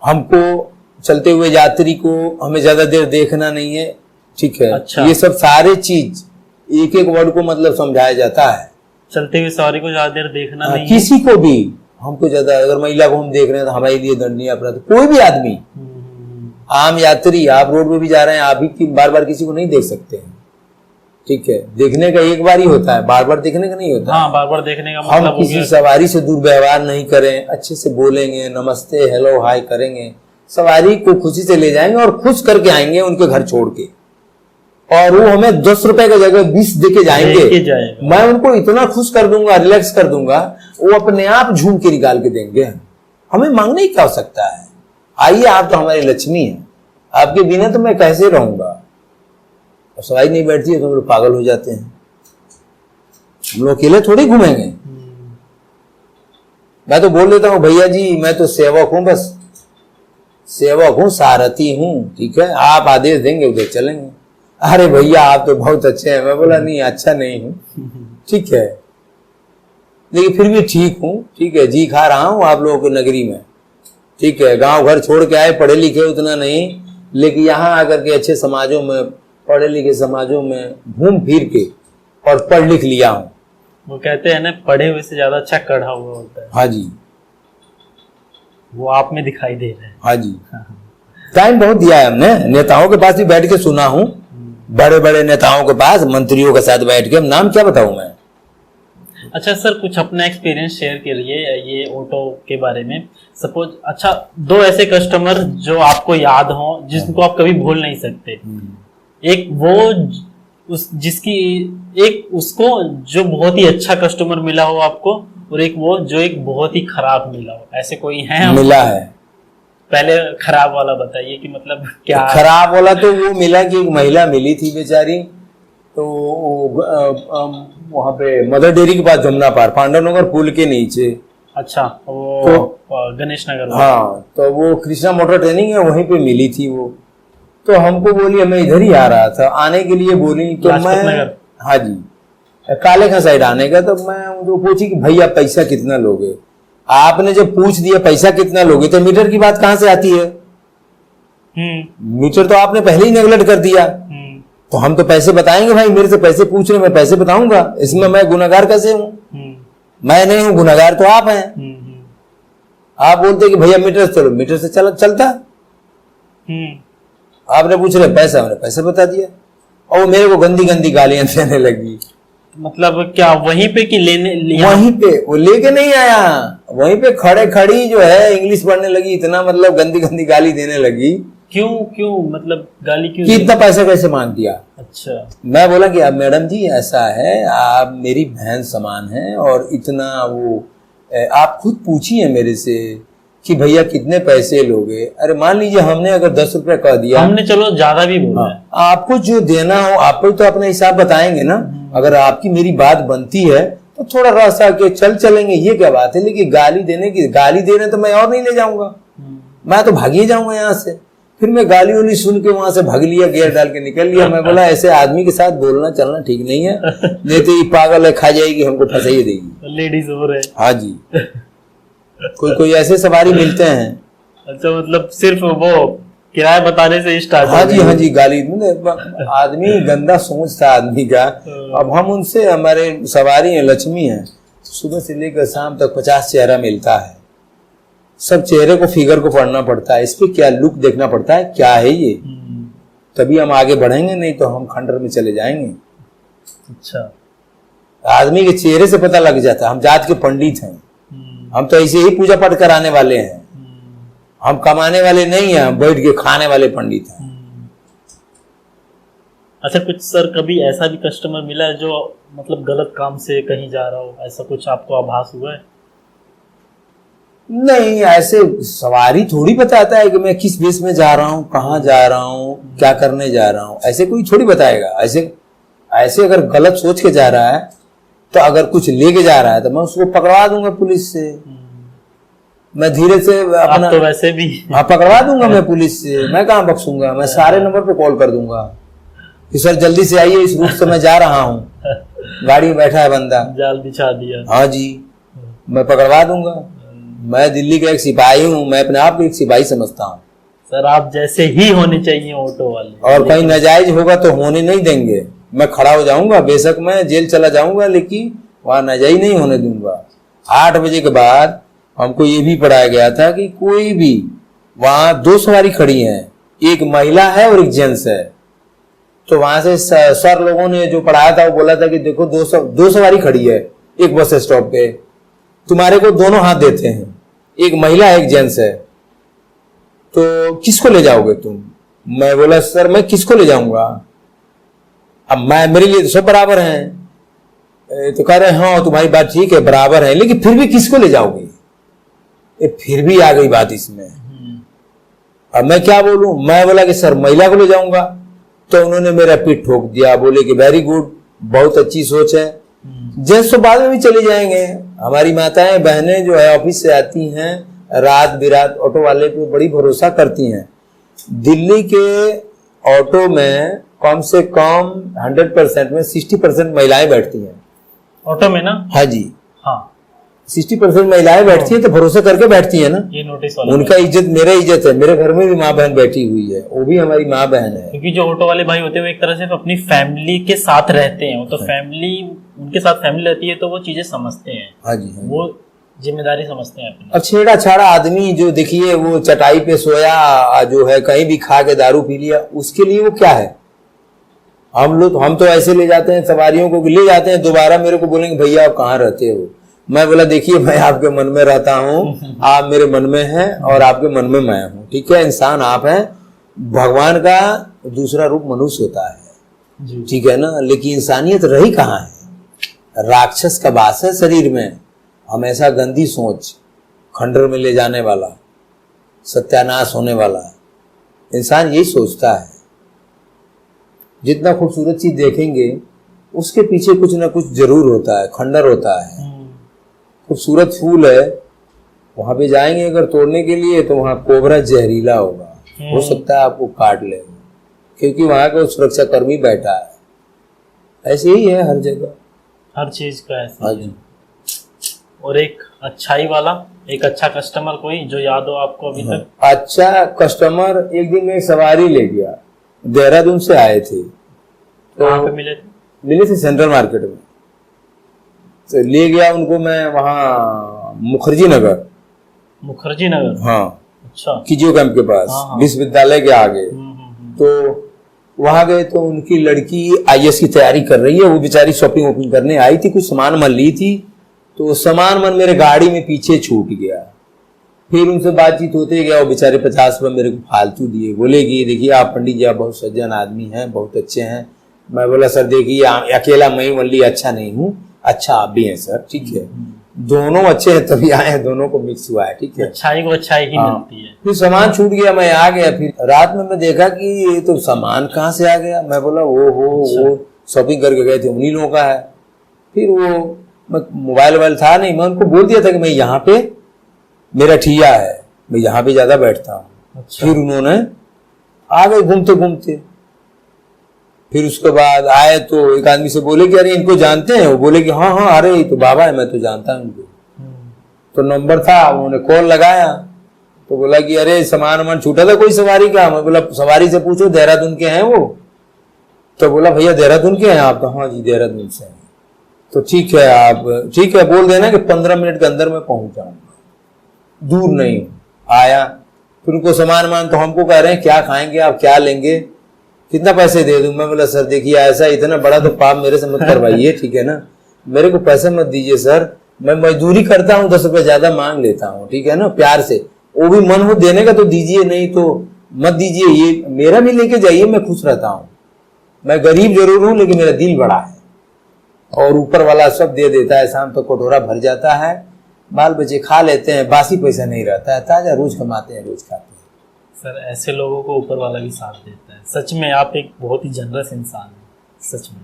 हमको, चलते हुए यात्री को हमें ज्यादा देर देखना नहीं है, ठीक है। अच्छा। ये सब सारे चीज एक एक वर्ड को मतलब समझाया जाता है। चलते हुए सवारी को ज्यादा देर देखना नहीं किसी को भी, हमको ज्यादा, अगर महिला को हम देख रहे हैं तो हमारे लिए दंडनीय अपराध। कोई भी आदमी, आम यात्री, आप रोड पे भी जा रहे हैं, आप भी बार बार किसी को नहीं देख सकते हैं, ठीक है। देखने का एक बार ही होता है, बार बार देखने का नहीं होता। हाँ, बार बार देखने का हम मतलब किसी सवारी से दुर्व्यवहार नहीं करें, अच्छे से बोलेंगे, नमस्ते हेलो हाय करेंगे, सवारी को खुशी से ले जाएंगे और खुश करके आएंगे उनके घर छोड़ के। और वो हमें 10 रुपए का जगह 20 देके जाएंगे। मैं उनको इतना खुश कर दूंगा, रिलैक्स कर दूंगा, वो अपने आप झूम के निकाल के देंगे। हमें मांगने की क्या आवश्यकता है? आइए, आप तो हमारी लक्ष्मी है, आपके बिना तो मैं कैसे रहूंगा। और सवारी नहीं बैठती है तो हम लोग पागल हो जाते हैं। हम लोग अकेले थोड़ी घूमेंगे। मैं तो बोल देता हूँ, भैया जी मैं तो सेवक हूं, बस सेवक हूं, सारथी हूं, ठीक है, आप आदेश देंगे उधर चलेंगे। अरे भैया आप तो बहुत अच्छे हैं। मैं बोला नहीं, अच्छा नहीं हूं, ठीक है, लेकिन फिर भी ठीक हूं, ठीक है, जी खा रहा हूं आप लोगों की नगरी में, ठीक है। गांव घर छोड़ के आए, पढ़े लिखे उतना नहीं, लेकिन यहाँ आकर के अच्छे समाजों में, पढ़े लिखे समाजों में घूम फिर के और पढ़ लिख लिया हूं। वो कहते हैं ना, पढ़े हुए से ज्यादा अच्छा कढ़ा हुआ होता है। हाँ जी, वो आप में दिखाई दे रहे हैं। हाँ जी, टाइम बहुत दिया है हमने। नेताओं के पास भी बैठ के सुना हूं, बड़े बड़े नेताओं के पास, मंत्रियों के साथ बैठ के। नाम क्या बताऊं मैं? अच्छा सर, कुछ अपना एक्सपीरियंस शेयर करिए ये ऑटो के बारे में। सपोज, अच्छा, 2 ऐसे कस्टमर जो आपको याद हो, जिनको आप कभी भूल नहीं सकते। एक वो जिसकी, एक उसको जो बहुत ही अच्छा कस्टमर मिला हो आपको, और एक वो जो एक बहुत ही खराब मिला हो। ऐसे कोई है? मिला है। पहले खराब वाला बताइए कि मतलब क्या। खराब वाला तो वो मिला कि एक महिला मिली थी बेचारी, तो वहां पे मदर डेयरी के पास, जमुना पार, पांडवनगर पुल के नीचे। अच्छा, वो तो गणेश नगर। हाँ, तो वो कृष्णा मोटर ट्रेनिंग है, वहीं पे मिली थी वो। तो हमको बोली, मैं इधर ही आ रहा था, आने के लिए बोली, तो मैं, हाँ जी, काले खां साइड आने का। तो मैं उनको पूछी कि भैया पैसा कितना लोगे? आपने जब पूछ दिया पैसा कितना लोगे, तो मीटर की बात कहां से आती है? मीटर तो आपने पहले ही नेगलेक्ट कर दिया। तो हम तो पैसे बताएंगे, भाई मेरे से पैसे पूछ रहे, मैं पैसे बताऊंगा, इसमें मैं गुनाहगार कैसे हूं? मैं नहीं हूं गुनाहगार, तो आप हैं। आप बोलते कि भैया मीटर से चलो, मीटर से चलता। आपने पूछ रहे पैसा, मैंने पैसे बता दिया, और वो मेरे को गंदी गंदी गालियां देने लगी। मतलब क्या वहीं पे कि लेने वहीं पे? वो लेके नहीं आया, वहीं पे खड़े खड़ी जो है इंग्लिश पढ़ने लगी, इतना मतलब गंदी गंदी गाली देने लगी। क्यों मतलब गाली क्यों? कि इतना पैसा कैसे मांग दिया? अच्छा। मैं बोला कि अब मैडम जी ऐसा है, आप मेरी बहन समान हैं, और इतना वो आप खुद पूछिए मेरे से कि भैया कितने पैसे लोगे। अरे मान लीजिए हमने अगर 10 रुपए कह दिया, हमने चलो ज्यादा भी बोला है, आपको जो देना हो आप तो अपना हिसाब बताएंगे ना। अगर आपकी मेरी बात बनती है तो थोड़ा रास्ता के चलेंगे, ये क्या बात है। लेकिन गाली दे रहे तो मैं और नहीं ले जाऊंगा, मैं तो भाग ही जाऊंगा यहाँ से। फिर मैं गाली वाली सुन के वहां से भाग लिया, गियर डाल के निकल लिया। मैं बोला ऐसे आदमी के साथ बोलना चलना ठीक नहीं है, नहीं तो ये पागल है, खा जाएगी, हमको फंसाई देगी। लेडीज हो रहे। हाँ जी, कोई ऐसे सवारी मिलते हैं। अच्छा, मतलब सिर्फ वो किराया बताने से स्टार्ट? हाँ जी, हाँ जी, गाली, आदमी गंदा सोच था आदमी का। अब हम उनसे, हमारे सवारी है, लक्ष्मी है, सुबह से लेकर शाम तक 50 चेहरा मिलता है। सब चेहरे को, फिगर को पढ़ना पड़ता है, इस पे क्या लुक देखना पड़ता है, क्या है ये, तभी हम आगे बढ़ेंगे, नहीं तो हम खंडर में चले जाएंगे। अच्छा, आदमी के चेहरे से पता लग जाता है। हम जात के पंडित हैं, हम तो ऐसे ही पूजा पाठ कराने वाले हैं, हम कमाने वाले नहीं हैं, हम बैठ के खाने वाले पंडित हैं। अच्छा, कुछ सर कभी ऐसा भी कस्टमर मिला है जो मतलब गलत काम से कहीं जा रहा हो, ऐसा कुछ आपको आभास हुआ है? नहीं, ऐसे सवारी थोड़ी बताता है कि मैं किस बेस में जा रहा हूँ, कहाँ जा रहा हूँ, क्या करने जा रहा हूँ, ऐसे कोई थोड़ी बताएगा। ऐसे ऐसे अगर गलत सोच के जा रहा है तो अगर कुछ लेके जा रहा है तो मैं उसको पकड़वा दूंगा पुलिस से। मैं धीरे से अपना आप तो वैसे भी हाँ पकड़वा दूंगा मैं पुलिस से। मैं कहाँ बख्शूंगा, मैं सारे नंबर पे कॉल कर दूंगा कि सर जल्दी से आइए, इस रूट से मैं जा रहा हूँ, गाड़ी में बैठा है बंदा। जाल बिछा दिया। हाँ जी, मैं पकड़वा दूंगा। मैं दिल्ली का एक सिपाही हूँ, मैं अपने आप को एक सिपाही समझता हूँ। सर आप जैसे ही होने चाहिए ऑटो वाले। और कहीं नाजायज होगा तो होने नहीं देंगे। मैं खड़ा हो जाऊंगा, बेशक मैं जेल चला जाऊंगा, लेकिन वहां नाजायज नहीं होने दूंगा। 8 बजे के बाद हमको ये भी पढ़ाया गया था कि कोई भी, वहां 2 सवारी खड़ी हैं, एक महिला है और एक जेंट्स है। तो वहां से सर लोगों ने जो पढ़ाया था वो बोला था कि देखो 2 सवारी खड़ी है एक बस स्टॉप पे, तुम्हारे को दोनों हाथ देते हैं, एक महिला है एक जेंट्स है, तो किसको ले जाओगे तुम? मैं बोला सर मैं किसको ले जाऊंगा, अब मैं, मेरे लिए तो सब बराबर हैं। तो कह रहे हाँ तुम्हारी बात ठीक है, बराबर है, लेकिन फिर भी किसको ले जाओगे? फिर भी आ गई बात इसमें। अब मैं क्या बोलूं? मैं बोला कि सर महिला को ले जाऊंगा। तो उन्होंने मेरा पीठ ठोक दिया, बोले कि वेरी गुड, बहुत अच्छी सोच है, जेंट्स तो बाद में भी चले जाएंगे। हमारी माताएं बहनें जो है ऑफिस से आती हैं, रात बिरात ऑटो वाले पे बड़ी भरोसा करती हैं। दिल्ली के ऑटो में कम से कम 100% में 60% महिलाएं बैठती हैं ऑटो में ना। हाँ जी, हाँ 60% महिलाएं बैठती हैं, तो भरोसा करके बैठती है ना। ये नोटिस वाला उनका इज्जत मेरा इज्जत है। मेरे घर में भी माँ बहन बैठी हुई है, वो भी हमारी माँ बहन है। क्योंकि जो ऑटो वाले भाई होते हैं वो एक तरह से अपनी फैमिली के साथ रहते हैं, वो तो फैमिली, उनके साथ फैमिली रहती है तो वो चीजें समझते हैं। हाँ जी, हाँ। वो जिम्मेदारी समझते हैं अपनी। अब छेड़ा छाड़ा आदमी जो देखिए वो चटाई पे सोया, जो है कहीं भी खा के दारू पी लिया, उसके लिए वो क्या है? हम तो ऐसे ले जाते हैं सवारियों को, ले जाते हैं, दोबारा मेरे को बोलेंगे भैया आप कहाँ रहते हो? मैं बोला देखिए मैं आपके मन में रहता हूँ, आप मेरे मन में हैं और आपके मन में मैं हूँ, ठीक है। इंसान आप हैं, भगवान का दूसरा रूप मनुष्य होता है, ठीक है ना। लेकिन इंसानियत रही कहाँ है? राक्षस का वास है शरीर में, हमेशा गंदी सोच, खंडर में ले जाने वाला, सत्यानाश होने वाला। इंसान यही सोचता है। जितना खूबसूरत चीज देखेंगे उसके पीछे कुछ ना कुछ जरूर होता है, खंडर होता है। खूबसूरत फूल है, वहां पे जाएंगे अगर तोड़ने के लिए तो वहां कोबरा जहरीला होगा, हो सकता है आपको काट ले, क्योंकि वहां का सुरक्षा कर्मी बैठा है। ऐसे ही है हर जगह, हर चीज का ऐसा। हाँ जी। और एक अच्छाई वाला, एक अच्छा कस्टमर कोई जो याद हो आपको अभी तक? अच्छा कस्टमर, एक दिन में सवारी ले गया, देहरादून से आए थे, तो कहाँ पे मिले थे? मिले थे सेंट्रल मार्केट में। तो ले गया उनको मैं वहाँ मुखर्जी नगर, मुखर्जी नगर, हाँ अच्छा, कीजियो कैंप के पास, हाँ, हाँ। विश्वविद्यालय के आगे। तो वहां गए तो उनकी लड़की IAS की तैयारी कर रही है, वो बेचारी शॉपिंग वॉपिंग करने आई थी, कुछ सामान मन ली थी, तो सामान मन मेरे गाड़ी में पीछे छूट गया। फिर उनसे बातचीत होते गया, वो बेचारे 50 रुपये मेरे को फालतू दिए, बोले कि देखिए आप पंडित जी आप बहुत सज्जन आदमी हैं, बहुत अच्छे हैं। मैं बोला सर देखिए अकेला मैं वनली अच्छा नहीं हूँ, अच्छा आप भी हैं सर, ठीक है, दोनों अच्छे हैं तभी आए हैं, दोनों को मिक्स हुआ है, ठीक है। अच्छाई को अच्छाई ही मिलती है। फिर सामान छूट गया, मैं आ गया। फिर रात में मैं देखा कि ये तो सामान कहाँ से आ गया। मैं बोला वो शॉपिंग करके गए थे उन्हीं लोगों का है। फिर वो मोबाइल था नहीं, मैं उनको बोल दिया था कि मैं यहाँ पे मेरा ठिया है, मैं यहाँ पे ज्यादा बैठता हूँ। अच्छा। फिर उन्होंने आ गए घूमते घूमते। फिर उसके बाद आए तो एक आदमी से बोले कि अरे इनको जानते हैं? वो बोले कि हाँ हाँ अरे ये तो बाबा है, मैं तो जानता हूँ इनको। तो नंबर था, उन्होंने कॉल लगाया तो बोला कि अरे सामान वामान छूटा था कोई सवारी का। मैं बोला सवारी से पूछो देहरादून के हैं वो। तो बोला भैया देहरादून के हैं आप? तो हाँ जी देहरादून से हैं। तो ठीक है, आप ठीक है बोल देना कि 15 मिनट के अंदर मैं पहुंच जाऊंगा, दूर नहीं हूं। आया, फिर उनको सामान मान, तो हमको कह रहे हैं क्या खाएंगे आप, क्या लेंगे, कितना पैसे दे दूं? मैं बोला सर देखिए ऐसा इतना बड़ा तो पाप मेरे से मत करवाइए, ठीक है ना, मेरे को पैसे मत दीजिए सर, मैं मजदूरी करता हूँ, 10 रुपये ज्यादा मांग लेता हूँ, ठीक है ना, प्यार से। वो भी मन हो देने का तो दीजिए, नहीं तो मत दीजिए, ये मेरा भी लेके जाइए, मैं खुश रहता हूँ। मैं गरीब जरूर हूं लेकिन मेरा दिल बड़ा है, और ऊपर वाला सब दे देता है, शाम तक कटोरा भर जाता है, बाल बच्चे खा लेते हैं, बासी पैसा नहीं रहता है, ताजा रोज कमाते हैं रोज खाते हैं। सर ऐसे लोगों को ऊपर वाला भी साथ देता है। सच में आप एक बहुत ही जनरस इंसान हैं, सच में।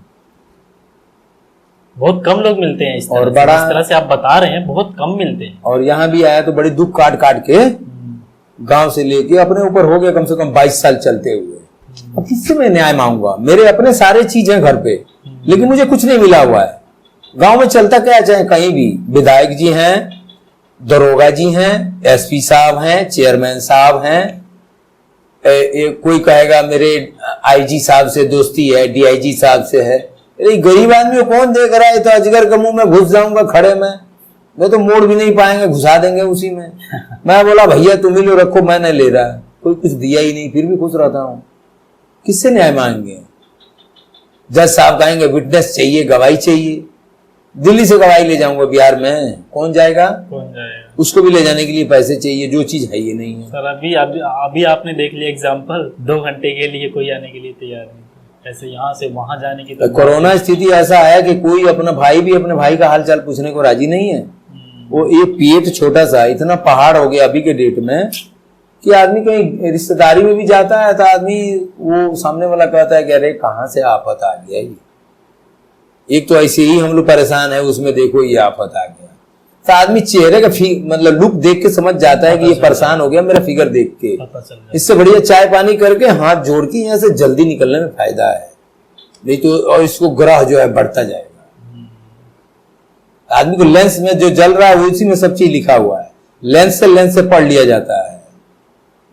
बहुत कम लोग मिलते हैं इस तरह और से, बड़ा- इस तरह से आप बता रहे हैं, बहुत कम मिलते हैं। और यहाँ भी आया तो बड़ी दुख काट काट के गांव से लेके अपने ऊपर हो गया कम से कम 22 साल चलते हुए। अब किससे मैं न्याय मांगूंगा? मेरे अपने सारे चीज हैं घर पे, लेकिन मुझे कुछ नहीं मिला हुआ है। गांव में चलता क्या, चाहे कहीं भी विधायक जी हैं, दरोगा जी हैं, एसपी साहब हैं, चेयरमैन साहब हैं, कोई कहेगा मेरे आईजी साहब से दोस्ती है, डीआईजी साहब से है। अरे गरीब आदमी को कौन देख रहा है? तो अजगर के मुंह में घुस जाऊंगा खड़े में, मैं तो मोड़ भी नहीं पाएंगे, घुसा देंगे उसी में। मैं बोला भैया तुम ही लो रखो, मैं नहीं ले रहा, कोई कुछ दिया ही नहीं, फिर भी खुश रहता हूं। किससे न्याय मांगेंगे? जज साहब कहेंगे विटनेस चाहिए, गवाही चाहिए, दिल्ली से गवाही ले जाऊंगा बिहार में, कौन जाएगा? उसको भी ले जाने के लिए पैसे चाहिए, जो चीज है ये नहीं है। सर अभी आपने देख लिया एग्जांपल, 2 घंटे के लिए कोई आने के लिए तैयार नहीं, ऐसे यहाँ से वहां जाने की तो कोरोना स्थिति ऐसा है कि कोई अपना भाई भी अपने भाई का हाल चाल पूछने को राजी नहीं है। वो एक पेट छोटा सा इतना पहाड़ हो गया अभी के डेट में कि आदमी कहीं रिश्तेदारी में भी जाता है तो आदमी वो सामने वाला कहता है कि अरे कहाँ से आफत आ गया ये। एक तो ऐसे ही हम लोग परेशान है, उसमें देखो ये आफत आ गया, तो आदमी चेहरे का मतलब लुक देख के समझ जाता है कि ये परेशान हो गया मेरा फिगर देख के। इससे बढ़िया चाय पानी करके हाथ जोड़ के यहाँ से जल्दी निकलने में फायदा है, नहीं तो और इसको ग्रह जो है बढ़ता जाएगा। आदमी को लेंस में जो जल रहा है उसी में सब चीज लिखा हुआ है, लेंस से पढ़ लिया जाता है।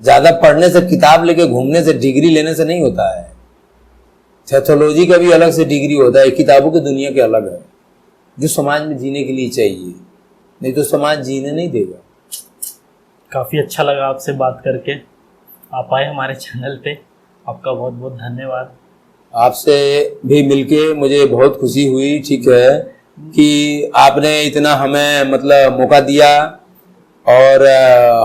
ज्यादा पढ़ने से, किताब लेके घूमने से, डिग्री लेने से नहीं होता है। पैथोलॉजी का भी अलग से डिग्री होता है, किताबों की दुनिया के अलग है, जो समाज में जीने के लिए चाहिए, नहीं तो समाज जीने नहीं देगा। काफ़ी अच्छा लगा आपसे बात करके, आप आए हमारे चैनल पे, आपका बहुत बहुत धन्यवाद। आपसे भी मिलके मुझे बहुत खुशी हुई, ठीक है, कि आपने इतना हमें मतलब मौका दिया। और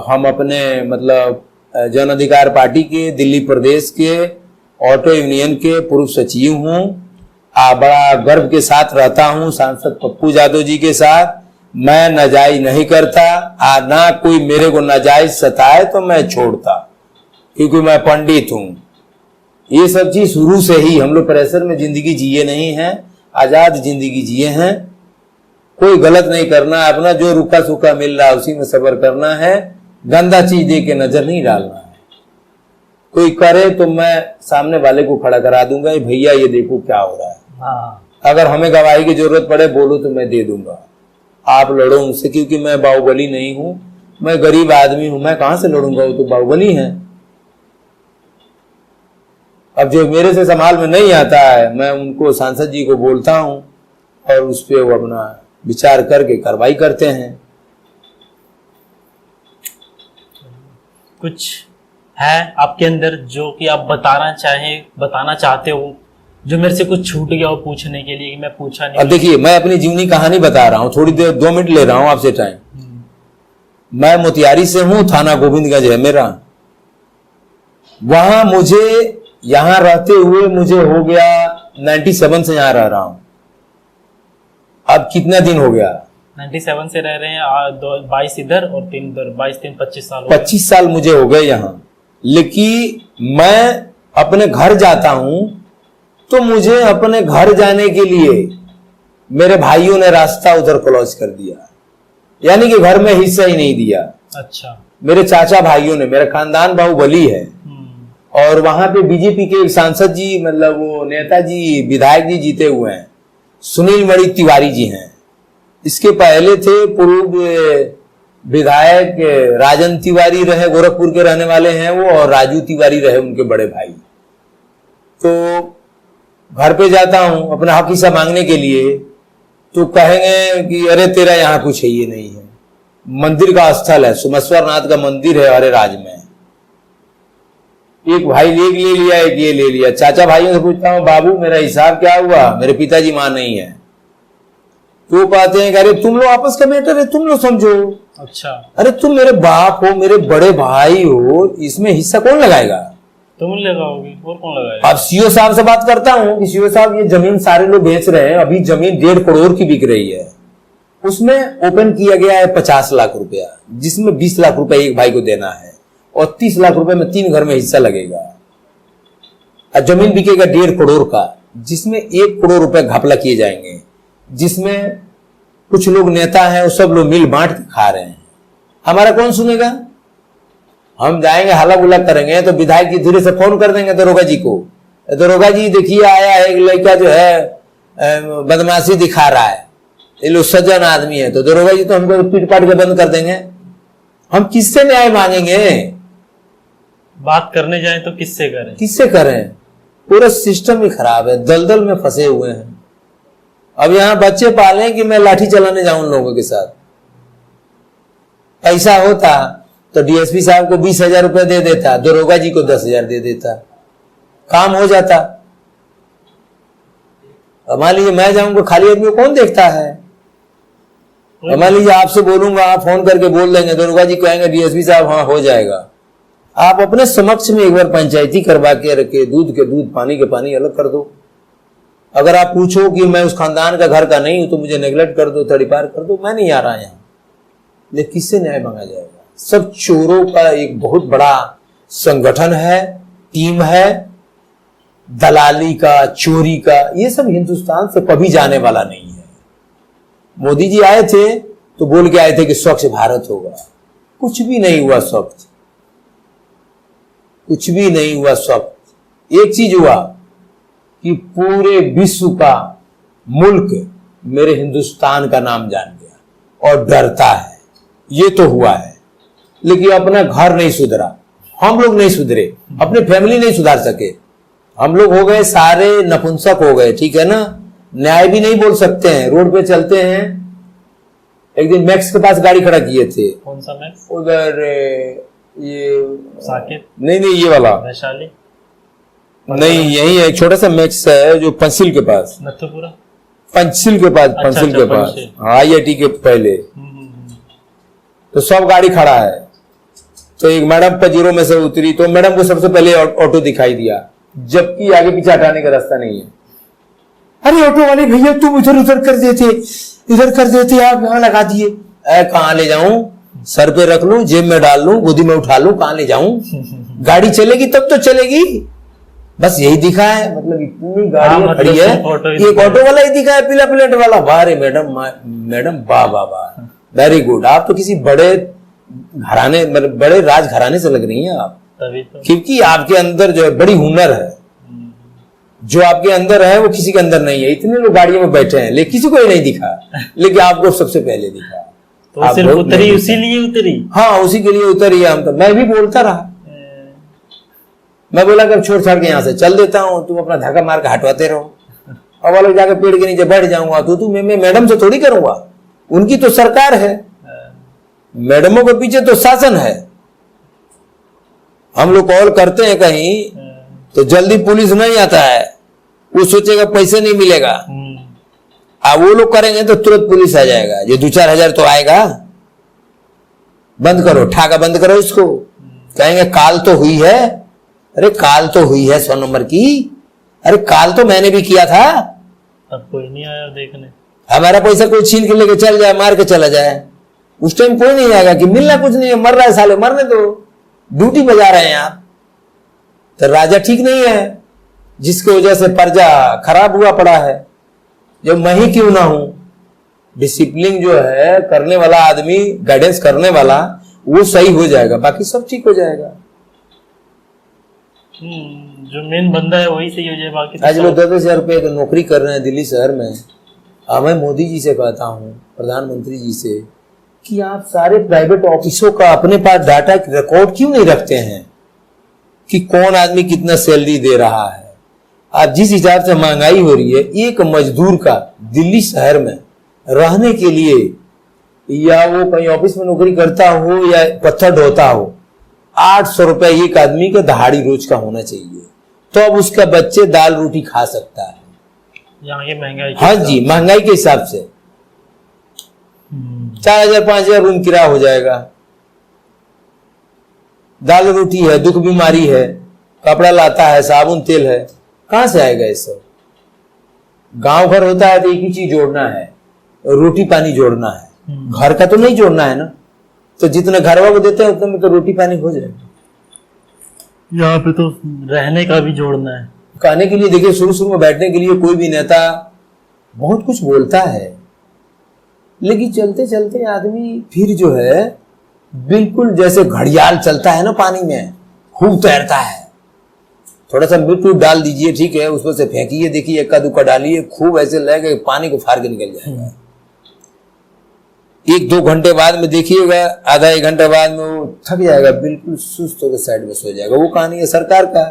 हम अपने मतलब जन अधिकार पार्टी के दिल्ली प्रदेश के ऑटो यूनियन के पूर्व सचिव हूँ। बड़ा गर्व के साथ रहता हूँ सांसद पप्पू यादव जी के साथ। मैं नाजायज नहीं करता, ना कोई मेरे को नाजायज सताए तो मैं छोड़ता, क्योंकि मैं पंडित हूँ। ये सब चीज शुरू से ही हम लोग प्रेशर में जिंदगी जिए नहीं हैं, आजाद जिंदगी जिए हैं। कोई गलत नहीं करना, अपना जो रुका सूखा मिल रहा है उसी में सब्र करना है, गंदा चीज दे के नजर नहीं डालना है। कोई करे तो मैं सामने वाले को खड़ा करा दूंगा, भैया ये देखो क्या हो रहा है। हाँ। अगर हमें गवाही की जरूरत पड़े बोलो तो मैं दे दूंगा, आप लड़ो उनसे, क्योंकि मैं बाहुबली नहीं हूं, मैं गरीब आदमी हूं, मैं कहां से लड़ूंगा, वो तो बाहुबली है। अब जो मेरे से संभाल में नहीं आता है मैं उनको सांसद जी को बोलता हूं और उस पर वो अपना विचार करके कार्रवाई करते हैं। कुछ है आपके अंदर जो कि आप बताना चाहते हो, जो मेरे से कुछ छूट गया हो पूछने के लिए कि मैं पूछा नहीं? अब देखिए, मैं अपनी जीवनी कहानी बता रहा हूँ, थोड़ी देर 2 मिनट ले रहा हूँ आपसे टाइम। मैं मोतिहारी से हूँ, थाना गोविंदगंज है मेरा। वहां मुझे यहां रहते हुए मुझे हो गया 97 से यहां रह रहा हूं। अब कितना दिन हो गया? 97 से रह रहे हैं, 22 इधर और 3 उधर, 22-3-25 साल 25 साल मुझे हो गए यहाँ। लेकिन मैं अपने घर जाता हूं तो मुझे अपने घर जाने के लिए मेरे भाइयों ने रास्ता उधर क्लोज कर दिया, यानी कि घर में हिस्सा ही नहीं दिया। अच्छा। मेरे चाचा भाइयों ने, मेरा खानदान बाहुबली है, और वहां पे बीजेपी के एक सांसद जी, मतलब वो नेताजी, विधायक जी जीते हुए हैं, सुनील मणि तिवारी जी हैं। इसके पहले थे पूर्व विधायक राजन तिवारी रहे, गोरखपुर के रहने वाले हैं वो, और राजू तिवारी रहे उनके बड़े भाई। तो घर पे जाता हूं अपना हक हिस्सा मांगने के लिए, तो कहेंगे कि अरे तेरा यहाँ कुछ है, ये नहीं है। मंदिर का स्थल है, सोमेश्वर नाथ का मंदिर है अरे राज में, एक भाई ले लिया, एक ये ले लिया। चाचा भाइयों से पूछता हूँ बाबू मेरा हिसाब क्या हुआ, मेरे पिताजी मां नहीं है। तो कहते हैं कि अरे तुम लोग आपस का मैटर है, तुम लोग समझो। अच्छा। अरे तुम मेरे बाप हो, मेरे बड़े भाई हो, इसमें हिस्सा कौन लगाएगा? तुम लगाओगे और कौन लगाएगा? अब सीओ साहब से बात करता हूं कि सीओ साहब ये जमीन सारे लोग बेच रहे हैं, अभी जमीन 1.5 करोड़ की बिक रही है, उसमें ओपन किया गया है 50 लाख रुपया, जिसमें 20 लाख रुपया एक भाई को देना है और 30 लाख रुपए में 3 घर में हिस्सा लगेगा। और जमीन बिकेगा 1.5 करोड़ का, जिसमें 1 करोड़ रुपए घपला किए जाएंगे, जिसमें कुछ लोग नेता हैं वो सब लोग मिल बांट के खा रहे हैं। हमारा कौन सुनेगा? हम जाएंगे हल्ला गुल्ला करेंगे तो विधायक जी धीरे से फोन कर देंगे दरोगा जी को, दरोगा जी देखिए आया है एक लड़का जो है बदमाशी दिखा रहा है, ये लोग सज्जन आदमी है, तो दरोगा जी तो हमको पीट पाट के बंद कर देंगे। हम किससे न्याय मांगेंगे? बात करने जाए तो किससे करें? किससे करें? पूरा सिस्टम ही खराब है, दलदल में फंसे हुए हैं। अब यहां बच्चे पाले कि मैं लाठी चलाने जाऊं लोगों के साथ। ऐसा होता तो डीएसपी साहब को 20,000 रुपए दे देता, दरोगा जी को 10,000 दे देता, काम हो जाता। मान लीजिए मैं जाऊंगा, खाली आदमी को कौन देखता है? मान लीजिए आपसे बोलूंगा, आप फोन करके बोल देंगे, दरोगा जी कहेंगे डीएसपी साहब हाँ हो जाएगा। आप अपने समक्ष में एक बार पंचायती करवा के रखे, दूध के दूध पानी के पानी अलग कर दो। अगर आप पूछो कि मैं उस खानदान का घर का नहीं हूं तो मुझे नेगलेक्ट कर दो, तड़ीपार कर दो, मैं नहीं आ रहा यहां। लेकिन किससे न्याय मांगा जाएगा? सब चोरों का एक बहुत बड़ा संगठन है, टीम है, दलाली का, चोरी का, ये सब हिंदुस्तान से कभी जाने वाला नहीं है। मोदी जी आए थे तो बोल के आए थे कि स्वच्छ भारत होगा, कुछ भी नहीं हुआ स्वच्छ, कुछ भी नहीं हुआ स्वच्छ। एक चीज हुआ कि पूरे विश्व का मुल्क मेरे हिंदुस्तान का नाम जान गया और डरता है, ये तो हुआ है। लेकिन अपना घर नहीं सुधरा, हम लोग नहीं सुधरे, अपने फैमिली नहीं सुधार सके, हम लोग हो गए सारे नपुंसक हो गए, ठीक है ना? न्याय भी नहीं बोल सकते हैं, रोड पे चलते हैं। एक दिन मैक्स के पास गाड़ी खड़ा किए थे। कौन सा मैक्स? उधर ये साकेत? नहीं ये वाला वैशाली नहीं, यही है, एक छोटा सा मैक्स है जो पंसिल के पास, नथुपुरा पंसिल के पास, पंसिल के पास, IIT के पहले। तो सब गाड़ी खड़ा है, तो एक मैडम पजीरो में से उतरी, तो मैडम को सबसे पहले ऑटो दिखाई दिया, जबकि आगे पीछे हटाने का रास्ता नहीं है। अरे ऑटो वाले भैया तुम इधर उधर कर देते, इधर कर देते, आप यहाँ लगा दिए। कहाँ ले जाऊं? सर पे रख लूं, जेब में डाल लूं, गोदी में उठा लूं, कहाँ ले जाऊं? गाड़ी चलेगी तब तो चलेगी, बस यही दिखा है। मतलब इतनी गाड़ियां खड़ी है, एक ऑटो वाला ही दिखा है, पीला प्लेट वाला। वाह रे मैडम, मैडम वाह वाह वाह, वेरी गुड। आप तो किसी बड़े घराने, मतलब बड़े राज घराने से लग रही हैं आप, तभी तो। क्योंकि आपके अंदर जो है बड़ी हुनर है, जो आपके अंदर है वो किसी के अंदर नहीं है। इतने लोग गाड़ियों में बैठे हैं लेकिन किसी को ही नहीं दिखा, लेकिन आपको सबसे पहले दिखा। तो सिर्फ उतरी उसी लिए उतरी? हाँ, उसी के लिए उतरी हम तो। मैं भी बोलता रहा, मैं बोला कि छोड़ छाड़ के यहाँ से चल देता हूँ, तुम अपना धक्का मार के हटवाते रहो। अब वो लोग जाकर पेड़ के नीचे बैठ जाऊंगा, तो मैं मैडम से थोड़ी करूंगा, उनकी तो सरकार है, मैडमों के पीछे तो शासन है। हम लोग कॉल करते हैं कहीं तो जल्दी पुलिस नहीं आता है, वो सोचेगा पैसे नहीं मिलेगा। अब वो लोग करेंगे तो तुरंत पुलिस आ जाएगा, जो 2-4 हजार तो आएगा। बंद करो, ठाका बंद करो इसको। कहेंगे काल तो हुई है, अरे काल तो हुई है 100 नंबर की, अरे काल तो मैंने भी किया था। अब कोई नहीं आया देखने, हमारा पैसा कोई छीन के लेके चल जाए, मार के चला जाए, उस टाइम कोई नहीं आएगा कि मिलना कुछ नहीं है, मर रहा है साले, मरने दो, ड्यूटी बजा रहे हैं आप। तो राजा ठीक नहीं है, जिसकी वजह से प्रजा खराब हुआ पड़ा है। जब मैं ही क्यों ना हूं, डिसिप्लिन जो है करने वाला आदमी, गाइडेंस करने वाला, वो सही हो जाएगा, बाकी सब ठीक हो जाएगा। जो मेन बंदा है वही सही हो जाए, बाकी आज लोग 10,000 रुपए की नौकरी कर रहे हैं दिल्ली शहर में। मैं मोदी जी से कहता हूँ, प्रधानमंत्री जी से, कि आप सारे प्राइवेट ऑफिसों का अपने पास डाटा रिकॉर्ड क्यों नहीं रखते हैं कि कौन आदमी कितना सैलरी दे रहा है। आज जिस हिसाब से महंगाई हो रही है, एक मजदूर का दिल्ली शहर में रहने के लिए, या वो कहीं ऑफिस में नौकरी करता हो या पत्थर ढोता हो, 800 रुपए एक आदमी का दहाड़ी रोज का होना चाहिए, तो अब उसका बच्चे दाल रोटी खा सकता है। यहाँ की महंगाई, हाँ जी, महंगाई के हिसाब से 4,000-5,000 रूम किराया हो जाएगा। दाल रोटी है, दुख बीमारी है, कपड़ा लाता है, साबुन तेल है, कहाँ से आएगा ये सब? गांव घर होता है तो एक ही चीज जोड़ना है, रोटी पानी जोड़ना है, घर का तो नहीं जोड़ना है ना। तो जितना घरवा को देते हैं उतने में तो रोटी पानी हो जाएगा। यहाँ पे तो रहने का भी जोड़ना है। कहने के लिए देखिए, शुरू शुरू में बैठने के लिए कोई भी नेता बहुत कुछ बोलता है, लेकिन चलते चलते आदमी फिर जो है बिल्कुल जैसे घड़ियाल चलता है ना पानी में, खूब तैरता है। थोड़ा सा मिर्च डाल दीजिए, ठीक है, उसमें से फेंकिए, देखिए इक्का दुक्का डालिए, खूब ऐसे लगे पानी को फाड़ के निकल जाएगा। 1-2 घंटे बाद में देखिएगा, आधा 1 घंटे बाद में वो थक जाएगा, बिल्कुल सुस्त होकर साइड में सो जाएगा। वो कहानी है सरकार का।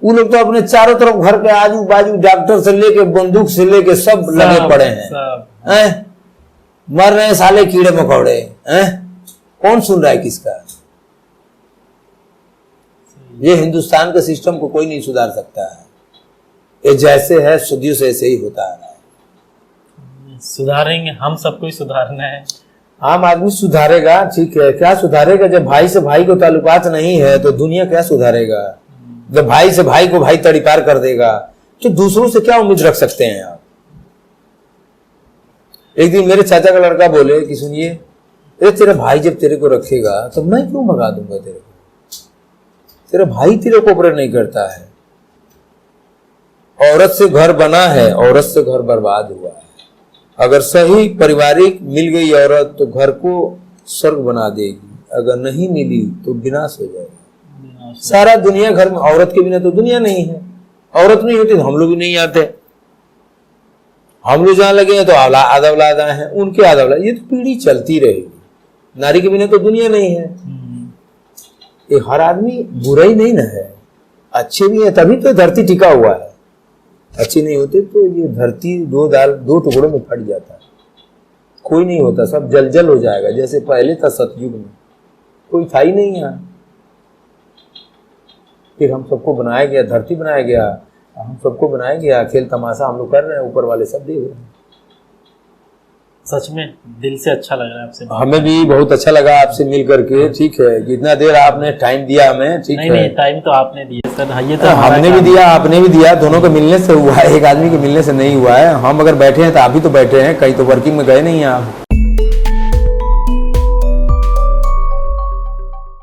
वो लोग तो अपने चारों तरफ घर के आजू बाजू डॉक्टर से लेके बंदूक से लेके सब लगे पड़े हैं, मर रहे हैं साले कीड़े मकोड़े हैं। कौन सुन रहा है किसका? ये हिंदुस्तान के सिस्टम को कोई नहीं सुधार सकता है। ये जैसे है सदियों से ऐसे ही होता है। सुधारेंगे, हम सबको ही सुधारना है। आम आदमी सुधारेगा, ठीक है, क्या सुधारेगा? जब भाई से भाई को ताल्लुकात नहीं है तो दुनिया क्या सुधारेगा? जब भाई से भाई को भाई तड़ीपार कर देगा तो दूसरों से क्या उम्मीद रख सकते हैं आप? एक दिन मेरे चाचा का लड़का बोले कि सुनिए, तेरा भाई जब तेरे को रखेगा तो मैं क्यों भगा दूंगा तेरे को? तेरा भाई तेरे को ऑपरेट नहीं करता है। औरत से घर बना है, औरत से घर बर्बाद हुआ है। अगर सही पारिवारिक मिल गई औरत तो घर को स्वर्ग बना देगी, अगर नहीं मिली तो विनाश हो जाएगा। सारा दुनिया घर में, औरत के बिना तो दुनिया नहीं है। औरत नहीं होती तो हम लोग भी नहीं आते। हम लोग जहां लगे हैं तो आधा औलाद आए हैं, उनके आधा औलाद, ये तो पीढ़ी चलती रहेगी। नारी के बिना तो दुनिया नहीं है। ये हर आदमी बुरा ही नहीं ना है, अच्छे भी है, तभी तो धरती टिका हुआ है। अच्छे नहीं होते तो ये धरती दो टुकड़ों में फट जाता है, कोई नहीं होता, सब जल हो जाएगा। जैसे पहले था सतयुग में, कोई था ही नहीं यहाँ। फिर हम सबको बनाया गया, धरती बनाया गया, हम सबको बनाया गया, खेल तमाशा हम लोग कर रहे हैं, ऊपर वाले सब देख रहे हैं। सच में दिल से अच्छा लग रहा है आपसे। हमें भी बहुत अच्छा लगा आपसे मिल करके, ठीक है। जितना देर आपने टाइम दिया हमें, ठीक है। नहीं, टाइम तो आपने दिया सर, ये तो हमने भी दिया, आपने भी दिया, दोनों के मिलने से हुआ है, एक आदमी के मिलने से नहीं हुआ है। हम अगर बैठे हैं तो आप भी तो बैठे हैं, कहीं तो वर्किंग में गए नहीं हैं आप।